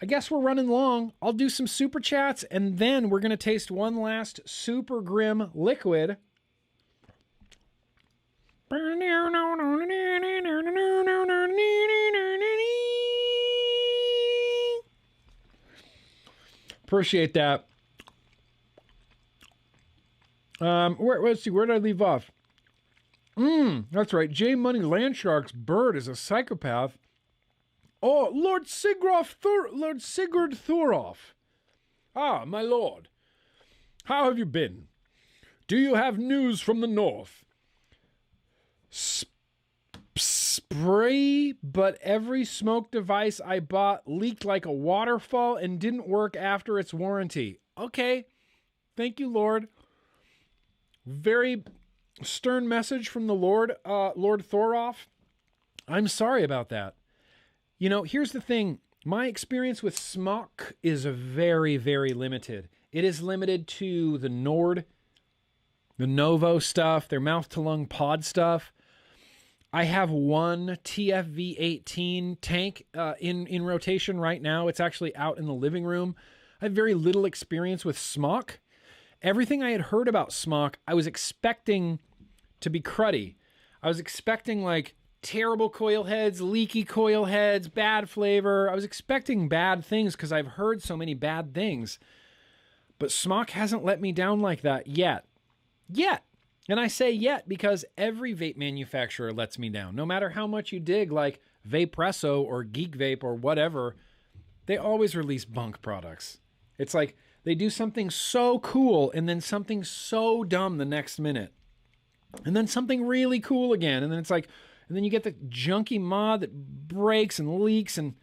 I guess we're running long. I'll do some super chats, and then we're going to taste one last SUPERGRIMM liquid. Appreciate that. Let's see, where did I leave off? That's right. J Money Landshark's bird is a psychopath. Oh, Lord Sigurd Thoroff. Ah, my lord. How have you been? Do you have news from the north? Spray, but every smoke device I bought leaked like a waterfall and didn't work after its warranty. Okay. Thank you, Lord. Very stern message from the Lord, Lord Thoroff. I'm sorry about that. You know, here's the thing. My experience with smock is very, very limited. It is limited to the Nord, the Novo stuff, their mouth-to-lung pod stuff. I have one TFV18 tank in rotation right now. It's actually out in the living room. I have very little experience with smock. Everything I had heard about smock, I was expecting to be cruddy. I was expecting like terrible coil heads, leaky coil heads, bad flavor. I was expecting bad things because I've heard so many bad things. But smock hasn't let me down like that yet. Yet. And I say yet because every vape manufacturer lets me down. No matter how much you dig, like Vaperesso or Geek Vape or whatever, they always release bunk products. It's like they do something so cool and then something so dumb the next minute. And then something really cool again. And then it's like, and then you get the junky mod that breaks and leaks, and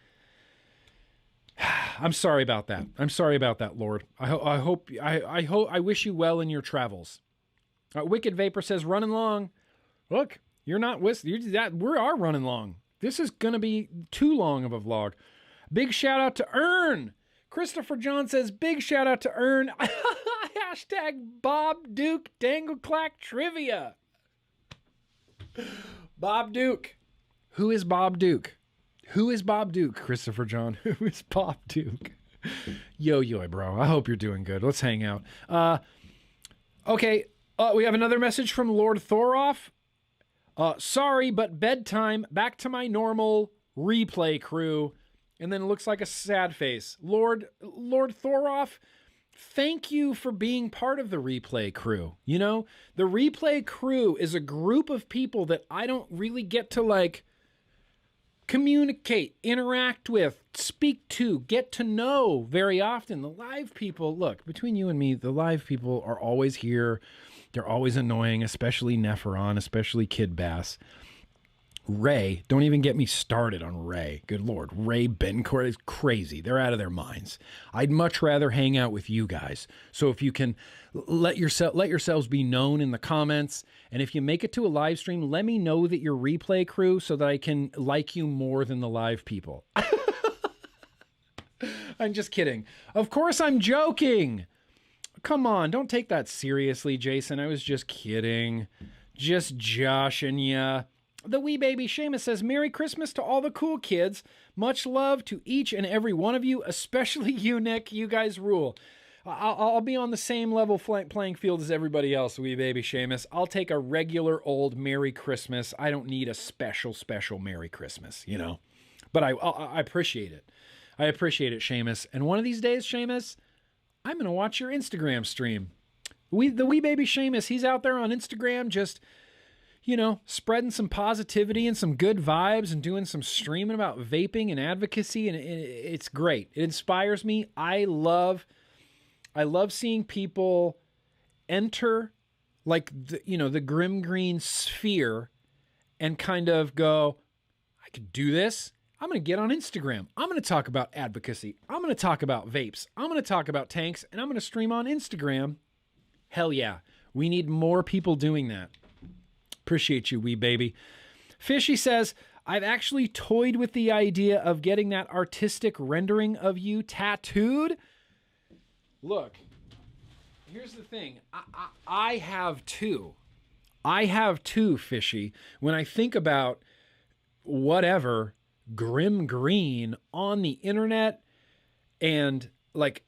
I'm sorry about that. I'm sorry about that, Lord. I wish you well in your travels. Wicked Vapor says, running long. Look, you're not we are running long. This is going to be too long of a vlog. Big shout out to Earn. Christopher John says, big shout out to Earn. Hashtag Bob Duke Dangleclack Trivia. Bob Duke. Who is Bob Duke? Who is Bob Duke, Christopher John? Who is Bob Duke? Yo, bro. I hope you're doing good. Let's hang out. Okay. We have another message from Lord Thoroff. Sorry, but bedtime. Back to my normal replay crew. And then it looks like a sad face. Lord Thoroff, thank you for being part of the replay crew. You know, the replay crew is a group of people that I don't really get to like communicate, interact with, speak to, get to know very often. The live people, look, between you and me, the live people are always here. They're always annoying, especially Neferon, especially Kid Bass. Ray, don't even get me started on Ray. Good Lord, Ray Bencourt is crazy. They're out of their minds. I'd much rather hang out with you guys. So if you can let yourselves be known in the comments, and if you make it to a live stream, let me know that you're replay crew so that I can like you more than the live people. I'm just kidding. Of course I'm joking. Come on, don't take that seriously, Jason. I was just kidding. Just joshing ya. The wee baby Seamus says, Merry Christmas to all the cool kids. Much love to each and every one of you, especially you, Nick. You guys rule. I'll be on the same level playing field as everybody else, wee baby Seamus. I'll take a regular old Merry Christmas. I don't need a special Merry Christmas, you know. But I appreciate it. I appreciate it, Seamus. And one of these days, Seamus, I'm going to watch your Instagram stream. The wee baby Seamus, he's out there on Instagram just, you know, spreading some positivity and some good vibes and doing some streaming about vaping and advocacy. And it's great. It inspires me. I love seeing people enter like the GrimmGreen sphere and kind of go, I could do this. I'm going to get on Instagram. I'm going to talk about advocacy. I'm going to talk about vapes. I'm going to talk about tanks, and I'm going to stream on Instagram. Hell yeah. We need more people doing that. Appreciate you, wee baby. Fishy says, I've actually toyed with the idea of getting that artistic rendering of you tattooed. Look, here's the thing. I have two. I have two, Fishy. When I think about whatever GrimmGreen on the internet, and like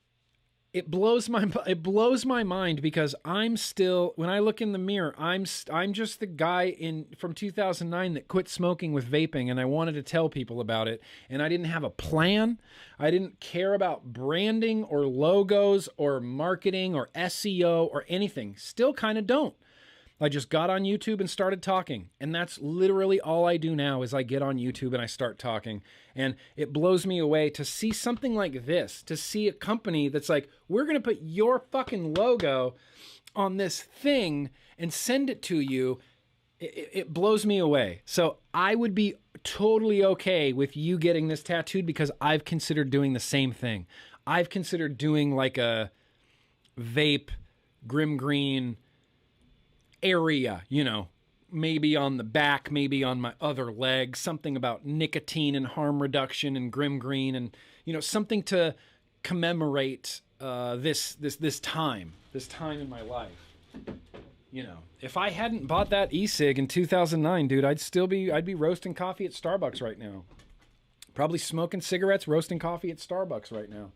it blows my mind because I'm still, when I look in the mirror, I'm just the guy from 2009 that quit smoking with vaping, and I wanted to tell people about it, and I didn't have a plan. I didn't care about branding or logos or marketing or SEO or anything. Still kind of don't. I just got on YouTube and started talking. And that's literally all I do now is I get on YouTube and I start talking. And it blows me away to see something like this, to see a company that's like, we're going to put your fucking logo on this thing and send it to you. It blows me away. So I would be totally okay with you getting this tattooed because I've considered doing the same thing. I've considered doing like a vape GrimmGreen area, you know, maybe on the back, maybe on my other leg, something about nicotine and harm reduction and GrimmGreen, and, you know, something to commemorate this time in my life. You know, if I hadn't bought that ECIG in 2009, dude, I'd be roasting coffee at Starbucks right now. Probably smoking cigarettes, roasting coffee at Starbucks right now.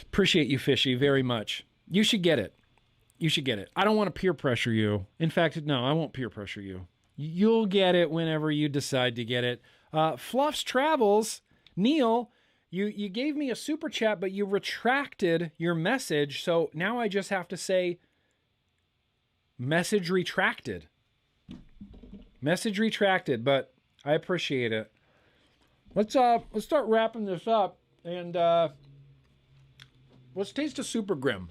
Appreciate you, Fishy, very much. You should get it. You should get it. I don't want to peer pressure you. In fact, no, I won't peer pressure you. You'll get it whenever you decide to get it. Fluffs Travels, Neil, you gave me a super chat, but you retracted your message. So now I just have to say, message retracted. Message retracted, but I appreciate it. Let's start wrapping this up, and let's taste a SUPERGRIMM.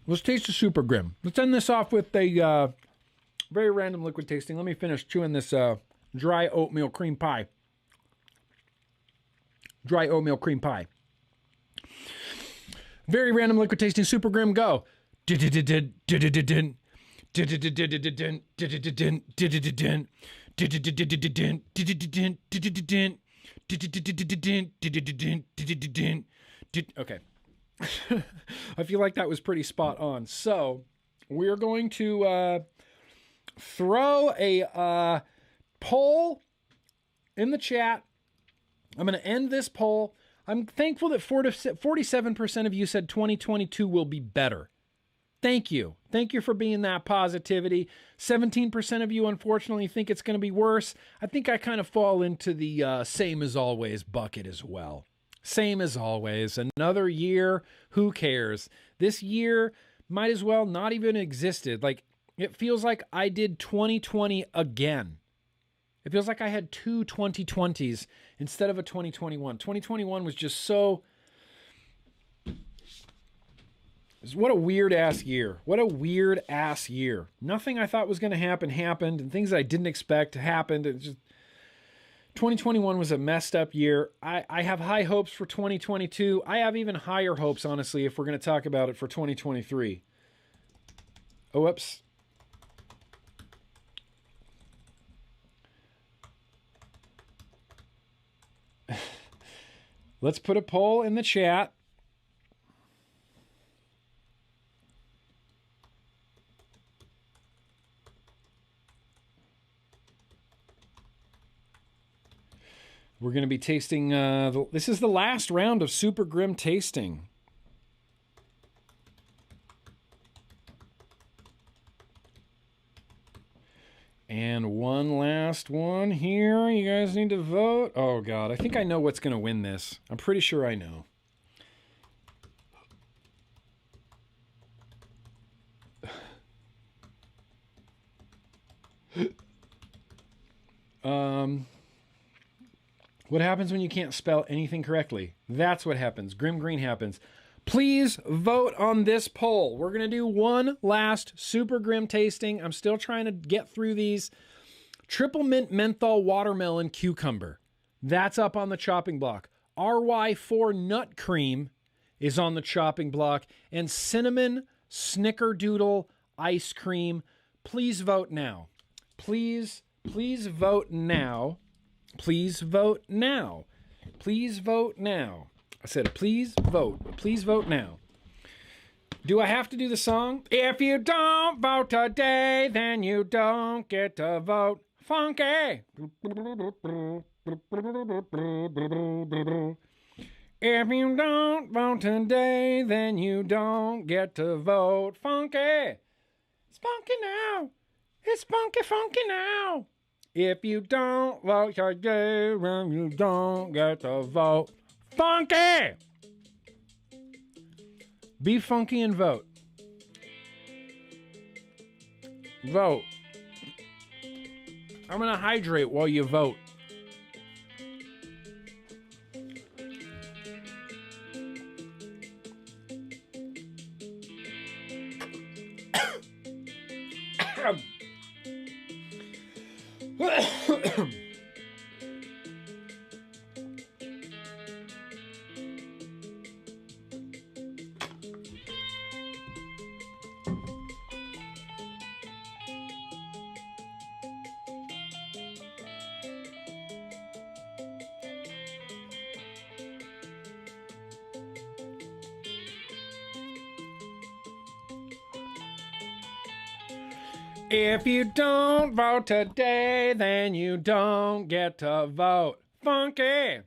Let's taste a SUPERGRIMM. Let's end this off with a very random liquid tasting. Let me finish chewing this dry oatmeal cream pie. Dry oatmeal cream pie. Very random liquid tasting SUPERGRIMM. Go. Okay. I feel like that was pretty spot on. So we're going to throw a poll in the chat. I'm going to end this poll. I'm thankful that 47% of you said 2022 will be better. Thank you. Thank you for being that positivity. 17% of you, unfortunately, think it's going to be worse. I think I kind of fall into the same as always bucket as well. Same as always. Another year. Who cares? This year might as well not even existed. Like, it feels like I did 2020 again. It feels like I had two 2020s instead of a 2021. 2021 was just so... What a weird-ass year. What a weird-ass year. Nothing I thought was going to happen happened, and things I didn't expect happened. It just... 2021 was a messed up year. I have high hopes for 2022. I have even higher hopes, honestly, if we're going to talk about it, for 2023. Oh, whoops. Let's put a poll in the chat. We're going to be tasting, this is the last round of Super Grimm tasting. And one last one here. You guys need to vote. Oh, God. I think I know what's going to win this. I'm pretty sure I know. What happens when you can't spell anything correctly? That's what happens. GrimmGreen happens. Please vote on this poll. We're going to do one last Super Grimm tasting. I'm still trying to get through these. Triple mint menthol watermelon cucumber. That's up on the chopping block. RY4 nut cream is on the chopping block. And cinnamon snickerdoodle ice cream. Please vote now. Please vote now. Please vote now. Please vote now. I said, please vote. Please vote now. Do I have to do the song? If you don't vote today, then you don't get to vote. Funky. If you don't vote today, then you don't get to vote. Funky. It's funky now. It's funky now. If you don't vote today, then you don't get to vote. Funky! Be funky and vote. Vote. I'm gonna hydrate while you vote. If you don't vote today, then you don't get to vote. Funky!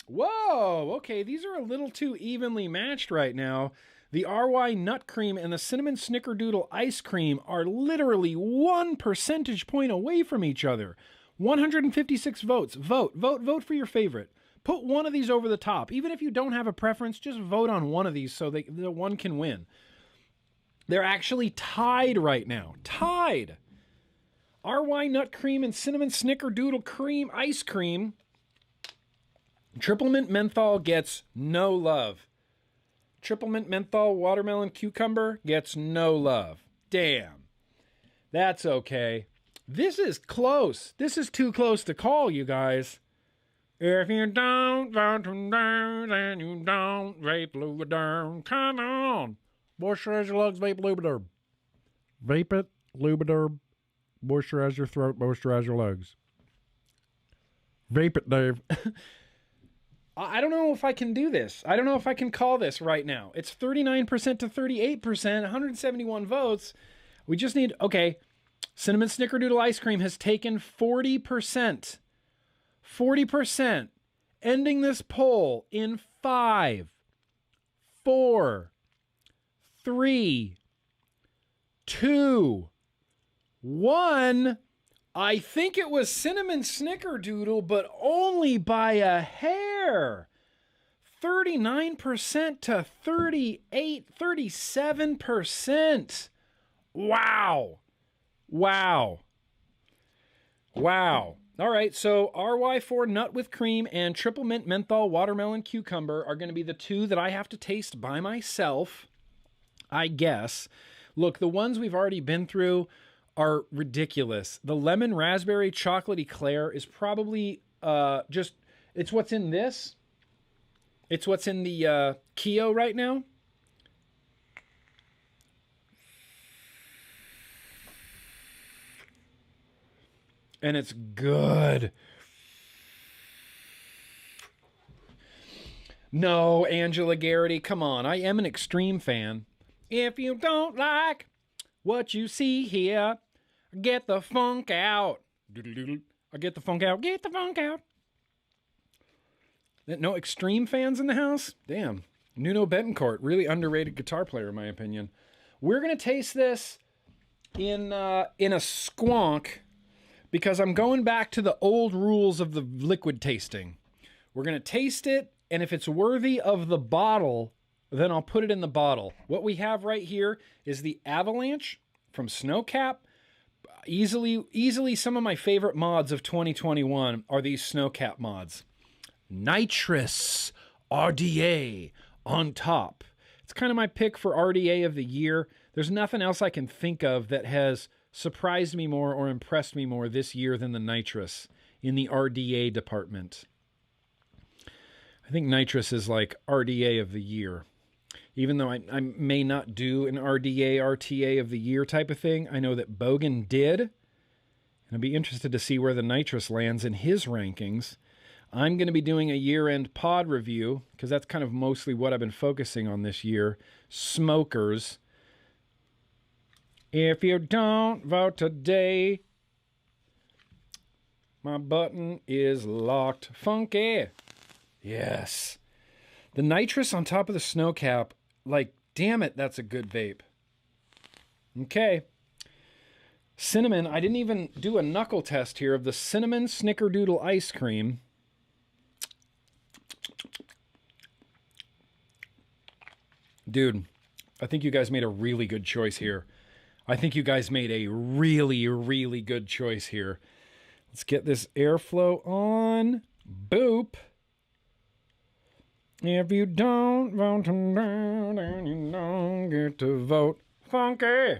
Whoa, okay, these are a little too evenly matched right now. The RY nut cream and the cinnamon snickerdoodle ice cream are literally 1 percentage point away from each other. 156 votes. Vote for your favorite. Put one of these over the top. Even if you don't have a preference, just vote on one of these so that the one can win. They're actually tied right now. Tied. RY nut cream and cinnamon snickerdoodle cream ice cream. Triple mint menthol gets no love. Triple mint menthol watermelon cucumber gets no love. Damn. That's okay. This is close. This is too close to call, you guys. If you don't vote today, then you don't vape Lubriderm. Come on. Moisturize your lungs, vape Lubriderm. Vape it, Lubriderm. Moisturize your throat, moisturize your lungs. Vape it, Dave. I don't know if I can do this. I don't know if I can call this right now. It's 39% to 38%, 171 votes. We just need, okay, cinnamon snickerdoodle ice cream has taken 40%. 40%. Ending this poll in 5, 4, 3, 2, 1. I think it was cinnamon snickerdoodle, but only by a hair. 39% to 37%. Wow. Wow. Wow. All right, so RY4 nut with cream and triple mint menthol watermelon cucumber are going to be the two that I have to taste by myself, I guess. Look, the ones we've already been through are ridiculous. The lemon raspberry chocolate eclair is probably just, it's what's in this. It's what's in the Keo right now. And it's good. No, Angela Garrity, come on. I am an extreme fan. If you don't like what you see here, get the funk out. I get the funk out. Get the funk out. No Extreme fans in the house? Damn. Nuno Betancourt, really underrated guitar player in my opinion. We're going to taste this in a squonk because I'm going back to the old rules of the liquid tasting. We're going to taste it, and if it's worthy of the bottle, then I'll put it in the bottle. What we have right here is the Avalanche from Snowcap. Easily some of my favorite mods of 2021 are these Snowcap mods. Nitrous RDA on top. It's kind of my pick for RDA of the year. There's nothing else I can think of that has surprised me more or impressed me more this year than the nitrous in the RDA department. I think nitrous is like RDA of the year. Even though I may not do an RDA, RTA of the year type of thing, I know that Bogan did. And I'd be interested to see where the nitrous lands in his rankings. I'm going to be doing a year-end pod review because that's kind of mostly what I've been focusing on this year. Smokers. If you don't vote today, my button is locked. Funky. Yes. The nitrous on top of the Snowcap, like, damn it, that's a good vape. Okay. Cinnamon, I didn't even do a knuckle test here of the cinnamon snickerdoodle ice cream. Dude, I think you guys made a really good choice here. I think you guys made a really, really good choice here. Let's get this airflow on. Boop. If you don't vote tonight, then you don't get to vote. Funky.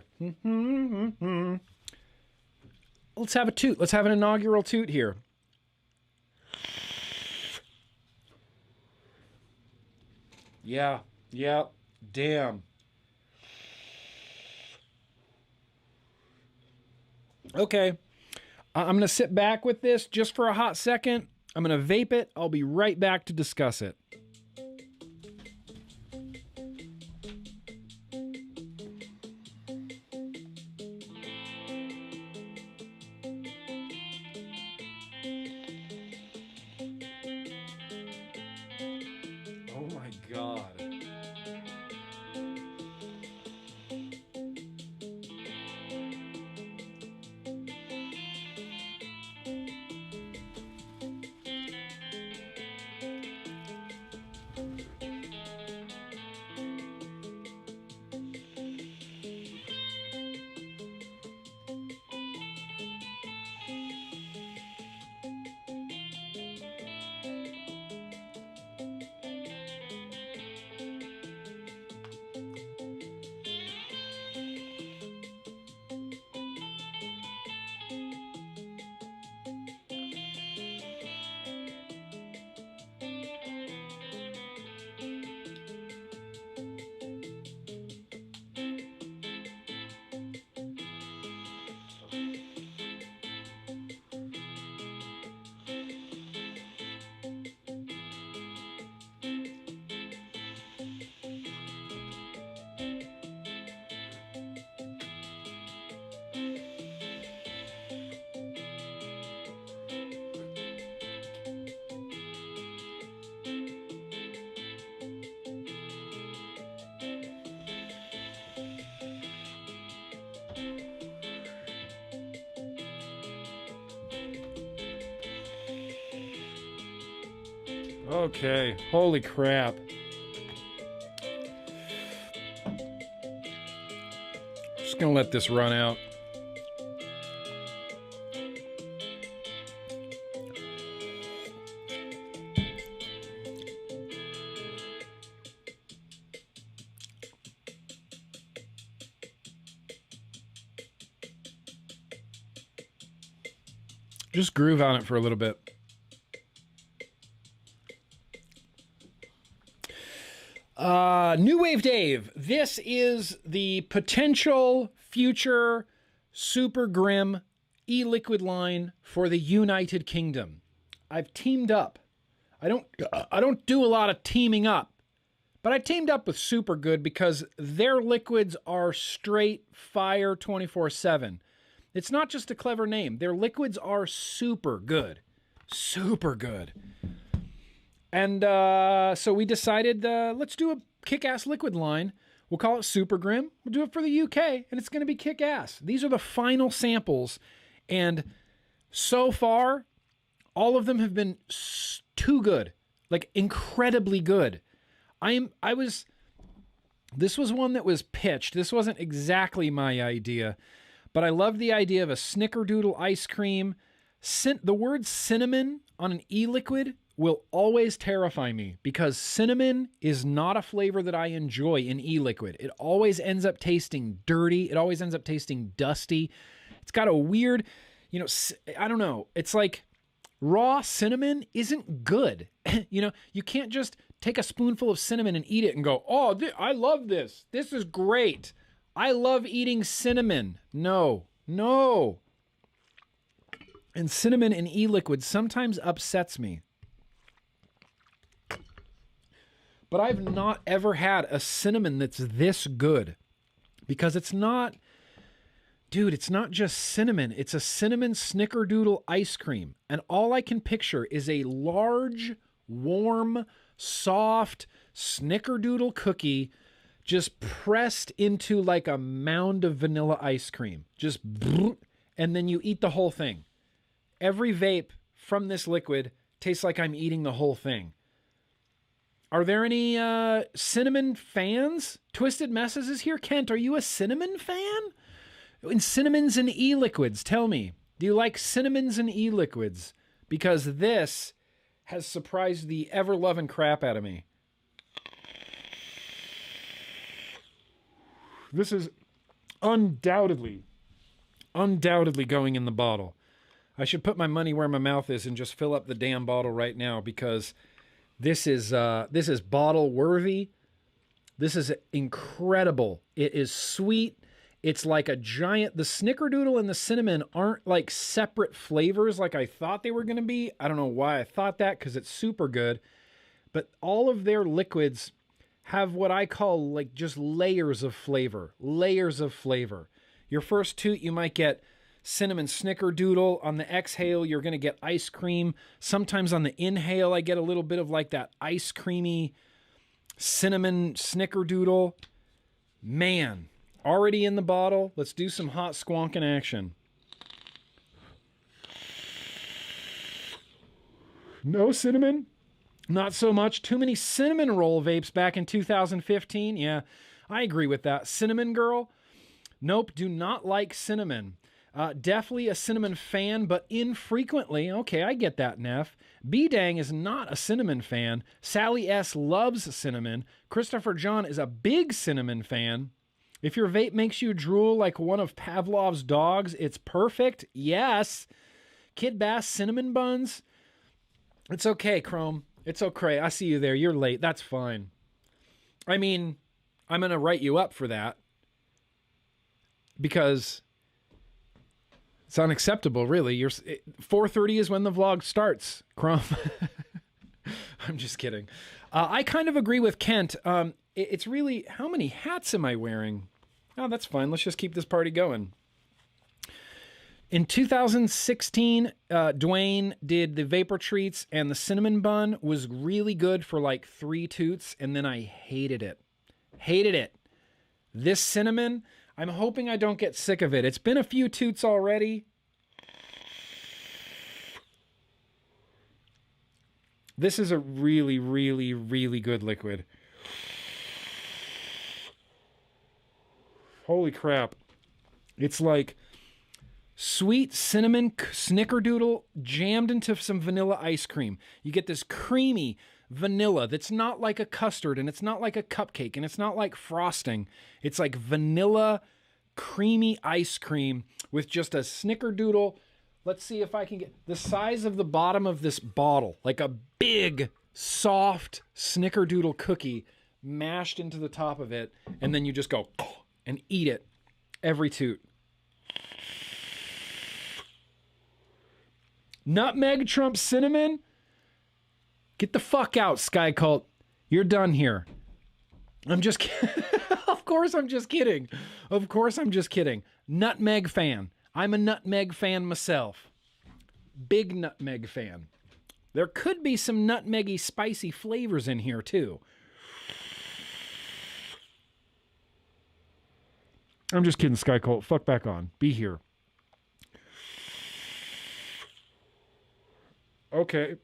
Let's have a toot. Let's have an inaugural toot here. Yeah. Damn. Okay. I'm going to sit back with this just for a hot second. I'm going to vape it. I'll be right back to discuss it. Oh my God. Okay, holy crap. Just gonna let this run out. Just groove on it for a little bit. New Wave Dave, this is the potential future SUPERGRIMM e-liquid line for the United Kingdom. I've teamed up. I don't do a lot of teaming up, but I teamed up with Supergood because their liquids are straight fire 24/7. It's not just a clever name. Their liquids are super good. Super good. And so we decided, let's do a kick-ass liquid line. We'll call it SUPERGRIMM. We'll do it for the UK, and it's going to be kick-ass. These are the final samples, and so far, all of them have been too good, like incredibly good. This was one that was pitched. This wasn't exactly my idea, but I love the idea of a snickerdoodle ice cream. The word cinnamon on an e-liquid will always terrify me because cinnamon is not a flavor that I enjoy in e-liquid. It always ends up tasting dirty. It always ends up tasting dusty. It's got a weird, I don't know. It's like raw cinnamon isn't good. You can't just take a spoonful of cinnamon and eat it and go, oh, I love this. This is great. I love eating cinnamon. No. And cinnamon in e-liquid sometimes upsets me. But I've not ever had a cinnamon that's this good. Because it's not just cinnamon. It's a cinnamon snickerdoodle ice cream. And all I can picture is a large, warm, soft snickerdoodle cookie just pressed into like a mound of vanilla ice cream. And then you eat the whole thing. Every vape from this liquid tastes like I'm eating the whole thing. Are there any cinnamon fans? Twisted Messes is here. Kent, are you a cinnamon fan? In cinnamons and e-liquids, tell me. Do you like cinnamons and e-liquids? Because this has surprised the ever-loving crap out of me. This is undoubtedly going in the bottle. I should put my money where my mouth is and just fill up the damn bottle right now because this is bottle worthy. This is incredible. It is sweet. It's like a giant. The snickerdoodle and the cinnamon aren't like separate flavors like I thought they were going to be. I don't know why I thought that because it's super good. But all of their liquids have what I call like just layers of flavor. Layers of flavor. Your first toot, you might get cinnamon snickerdoodle. On the exhale, you're going to get ice cream. Sometimes on the inhale, I get a little bit of like that ice creamy cinnamon snickerdoodle. Man, already in the bottle. Let's do some hot squonking action. No cinnamon? Not so much. Too many cinnamon roll vapes back in 2015. Yeah, I agree with that. Cinnamon girl? Nope, do not like cinnamon. Definitely a cinnamon fan, but infrequently. Okay, I get that, Neff. B-Dang is not a cinnamon fan. Sally S. loves cinnamon. Christopher John is a big cinnamon fan. If your vape makes you drool like one of Pavlov's dogs, it's perfect. Yes. Kid Bass cinnamon buns. It's okay, Chrome. It's okay. I see you there. You're late. That's fine. I mean, I'm going to write you up for that. Because it's unacceptable, really. 4:30 is when the vlog starts, Chrome. I'm just kidding. I kind of agree with Kent. It's really, how many hats am I wearing? Oh, that's fine. Let's just keep this party going. In 2016, Dwayne did the Vapor Treats, and the cinnamon bun was really good for like 3 toots, and then I hated it. Hated it. This cinnamon, I'm hoping I don't get sick of it. It's been a few toots already. This is a really, really, really good liquid. Holy crap. It's like sweet cinnamon snickerdoodle jammed into some vanilla ice cream. You get this creamy vanilla that's not like a custard, and it's not like a cupcake, and it's not like frosting. It's like vanilla creamy ice cream with just a snickerdoodle. Let's see if I can get the size of the bottom of this bottle, like a big soft snickerdoodle cookie mashed into the top of it, and then you just go and eat it every toot. Nutmeg trumps cinnamon? Get the fuck out, Sky Cult. You're done here. I'm just kidding. Of course I'm just kidding. Of course I'm just kidding. Nutmeg fan. I'm a nutmeg fan myself. Big nutmeg fan. There could be some nutmeggy, spicy flavors in here, too. I'm just kidding, Sky Colt. Fuck back on. Be here. Okay.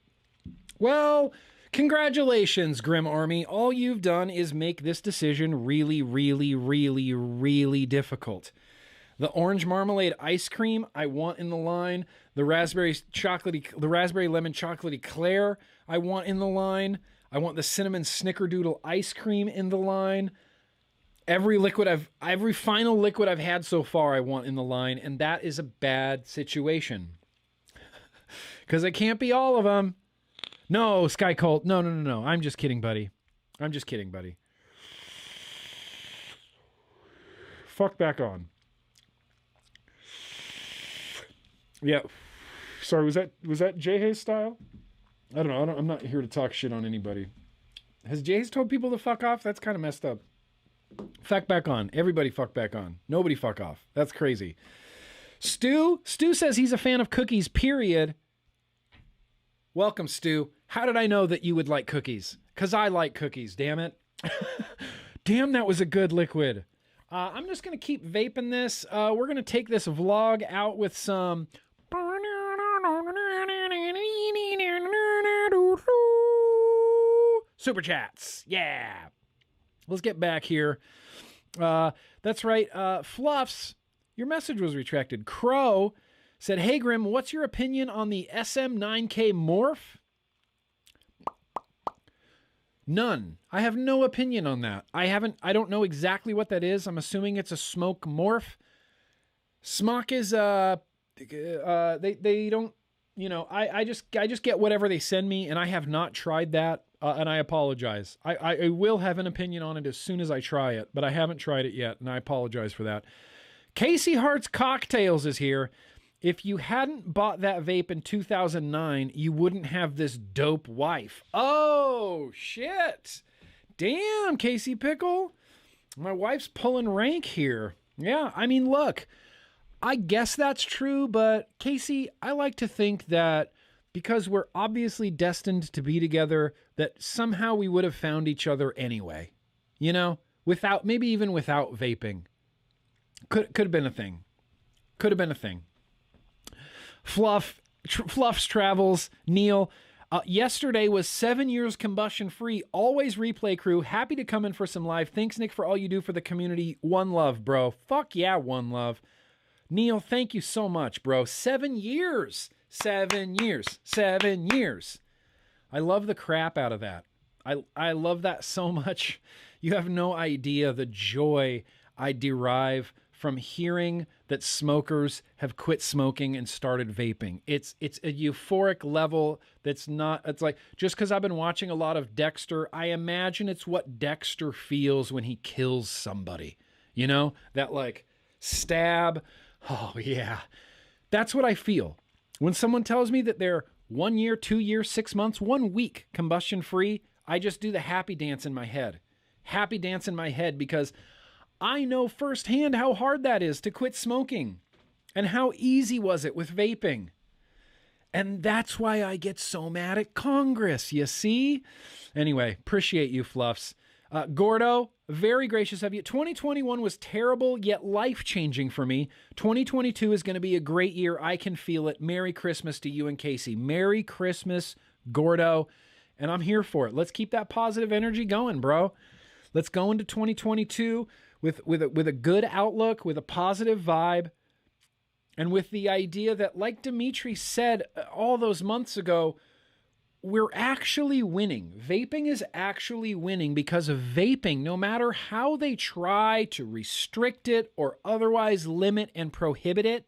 Well, congratulations, Grimm Army. All you've done is make this decision really, really, really, really difficult. The orange marmalade ice cream I want in the line. The raspberry lemon chocolatey Claire I want in the line. I want the cinnamon snickerdoodle ice cream in the line. Every final liquid I've had so far I want in the line, and that is a bad situation. Because it can't be all of them. No, Sky Colt. No. I'm just kidding, buddy. I'm just kidding, buddy. Fuck back on. Yeah. Sorry, was that J Hayes style? I don't know. I'm not here to talk shit on anybody. Has J Hayes told people to fuck off? That's kind of messed up. Fuck back on. Everybody fuck back on. Nobody fuck off. That's crazy. Stu says he's a fan of cookies, period. Welcome, Stu. How did I know that you would like cookies? Because I like cookies, damn it. Damn, that was a good liquid. I'm just going to keep vaping this. We're going to take this vlog out with some... Super chats. Yeah. Let's get back here. That's right. Fluffs, your message was retracted. Crow said, hey, Grimm, what's your opinion on the SM9K morph? None. I have no opinion on that. I don't know exactly what that is. I'm assuming it's a smoke morph. Smock is, they don't, you know, I just get whatever they send me, and I have not tried that, and I apologize. I will have an opinion on it as soon as I try it, but I haven't tried it yet, and I apologize for that. Casey Hart's Cocktails is here. If you hadn't bought that vape in 2009, you wouldn't have this dope wife. Oh, shit. Damn, Casey Pickle. My wife's pulling rank here. Yeah, I mean, look, I guess that's true, but Casey, I like to think that because we're obviously destined to be together, that somehow we would have found each other anyway. You know, maybe even without vaping. Could have been a thing. Could have been a thing. Fluff's Travels, Neil. Yesterday was 7 years combustion free. Always replay crew. Happy to come in for some live. Thanks, Nick, for all you do for the community. One love, bro. Fuck yeah, one love. Neil, thank you so much, bro. 7 years. 7 years. 7 years. I love the crap out of that. I love that so much. You have no idea the joy I derive from hearing that smokers have quit smoking and started vaping. It's a euphoric level that's not, it's like, just because I've been watching a lot of Dexter, I imagine it's what Dexter feels when he kills somebody. You know, that like stab. Oh yeah. That's what I feel. When someone tells me that they're 1 year, 2 years, 6 months, 1 week combustion free, I just do the happy dance in my head. Happy dance in my head because I know firsthand how hard that is to quit smoking and how easy was it with vaping. And that's why I get so mad at Congress, you see? Anyway, appreciate you, Fluffs. Gordo, very gracious of you. 2021 was terrible, yet life-changing for me. 2022 is going to be a great year. I can feel it. Merry Christmas to you and Casey. Merry Christmas, Gordo. And I'm here for it. Let's keep that positive energy going, bro. Let's go into 2022 with a good outlook, with a positive vibe, and with the idea that, like Dimitri said all those months ago, we're actually winning. Vaping is actually winning because of vaping, no matter how they try to restrict it or otherwise limit and prohibit it,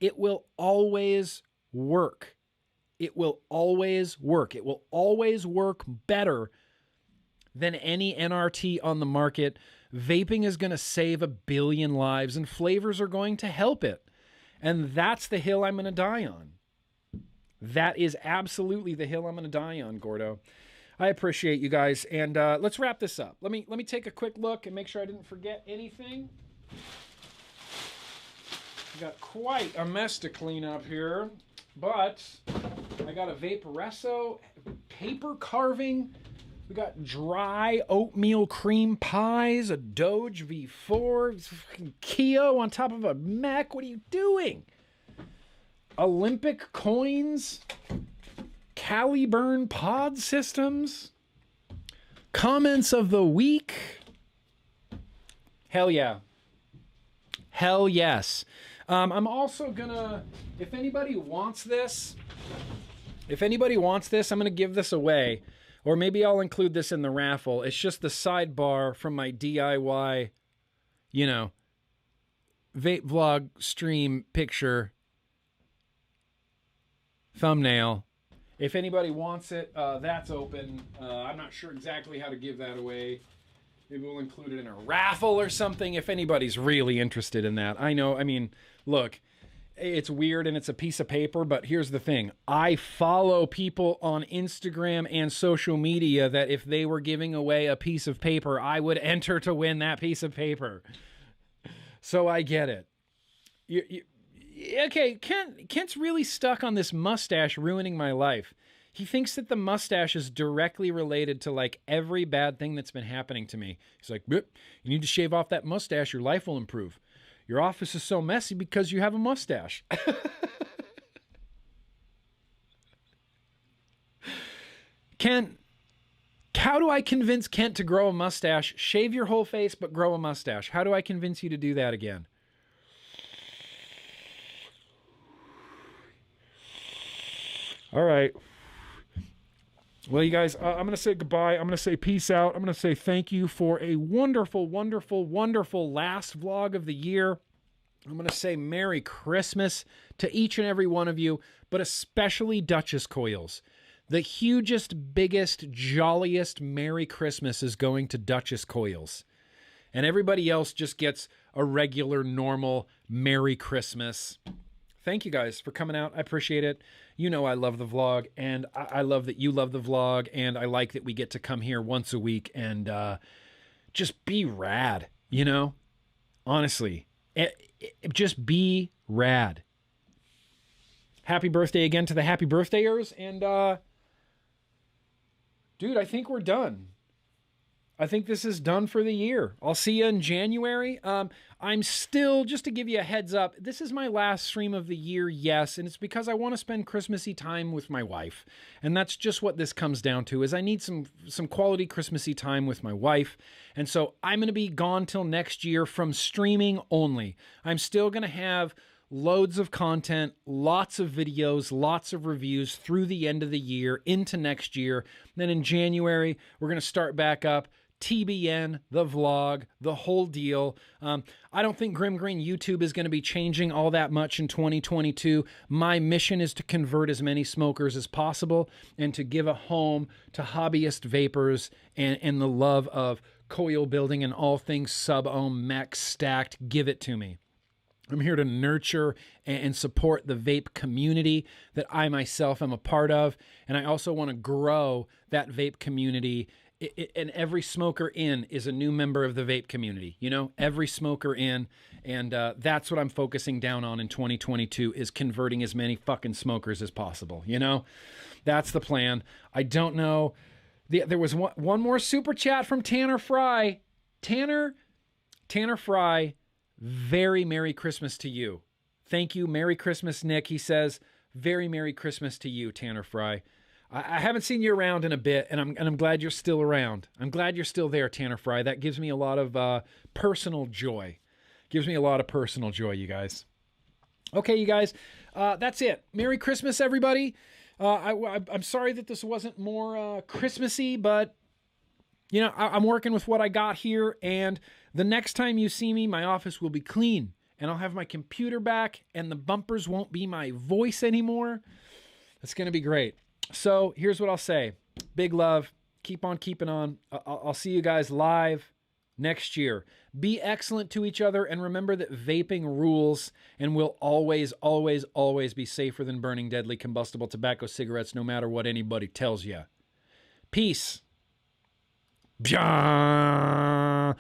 it will always work. It will always work. It will always work better than any NRT on the market. Vaping is going to save 1 billion lives, and flavors are going to help it. And that's the hill I'm going to die on. That is absolutely the hill I'm going to die on, Gordo. I appreciate you guys. And let's wrap this up. Let me take a quick look and make sure I didn't forget anything. We got quite a mess to clean up here, but I got a Vaporesso paper carving. We got dry oatmeal cream pies, a Doge V4, fucking Keo on top of a mech. What are you doing? Olympic coins, Caliburn pod systems, comments of the week. Hell yeah. Hell yes. I'm also gonna, if anybody wants this, I'm gonna give this away. Or maybe I'll include this in the raffle. It's just the sidebar from my DIY, you know, vape vlog stream picture thumbnail. If anybody wants it, that's open. I'm not sure exactly how to give that away. Maybe we'll include it in a raffle or something if anybody's really interested in that. I know, I mean, look, it's weird and it's a piece of paper, but here's the thing. I follow people on Instagram and social media that if they were giving away a piece of paper, I would enter to win that piece of paper. So I get it. Okay, Kent's really stuck on this mustache ruining my life. He thinks that the mustache is directly related to like every bad thing that's been happening to me. He's like, you need to shave off that mustache, your life will improve. Your office is so messy because you have a mustache. Kent, how do I convince Kent to grow a mustache? Shave your whole face, but grow a mustache. How do I convince you to do that again? All right. Well, you guys, I'm going to say goodbye. I'm going to say peace out. I'm going to say thank you for a wonderful, wonderful, wonderful last vlog of the year. I'm going to say Merry Christmas to each and every one of you, but especially Duchess Coils. The hugest, biggest, jolliest Merry Christmas is going to Duchess Coils. And everybody else just gets a regular, normal Merry Christmas. Thank you guys for coming out. I appreciate it. You know I love the vlog, and I love that you love the vlog, and I like that we get to come here once a week and just be rad, you know? Honestly, just be rad. Happy birthday again to the happy birthdayers, and dude, I think we're done. I think this is done for the year. I'll see you in January. I'm still, just to give you a heads up, this is my last stream of the year, yes, and it's because I want to spend Christmassy time with my wife. And that's just what this comes down to, is I need some quality Christmassy time with my wife. And so I'm going to be gone till next year from streaming only. I'm still going to have loads of content, lots of videos, lots of reviews through the end of the year into next year. Then in January, we're going to start back up. TBN, the vlog, the whole deal. I don't think GrimmGreen YouTube is going to be changing all that much in 2022. My mission is to convert as many smokers as possible and to give a home to hobbyist vapors and the love of coil building and all things sub-ohm, mech, stacked. Give it to me. I'm here to nurture and support the vape community that I myself am a part of. And I also want to grow that vape community. And every smoker in is a new member of the vape community, you know, every smoker in. And that's what I'm focusing down on in 2022 is converting as many fucking smokers as possible. You know, that's the plan. I don't know. There was one more super chat from Tanner Fry. Tanner Fry, very Merry Christmas to you. Thank you. Merry Christmas, Nick. He says, very Merry Christmas to you, Tanner Fry. I haven't seen you around in a bit, and I'm glad you're still around. I'm glad you're still there, Tanner Fry. That gives me a lot of personal joy. Gives me a lot of personal joy, you guys. Okay, you guys, that's it. Merry Christmas, everybody. I'm sorry that this wasn't more Christmassy, but, you know, I'm working with what I got here, and the next time you see me, my office will be clean, and I'll have my computer back, and the bumpers won't be my voice anymore. It's going to be great. So here's what I'll say. Big love. Keep on keeping on. I'll see you guys live next year. Be excellent to each other, and remember that vaping rules and will always, always, always be safer than burning deadly combustible tobacco cigarettes, no matter what anybody tells you. Peace. Bya.